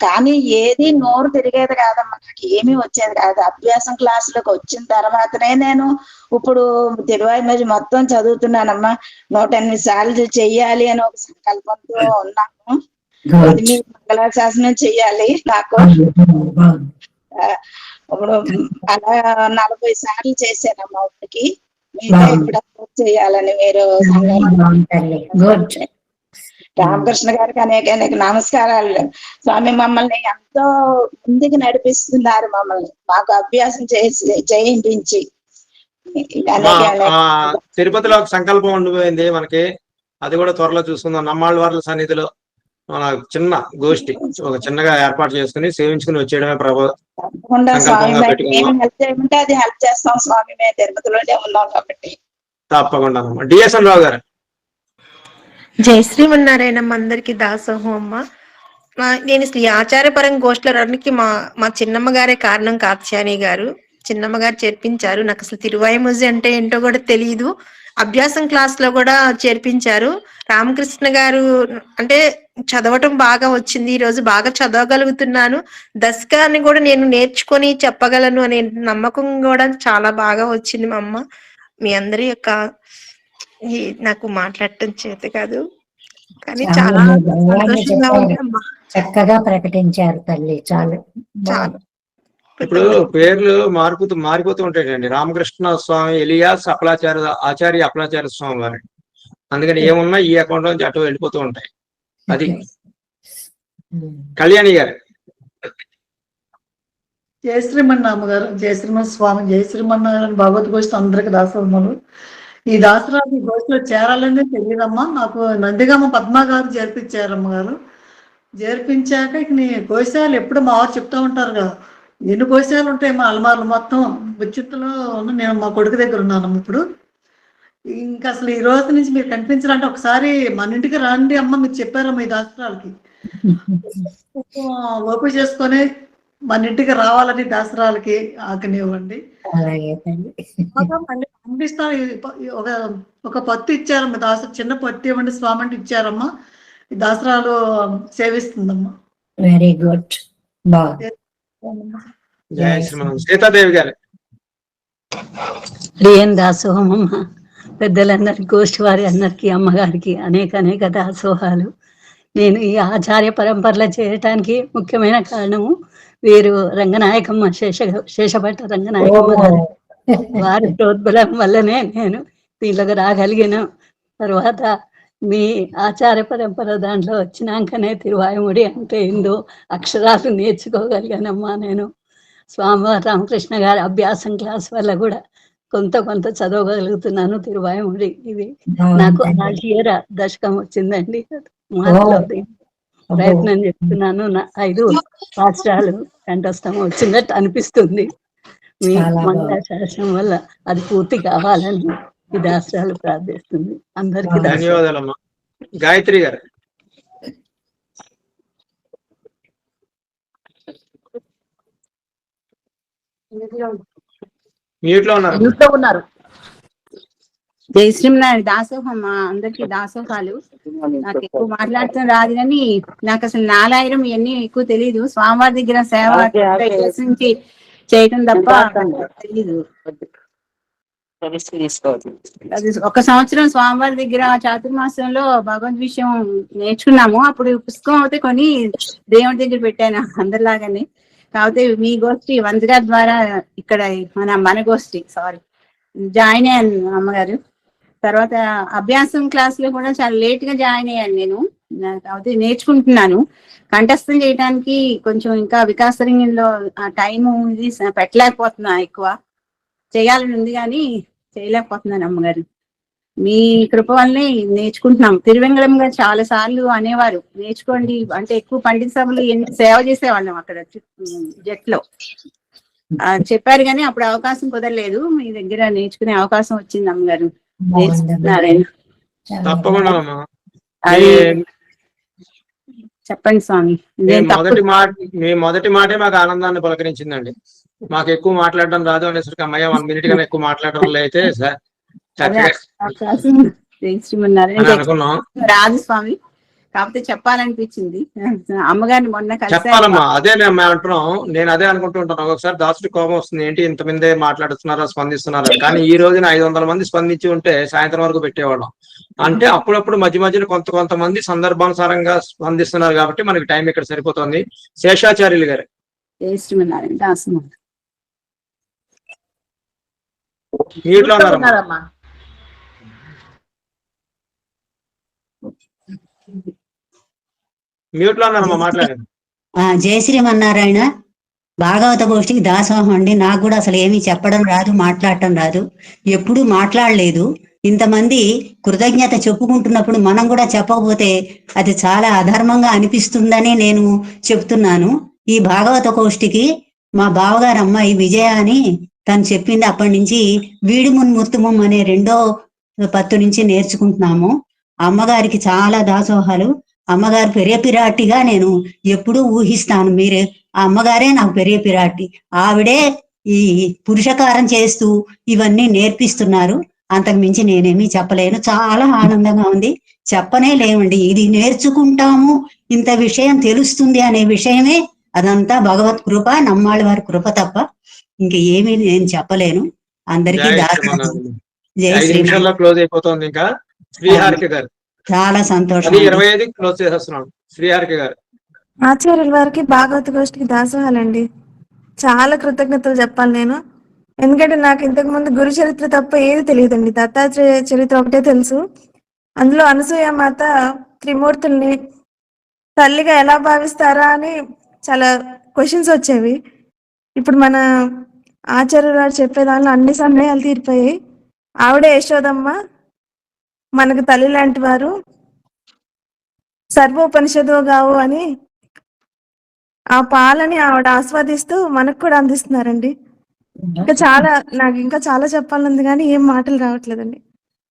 కానీ ఏది నోరు తిరిగేది కాదమ్మా, నాకు ఏమీ వచ్చేది కాదు. అభ్యాసం క్లాసులకు వచ్చిన తర్వాతనే నేను ఇప్పుడు తిరువాయి మొత్తం చదువుతున్నానమ్మా. 108 సార్లు చెయ్యాలి అని ఒక సంకల్పంతో ఉన్నాము. అది మీ మంగళాశాసనం చెయ్యాలి నాకు. ఇప్పుడు అలా 40 సార్లు చేశానమ్మా ఇప్పటికి. మీతో ఇప్పుడు చేయాలని మీరు రామకృష్ణ గారికి అనేక నమస్కారాలు. స్వామి మమ్మల్ని ఎంతో ముందుకు నడిపిస్తున్నారు, మమ్మల్ని మాకు అభ్యాసం చేయించి. తిరుపతిలో ఒక సంకల్పం ఉండిపోయింది మనకి, అది కూడా త్వరలో చూసుకుందాం. నమ్మాళ్ళ వార్ల సన్నిధిలో మన చిన్న గోష్ఠి ఒక చిన్నగా ఏర్పాటు చేసుకుని సేవించుకుని వచ్చేయడమే అది హెల్ప్ చేస్తాం స్వామి. మేము తిరుపతిలోనే ఉన్నాం కాబట్టి తప్పకుండా. డిఎస్ఎన్ రావు గారు. జై శ్రీమన్నారాయణమ్మ, అందరికి దాసోహం అమ్మ. నేను ఈ ఆచారపరంగా గోష్ఠుల రావడానికి మా చిన్నమ్మ గారే కారణం. కాత్యాయని గారు, చిన్నమ్మ గారు చేర్పించారు. నాకు అసలు తిరువాయిముజి అంటే ఏంటో కూడా తెలియదు. అభ్యాసం క్లాస్ లో కూడా చేర్పించారు. రామకృష్ణ గారు అంటే చదవటం బాగా వచ్చింది, ఈ రోజు బాగా చదవగలుగుతున్నాను. దశకాన్ని కూడా నేను నేర్చుకొని చెప్పగలను అనే నమ్మకం కూడా చాలా బాగా వచ్చింది మా అమ్మ. మీ అందరి యొక్క నాకు మాట్లాడటం చేత కాదు, కానీ చాలా సంతోషంగా ఉంది అమ్మా. చక్కగా ప్రకటించారు తల్లి. చాలు చాలు. ఇప్పుడు పేర్లు మారిపోతూ ఉంటాయండి. రామకృష్ణ స్వామి ఎలియాస్ ఆచార్య అప్పలాచార్య స్వామి వారి. అందుకని ఏమున్నా ఈ అకౌంట్ నుంచి అటు వెళ్ళిపోతూ ఉంటాయి. అది కళ్యాణి గారు. జయ శ్రీమన్నారాయణ గారు, జయ శ్రీమన్ స్వామి, జయ శ్రీమన్నారాయణ భగవద్ గోష్ఠి అందరికి దాసోహములు. ఈ దాసరాజు గోష్ఠిలో చేరాలనే తెలియదమ్మా. నాకు నందిగామ పద్మ గారు చేర్పించారమ్మ గారు. చేర్పించాక ఇక నీ గోశాలు ఎప్పుడు మా వారు చెప్తూ ఉంటారు కదా, ఎన్ని గోశాలు ఉంటాయి మా అలమార్లు మొత్తం విచిత్రలో. నేను మా కొడుకు దగ్గర ఉన్నాను ఇప్పుడు. ఇంకా అసలు ఈ రోజు నుంచి మీరు కనిపించాలంటే ఒకసారి మన ఇంటికి రండి అమ్మ. మీరు చెప్పారమ్మా ఈ దాసరాలకి ఓపిక చేసుకొని మన ఇంటికి రావాలని దాసరాలకి ఆకనివ్వండి. ఒక పత్తి ఇచ్చారమ్మా, చిన్న పత్తి ఇవ్వండి స్వామి అంటే ఇచ్చారమ్మా. ఈ దాసరాలు సేవిస్తుందమ్మా. Very good. జయ శ్రీమన్. సీతాదేవి గారు. దాసోహం పెద్దలందరికీ, గోష్ఠి వారి అందరికీ, అమ్మగారికి అనేక దాసోహాలు. నేను ఈ ఆచార్య పరంపరలో చేయటానికి ముఖ్యమైన కారణము వీరు రంగనాయకమ్మ శేషభట్ట రంగనాయకమ్మ గారు. వారి ప్రోద్బలం వల్లనే నేను దీంట్లోకి రాగలిగిన. తర్వాత మీ ఆచార్య పరంపర దాంట్లో వచ్చినాకనే తిరువాయుముడి అంటే ఏందో అక్షరాలు నేర్చుకోగలిగానమ్మా. నేను స్వామివారి రామకృష్ణ గారి అభ్యాసం క్లాస్ వల్ల కూడా కొంత చదవగలుగుతున్నాను తిరువాయుముడి. ఇవి నాకు ఆశీర దశకం వచ్చిందండి. ప్రయత్నం చేస్తున్నాను. 5 రాష్ట్రాలు కంఠస్థం వచ్చినట్టు అనిపిస్తుంది. మీ మంగళాశాసనం వల్ల అది పూర్తి కావాలని ఈ దాసరాలు ప్రార్థిస్తుంది. అందరికీ ధన్యవాదాలమ్మా. గాయత్రి గారు మ్యూట్ లో ఉన్నారు. జై శ్రీమన్నారాయణ దాసోహం అందరికి దాసోహాలు. నాకు ఎక్కువ మాట్లాడటం రాదు కానీ నాకు అసలు 4000 ఇవన్నీ ఎక్కువ తెలియదు. స్వామివారి దగ్గర సేవ నుంచి చేయటం తప్ప తెలీదు. అది 1 సంవత్సరం స్వామివారి దగ్గర చాతుర్మాసంలో భగవద్ విషయం నేర్చుకున్నాము. అప్పుడు పుస్తకం అయితే కొని దేవుడి దగ్గర పెట్టాను అందరిలాగానే. కాకపోతే మీ గోష్ఠి వంశగారి ద్వారా ఇక్కడ మన గోష్ఠి జాయిన్ అయ్యాను అమ్మగారు. తర్వాత అభ్యాసం క్లాస్ లో కూడా చాలా లేట్ గా జాయిన్ అయ్యాను నేను. కాకపోతే నేర్చుకుంటున్నాను. కంఠస్థం చేయడానికి కొంచెం ఇంకా వికాసరంగంలో ఆ టైం ఇది పెట్టలేకపోతున్నా. ఎక్కువ చేయాలని ఉంది కానీ చేయలేకపోతున్నాను అమ్మగారు. మీ కృప వల్లనే నేర్చుకుంటున్నాం. తిరువెంగళం గారు చాలా సార్లు అనేవారు నేర్చుకోండి అంటే, ఎక్కువ పండిత సభలు సేవ చేసేవాళ్ళం అక్కడ జట్లో. చెప్పారు కానీ అప్పుడు అవకాశం కుదరలేదు. మీ దగ్గర నేర్చుకునే అవకాశం వచ్చింది అమ్మగారు. తప్పకుండా చెప్పండి స్వామి. మీ మొదటి మాటే మాకు ఆనందాన్ని పలకరించిందండి. మాకు ఎక్కువ మాట్లాడడం రాదు అనేసరికి అమ్మయ్య 1 మినిట్ కన్నా ఎక్కువ మాట్లాడడం అయితే అనుకున్నాం. రాదు స్వామి, కాకపోతే చెప్పాలనిపించింది. అమ్మగారిని మొన్న చెప్పాలమ్మా. అదే మేము అంటున్నాం. నేను అదే అనుకుంటూ ఉంటాను. ఒకసారి దాసుడి కోపం వస్తుంది, ఏంటి ఇంతమందే మాట్లాడుతున్నారా, స్పందిస్తున్నారా. కానీ ఈ రోజున 500 మంది స్పందించి ఉంటే సాయంత్రం వరకు పెట్టేవాళ్ళం. అంటే అప్పుడప్పుడు మధ్య మధ్యలో కొంతమంది సందర్భానుసారంగా స్పందిస్తున్నారు కాబట్టి మనకి టైం ఇక్కడ సరిపోతుంది. శేషాచార్యులు గారు మ్యూట్ లో ఉన్నారమ్మా. మ్యూట్ లో ఉన్నారమ్మా, మాట్లాడండి. జయ శ్రీమన్నారాయణ. భాగవత గోష్ఠికి దాసోహం అండి. నాకు కూడా అసలు ఏమీ చెప్పడం రాదు, మాట్లాడటం రాదు, ఎప్పుడూ మాట్లాడలేదు. ఇంతమంది కృతజ్ఞత చెప్పుకుంటున్నప్పుడు మనం కూడా చెప్పకపోతే అది చాలా అధర్మంగా అనిపిస్తుందని నేను చెప్తున్నాను. ఈ భాగవత గోష్ఠికి మా బావగారు అమ్మాయి విజయ అని తను చెప్పింది. అప్పటి నుంచి వీడుమున్ ముత్తుమం అనే 2వ పత్తు నుంచి నేర్చుకుంటున్నాము. అమ్మగారికి చాలా దాసోహాలు. అమ్మగారు పెరియ పిరాటిగా నేను ఎప్పుడూ ఊహిస్తాను. మీరే ఆ అమ్మగారే నాకు పెరియ పిరాటి. ఆవిడే ఈ పురుషకారం చేస్తూ ఇవన్నీ నేర్పిస్తున్నారు. అంతకు మించి నేనేమీ చెప్పలేను. చాలా ఆనందంగా ఉంది. చెప్పనే లేవండి. ఇది నేర్చుకుంటాము, ఇంత విషయం తెలుస్తుంది అనే విషయమే అదంతా భగవత్ కృప, నమ్మాళ్ళ వారి కృప తప్ప ఇంక ఏమీ నేను చెప్పలేను. అందరికీ జై శ్రీరామ్. క్లోజ్ అయిపోతుంది. ఇంకా శ్రీహారిక గారు చాలా సంతోషం. 25 క్లోజ్ చేసేస్తున్నాను. శ్రీహారిక గారు ఆచార్యుల వారికి భాగవత గోష్ఠికి దాసోహాలండి. చాలా కృతజ్ఞతలు చెప్పాలి నేను. ఎందుకంటే నాకు ఇంతకు ముందు గురు చరిత్ర తప్ప ఏది తెలియదండి. దత్తాత్రేయ చరిత్ర ఒకటే తెలుసు. అందులో అనసూయ మాత త్రిమూర్తుల్ని తల్లిగా ఎలా భావిస్తారా అని చాలా క్వశ్చన్స్ వచ్చేవి. ఇప్పుడు మన ఆచార్యుల వారు చెప్పే దానిలో అన్ని సందేహాలు తీరిపోయాయి. ఆవిడే యశోదమ్మ, మనకు తల్లి లాంటి వారు, సర్వోపనిషదో గావు అని ఆ పాలని ఆవిడ ఆస్వాదిస్తూ మనకు కూడా అందిస్తున్నారండి. నాకు ఇంకా చాలా చెప్పాలంది కానీ ఏం మాటలు రావట్లేదండి.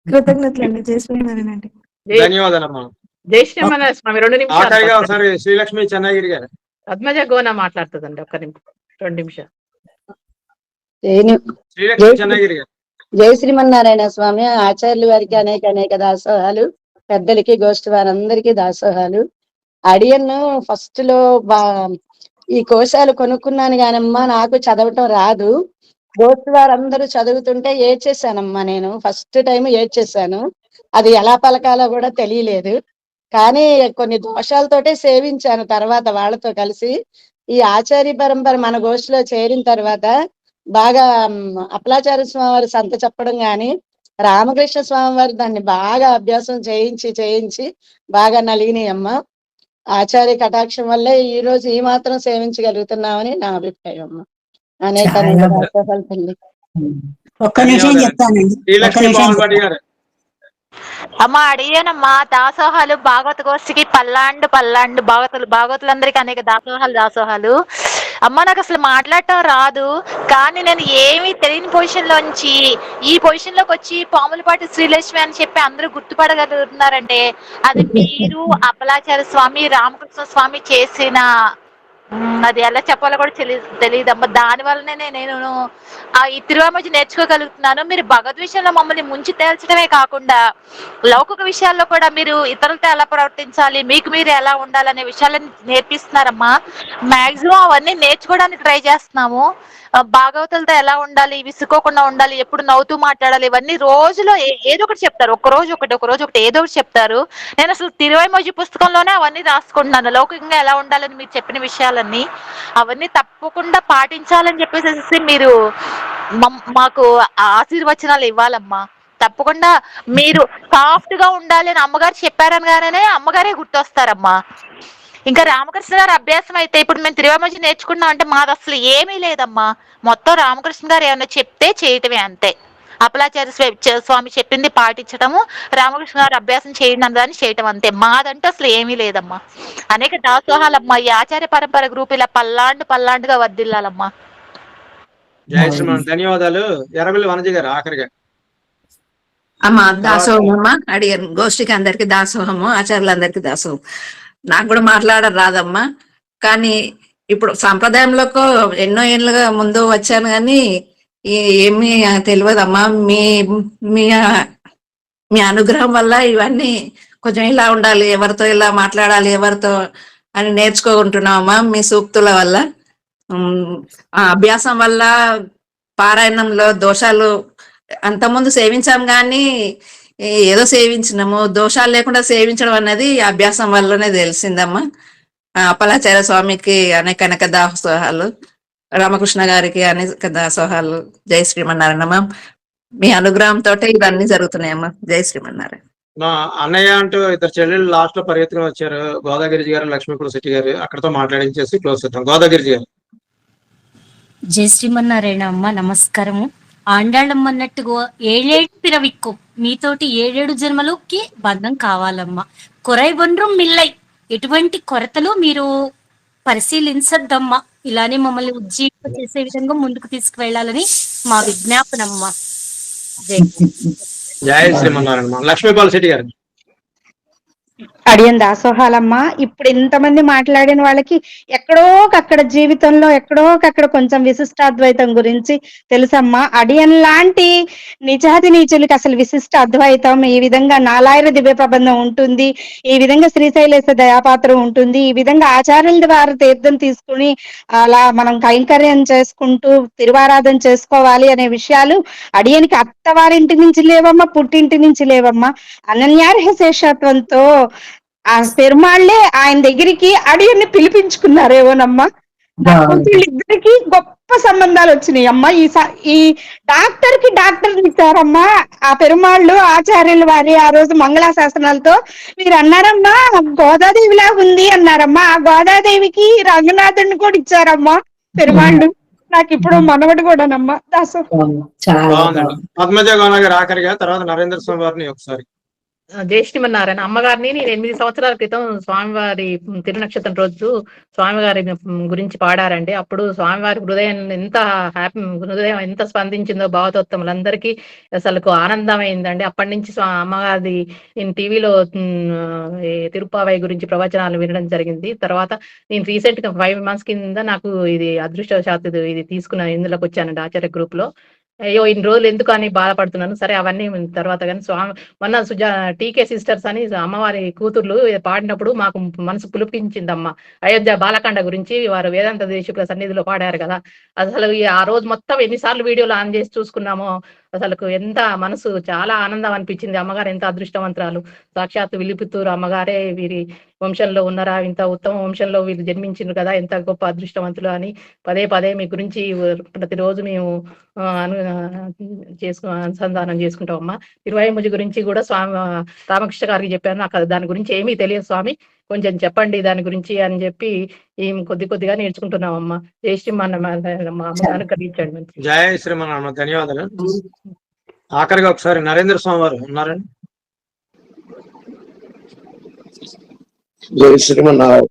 కృతజ్ఞతలండి. జై శ్రీమన్నారాయణ. ధన్యవాదాలమ్మా. జై శ్రీమన్నారాయణ స్వామి. 2 నిమిషాలు శ్రీలక్ష్మి చెన్నగిరి గారు. పద్మజ గోన మాట్లాడుతుందండి. 1 నిమిషం 2 నిమిషాలు. శ్రీలక్ష్మి చెన్నగిరి గారు. జై శ్రీమన్నారాయణ స్వామి. ఆచార్యుల వారికి అనేక దాసోహాలు. పెద్దలకి, గోష్ఠి వారందరికీ దాసోహాలు. అడియన్ ఫస్ట్ లో ఈ కోశాలు కొనుక్కున్నాను కానమ్మా, నాకు చదవటం రాదు. గోష్ఠి వారందరూ చదువుతుంటే ఏడ్చేసానమ్మా. నేను ఫస్ట్ టైం ఏడ్చేసాను. అది ఎలా పలకాలో కూడా తెలియలేదు. కానీ కొన్ని దోషాలతోటే సేవించాను తర్వాత వాళ్ళతో కలిసి. ఈ ఆచార్య పరంపర మన గోష్ఠిలో చేరిన తర్వాత బాగా అప్పలాచార్య స్వామి వారి సంత చెప్పడం గాని, రామకృష్ణ స్వామి వారు దాన్ని బాగా అభ్యాసం చేయించి బాగా నలిగినాయమ్మ. ఆచార్య కటాక్షం వల్లే ఈ రోజు ఈ మాత్రం సేవించగలుగుతున్నామని నా అభిప్రాయం అమ్మ. అనేక తల్లి. ఒక్క నిమిషం చెప్తానండి. ఒక్క నిమిషం చెప్తాను. అమ్మ అడిగానమ్మా, దాసోహాలు భాగవత గోష్ఠికి పల్లాండు భాగవతులందరికీ అనేక దాసోహాలు. అమ్మ నాకు అసలు మాట్లాడటం రాదు, కానీ నేను ఏమీ తెలియని పొజిషన్ లోంచి ఈ పొజిషన్ లోకి వచ్చి పాములపాటి శ్రీలక్ష్మి అని చెప్పి అందరూ గుర్తుపడగలుగుతున్నారంటే అది మీరు, అప్పలాచార్య స్వామి, రామకృష్ణ స్వామి చేసిన అది ఎలా చెప్పాలో కూడా తెలియదమ్మా. దాని వల్లనే నేను ఈ తిరువామూజి నేర్చుకోగలుగుతున్నాను. మీరు భగవద్ విషయంలో మమ్మల్ని ముంచి తేల్చడమే కాకుండా లౌకిక విషయాల్లో కూడా మీరు ఇతరులతో ఎలా ప్రవర్తించాలి, మీకు మీరు ఎలా ఉండాలనే విషయాలని నేర్పిస్తున్నారమ్మా. మాక్సిమం అవన్నీ నేర్చుకోవడానికి ట్రై చేస్తున్నాము. భాగవతులతో ఎలా ఉండాలి, విసుకోకుండా ఉండాలి, ఎప్పుడు నవ్వుతూ మాట్లాడాలి, ఇవన్నీ రోజులో ఏదో ఒకటి చెప్తారు. ఒక రోజు ఒకటి ఏదో ఒకటి చెప్తారు. నేను అసలు తిరువామూజి పుస్తకంలోనే అవన్నీ రాసుకుంటున్నాను. లౌకికంగా ఎలా ఉండాలని మీరు చెప్పిన విషయాలన్నీ అవన్నీ తప్పకుండా పాటించాలని చెప్పేసి మీరు మాకు ఆశీర్వచనాలు ఇవ్వాలమ్మా. తప్పకుండా మీరు సాఫ్ట్ గా ఉండాలి అని అమ్మగారు చెప్పారనగానే అమ్మగారే గుర్తొస్తారమ్మా. ఇంకా రామకృష్ణ గారు అభ్యాసం అయితే ఇప్పుడు మేము తిరువామూజి నేర్చుకున్నాం అంటే మాది అసలు ఏమీ లేదమ్మా. మొత్తం రామకృష్ణ గారు ఏమన్నా చెప్తే చేయటమే అంతే. అప్పలాచార్య స్వామి చెప్పింది పాటించటము, రామకృష్ణ గారు అభ్యాసం చేయండి అన్నదాన్ని చేయటం అంతే. మాదంటూ అసలు ఏమీ లేదమ్మా. అనేక దాసోహాలమ్మా. ఈ ఆచార్య పరంపర గ్రూప్ ఇలా పల్లాండుగా వర్దిల్లాలమ్మా. జయ శ్రీమాన్, ధన్యవాదాలు. ఎర్రబెల్లి వనజ గారు ఆఖరిగా. అమ్మా దాసోహం అమ్మా అడిగారు. గోష్ఠికి అందరికి దాసోహము, ఆచార్యులందరికీ దాసోహం. నాకు కూడా మాట్లాడరు రాదమ్మా, కానీ ఇప్పుడు సంప్రదాయంలోకి ఎన్నో ఏళ్ళుగా ముందు వచ్చాను కానీ ఏమీ తెలియదమ్మా. మీ మీ మీ అనుగ్రహం వల్ల ఇవన్నీ కొంచెం ఇలా ఉండాలి, ఎవరితో ఇలా మాట్లాడాలి, ఎవరితో అని నేర్చుకుంటున్నామమ్మా. మీ సూక్తుల వల్ల, ఆ అభ్యాసం వల్ల, పారాయణంలో దోషాలు అంతకుముందు సేవించాం కానీ ఏదో సేవించినాము, దోషాలు లేకుండా సేవించడం అన్నది అభ్యాసం వల్లనే తెలిసిందమ్మా. అప్పలాచార్య స్వామికి అనేక దాసోహాలు, రామకృష్ణ గారికి అనేక దాసోహాలు. జై శ్రీమన్నారాయణమ్మ. మీ అనుగ్రహంతో ఇవన్నీ జరుగుతున్నాయమ్మా. జై శ్రీమన్నారాయణ. మా అన్నయ్య అంటూ ఇద్దరు చెల్లెళ్ళు లాస్ట్ లో పరిగెత్తుకుని వచ్చారు, గోదాగిరిజీ గారు, లక్ష్మీపుర శెట్టి గారు. అక్కడతో మాట్లాడించేసి క్లోజ్ చేద్దాం. గోదాగిరిజీ గారు. జై శ్రీమన్నారాయణ అమ్మ. నమస్కారము. ఆండాళ్ళమ్మ అన్నట్టుగా 7 పిరవిక్కు మీతోటి 7 జన్మలోకి బంధం కావాలమ్మా. కొరై ఒన్றும் మిల్లై, ఎటువంటి కొరతలు మీరు పరిశీలించద్దమ్మా. ఇలానే మమ్మల్ని ఉజ్జీవింప చేసే విధంగా ముందుకు తీసుకువెళ్ళాలని మా విజ్ఞాపనమ్మా. జై శ్రీమన్నారాయణ. లక్ష్మీపాల్ శెట్టి గారు. అడియన్ దాసోహాలమ్మా. ఇప్పుడు ఇంతమంది మాట్లాడిన వాళ్ళకి ఎక్కడోకక్కడ జీవితంలో ఎక్కడోకక్కడ కొంచెం విశిష్టాద్వైతం గురించి తెలుసమ్మా. అడియన్ లాంటి నిజాతి నీచులకి అసలు విశిష్ట అద్వైతం ఈ విధంగా నాలాయిర దివ్య ప్రబంధం ఉంటుంది, ఈ విధంగా శ్రీశైలేశ దయాపాత్రం ఉంటుంది, ఈ విధంగా ఆచార్యుల ద్వారా తీర్థం తీసుకుని అలా మనం కైంకర్యం చేసుకుంటూ తిరువారాధన చేసుకోవాలి అనే విషయాలు అడియనికి అత్తవారింటి నుంచి లేవమ్మా, పుట్టింటి నుంచి లేవమ్మా. అనన్యార్హ శేషత్వంతో ఆ పెరుమాళ్లే ఆయన దగ్గరికి అడియన్ని పిలిపించుకున్నారేమోనమ్మా. వీళ్ళిద్దరికి గొప్ప సంబంధాలు వచ్చినాయి అమ్మా. ఈ డాక్టర్ ఇచ్చారమ్మా ఆ పెరుమాళ్ళు ఆచార్యుల వారి ఆ రోజు మంగళాశాసనాలతో. మీరు అన్నారమ్మా గోదాదేవిలా ఉంది అన్నారమ్మా. ఆ గోదాదేవికి రంగనాథుడిని కూడా ఇచ్చారమ్మా పెరుమాళ్ళు. నాకు ఇప్పుడు మనవడు కూడానమ్మా. దాసు పద్మజ గౌన గారు ఆఖరిగా, తర్వాత నరేంద్ర స్వామి వారిని ఒకసారి. జై శ్రీమన్నారాయణ. అమ్మగారిని నేను 8 సంవత్సరాల క్రితం స్వామివారి తిరునక్షత్రం రోజు స్వామివారి గురించి పాడారండి. అప్పుడు స్వామివారి హృదయం ఎంత స్పందించిందో భావతోత్తములందరికీ అసలు ఆనందమైందండి. అప్పటి నుంచి అమ్మగారి నేను టీవీలో తిరుప్పావై గురించి ప్రవచనాలు వినడం జరిగింది. తర్వాత నేను రీసెంట్ గా 5 months కింద నాకు ఇది అదృష్టవశాత్తు ఇది తీసుకున్న ఇందులోకి వచ్చానండి ఆచార్య గ్రూప్ లో. అయ్యో ఇన్ని రోజులు ఎందుకు అని బాధపడుతున్నాను. సరే అవన్నీ తర్వాత కానీ స్వామి మొన్న టీకే సిస్టర్స్ అని అమ్మవారి కూతుర్లు పాడినప్పుడు మాకు మనసు పులిపించిందమ్మ. అయోధ్య బాలకాండ గురించి వారు వేదాంత దేశికుల సన్నిధిలో పాడారు కదా, అసలు ఆ రోజు మొత్తం ఎన్నిసార్లు వీడియోలు ఆన్ చేసి చూసుకున్నామో అసలు ఎంత మనసు చాలా ఆనందం అనిపించింది. అమ్మగారు ఎంత అదృష్టవంతురాలు, సాక్షాత్ విల్లిపుత్తూరు అమ్మగారే వీరి వంశంలో ఉన్నారా, ఇంత ఉత్తమ వంశంలో వీళ్ళు జన్మించిండ్రు కదా, ఎంత గొప్ప అదృష్టవంతులు అని పదే పదే మీ గురించి ప్రతిరోజు మేము అనుసంధానం చేసుకుంటాం అమ్మా. తిరువాయిముజి గురించి కూడా స్వామి రామకృష్ణ గారికి చెప్పాను, నాకు దాని గురించి ఏమీ తెలియదు స్వామి, కొంచెం చెప్పండి దాని గురించి అని చెప్పి కొద్దిగా నేర్చుకుంటున్నామమ్మా. జై శ్రీమన్నారాయణ అనుగ్రహించండి. జయ శ్రీమన్నారాయణ. ధన్యవాదాలు. ఆఖరిగా ఒకసారి నరేంద్ర స్వామి వారు ఉన్నారండి. జై శ్రీమన్నారాయణ.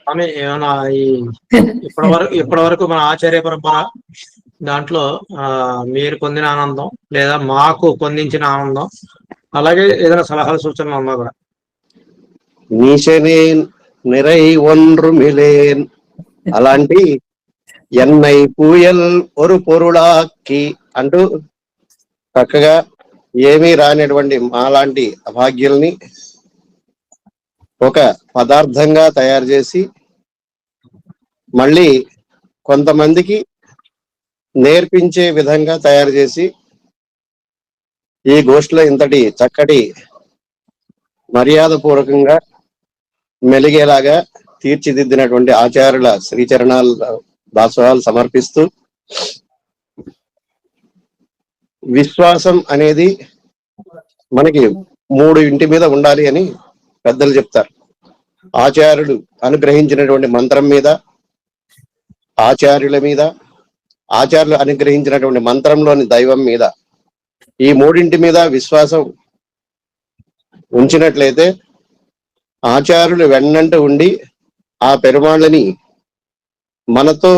స్వామి ఏమైనా ఇప్పటి వరకు మన ఆచార్య పరంపర దాంట్లో మీరు పొందిన ఆనందం లేదా మాకు పొందించిన ఆనందం, అలాగే ఏదైనా సలహాలు సూచనలు ఉన్నా కూడా. నీచనేన్ నిறை ఒன்று మిలేన్ అలాంటి ఎన్నై పూయల్ ఒరు పొరుళాకి అంటూ చక్కగా ఏమీ రానిటువంటి మాలాంటి అభాగ్యుల్ని ఒక పదార్థంగా తయారు చేసి మళ్ళీ కొంతమందికి నేర్పించే విధంగా తయారు చేసి ఈ గోష్ఠిలో ఇంతటి చక్కటి మర్యాద పూర్వకంగా మెలిగేలాగా తీర్చిదిద్దినటువంటి ఆచార్యుల శ్రీచరణాలు దాసోహాలు సమర్పిస్తూ, విశ్వాసం అనేది మనకి 3 ఇంటి మీద ఉండాలి అని పెద్దలు చెప్తారు. ఆచార్యుడు అనుగ్రహించినటువంటి మంత్రం మీద, ఆచార్యుల మీద, ఆచార్యులు అనుగ్రహించినటువంటి మంత్రంలోని దైవం మీద, ఈ 3 మీద విశ్వాసం ఉంచినట్లయితే ఆచార్యులు వెన్నంట ఉండి ఆ పెరుమాళ్ళని మనతో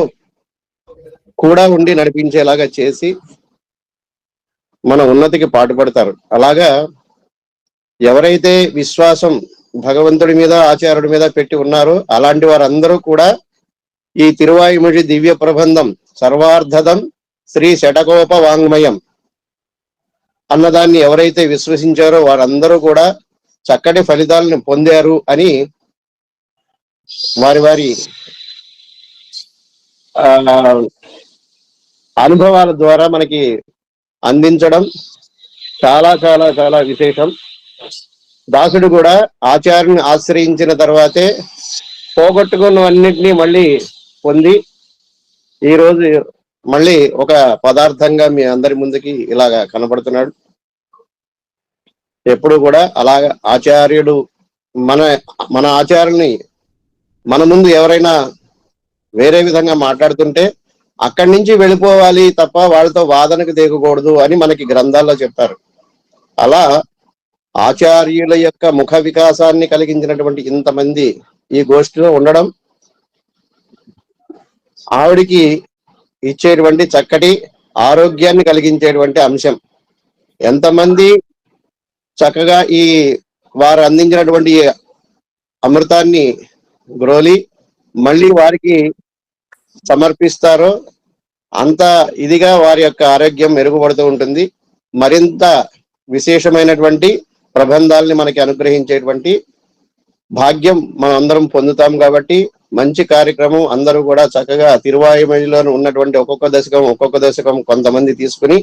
కూడా ఉండి నడిపించేలాగా చేసి మన ఉన్నతికి పాటుపడతారు. అలాగా ఎవరైతే విశ్వాసం భగవంతుడి మీద ఆచార్యుడి మీద పెట్టి ఉన్నారో అలాంటి వారందరూ కూడా ఈ తిరువాయిముడి దివ్య ప్రబంధం సర్వార్థదం శ్రీ శటకోప వాంగ్మయం అన్నదాన్ని ఎవరైతే విశ్వసించారో వారందరూ కూడా చక్కటి ఫలితాలను పొందారు అని వారి వారి అనుభవాల ద్వారా మనకి అందించడం చాలా చాలా చాలా విశేషం. దాసుడు కూడా ఆచార్యుని ఆశ్రయించిన తర్వాతే పోగొట్టుకున్నవన్నింటినీ మళ్ళీ పొంది ఈరోజు మళ్ళీ ఒక పదార్థంగా మీ అందరి ముందుకి ఇలాగా కనపడుతున్నాడు. ఎప్పుడు కూడా అలాగా ఆచార్యుడు మన ఆచార్యుని మన ముందు ఎవరైనా వేరే విధంగా మాట్లాడుతుంటే అక్కడి నుంచి వెళ్ళిపోవాలి తప్ప వాళ్ళతో వాదనకు దిగకూడదు అని మనకి గ్రంథాల్లో చెప్పారు. అలా ఆచార్యుల యొక్క ముఖ వికాసాన్ని కలిగించినటువంటి ఇంతమంది ఈ గోష్ఠిలో ఉండడం ఆవిడికి ఇచ్చేటువంటి చక్కటి ఆరోగ్యాన్ని కలిగించేటువంటి అంశం. ఎంతమంది చక్కగా ఈ వారు అందించినటువంటి అమృతాన్ని గ్రోలి మళ్ళీ వారికి సమర్పిస్తారో అంత ఇదిగా వారి యొక్క ఆరోగ్యం మెరుగుపడుతూ ఉంటుంది. మరింత విశేషమైనటువంటి ప్రబంధాలని మనకి అనుగ్రహించేటువంటి భాగ్యం మనం అందరం పొందుతాం. కాబట్టి మంచి కార్యక్రమం అందరూ కూడా చక్కగా తిరువాయిమడిలో ఉన్నటువంటి ఒక్కొక్క దశకం కొంతమంది తీసుకుని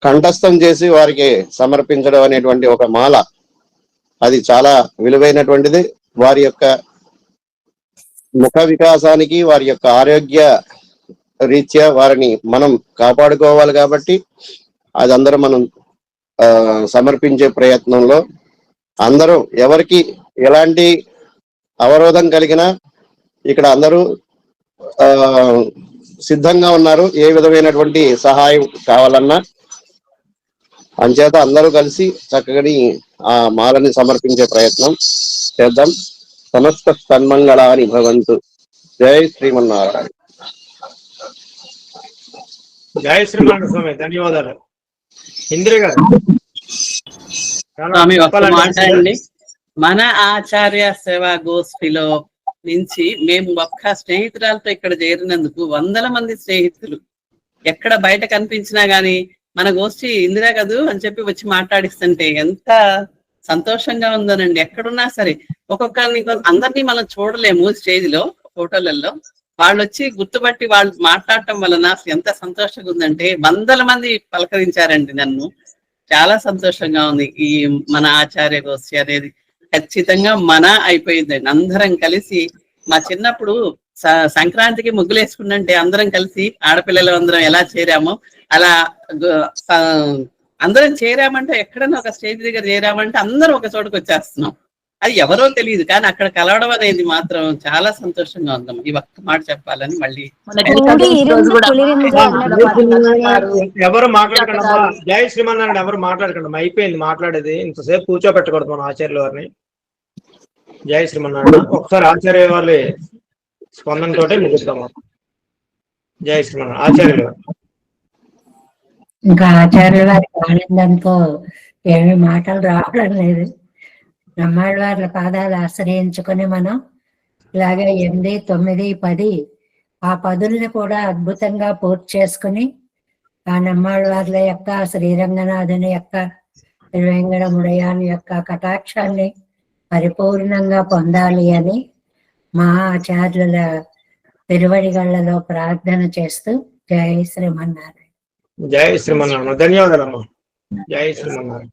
కంఠస్థం చేసి వారికి సమర్పించడం అనేటువంటి ఒక మాల, అది చాలా విలువైనటువంటిది. వారి యొక్క ముఖ వికాసానికి వారి యొక్క ఆరోగ్య రీత్యా వారిని మనం కాపాడుకోవాలి. కాబట్టి అది అందరూ మనం సమర్పించే ప్రయత్నంలో అందరూ ఎవరికి ఎలాంటి అవరోధం కలిగినా ఇక్కడ అందరూ సిద్ధంగా ఉన్నారు. ఏ విధమైనటువంటి సహాయం కావాలన్నా అంచేత అందరూ కలిసి చక్కగా ఆ మాలని సమర్పించే ప్రయత్నం చేద్దాం. సమస్త సన్మంగళాని భవంతు. జై శ్రీమన్నారాయణ. జై శ్రీమన్నారాయణ స్వామి. ధన్యవాదాలు. ఇందిర గారు స్వామి ఒక మాట అండి, మన ఆచార్య సేవా గోష్ఠిలో నుంచి మేము ఒక్క స్నేహితురాలతో ఇక్కడ చేరినందుకు 100 మంది స్నేహితులు ఎక్కడ బయట కనిపించినా గానీ మన గోష్ఠి ఇందిరా కదూ అని చెప్పి వచ్చి మాట్లాడిస్తుంటే ఎంత సంతోషంగా ఉందోనండి. ఎక్కడున్నా సరే ఒక్కొక్కరిని అందరినీ మనం చూడలేము స్టేజ్ లో ఫోటోలలో, వాళ్ళు వచ్చి గుర్తుపట్టి వాళ్ళు మాట్లాడటం వలన ఎంత సంతోషంగా ఉందంటే వందల మంది పలకరించారండి నన్ను. చాలా సంతోషంగా ఉంది. ఈ మన ఆచార్య గోష్ఠి అనేది ఖచ్చితంగా మన అయిపోయిందండి. అందరం కలిసి మా చిన్నప్పుడు సంక్రాంతికి ముగ్గులు వేసుకుంటే అందరం కలిసి ఆడపిల్లలు అందరం ఎలా చేరామో అలా అందరం చేరామంటే ఎక్కడన్నా ఒక స్టేజ్ దగ్గర చేరామంటే అందరం ఒక చోటుకు వచ్చేస్తున్నాం. అది ఎవరో తెలియదు కానీ అక్కడ కలవడం అనేది మాత్రం చాలా సంతోషంగా ఉందాం. ఈ ఒక్క మాట చెప్పాలని మళ్ళీ ఎవరు మాట్లాడకండి, జై శ్రీమన్నారాయణ ఎవరు మాట్లాడకండి, అయిపోయింది మాట్లాడేది. ఇంతసేపు కూర్చోబెట్టకూడదు మన ఆచార్యుల వారిని. జై శ్రీమన్నారాయణ. ఒకసారి ఆచార్య వారి స్పందనతో ముగిస్తాము. జై శ్రీమన్నారాయణ. ఆచార్యులు ఇంకా ఆచార్యుల వారికి ఆనందంతో ఏమి మాటలు రావడం లేదు. నమ్మాళ్ళ వారి పాదాలు ఆశ్రయించుకొని మనం ఇలాగే 8, 9, 10 ఆ పదుల్ని కూడా అద్భుతంగా పూర్తి చేసుకుని ఆ నమ్మాళ్ళ వార్ల యొక్క శ్రీరంగనాథుని యొక్క తిరువేంకటముడయాని యొక్క కటాక్షాన్ని పరిపూర్ణంగా పొందాలి అని మా ఆచార్యుల తిరువడిగళ్లలో ప్రార్థన చేస్తూ జై శ్రీమన్నారాయణ. జై శ్రీమన్నారాయణ. ధన్యవాదాలమ్మా. జై శ్రీమన్నారాయణ.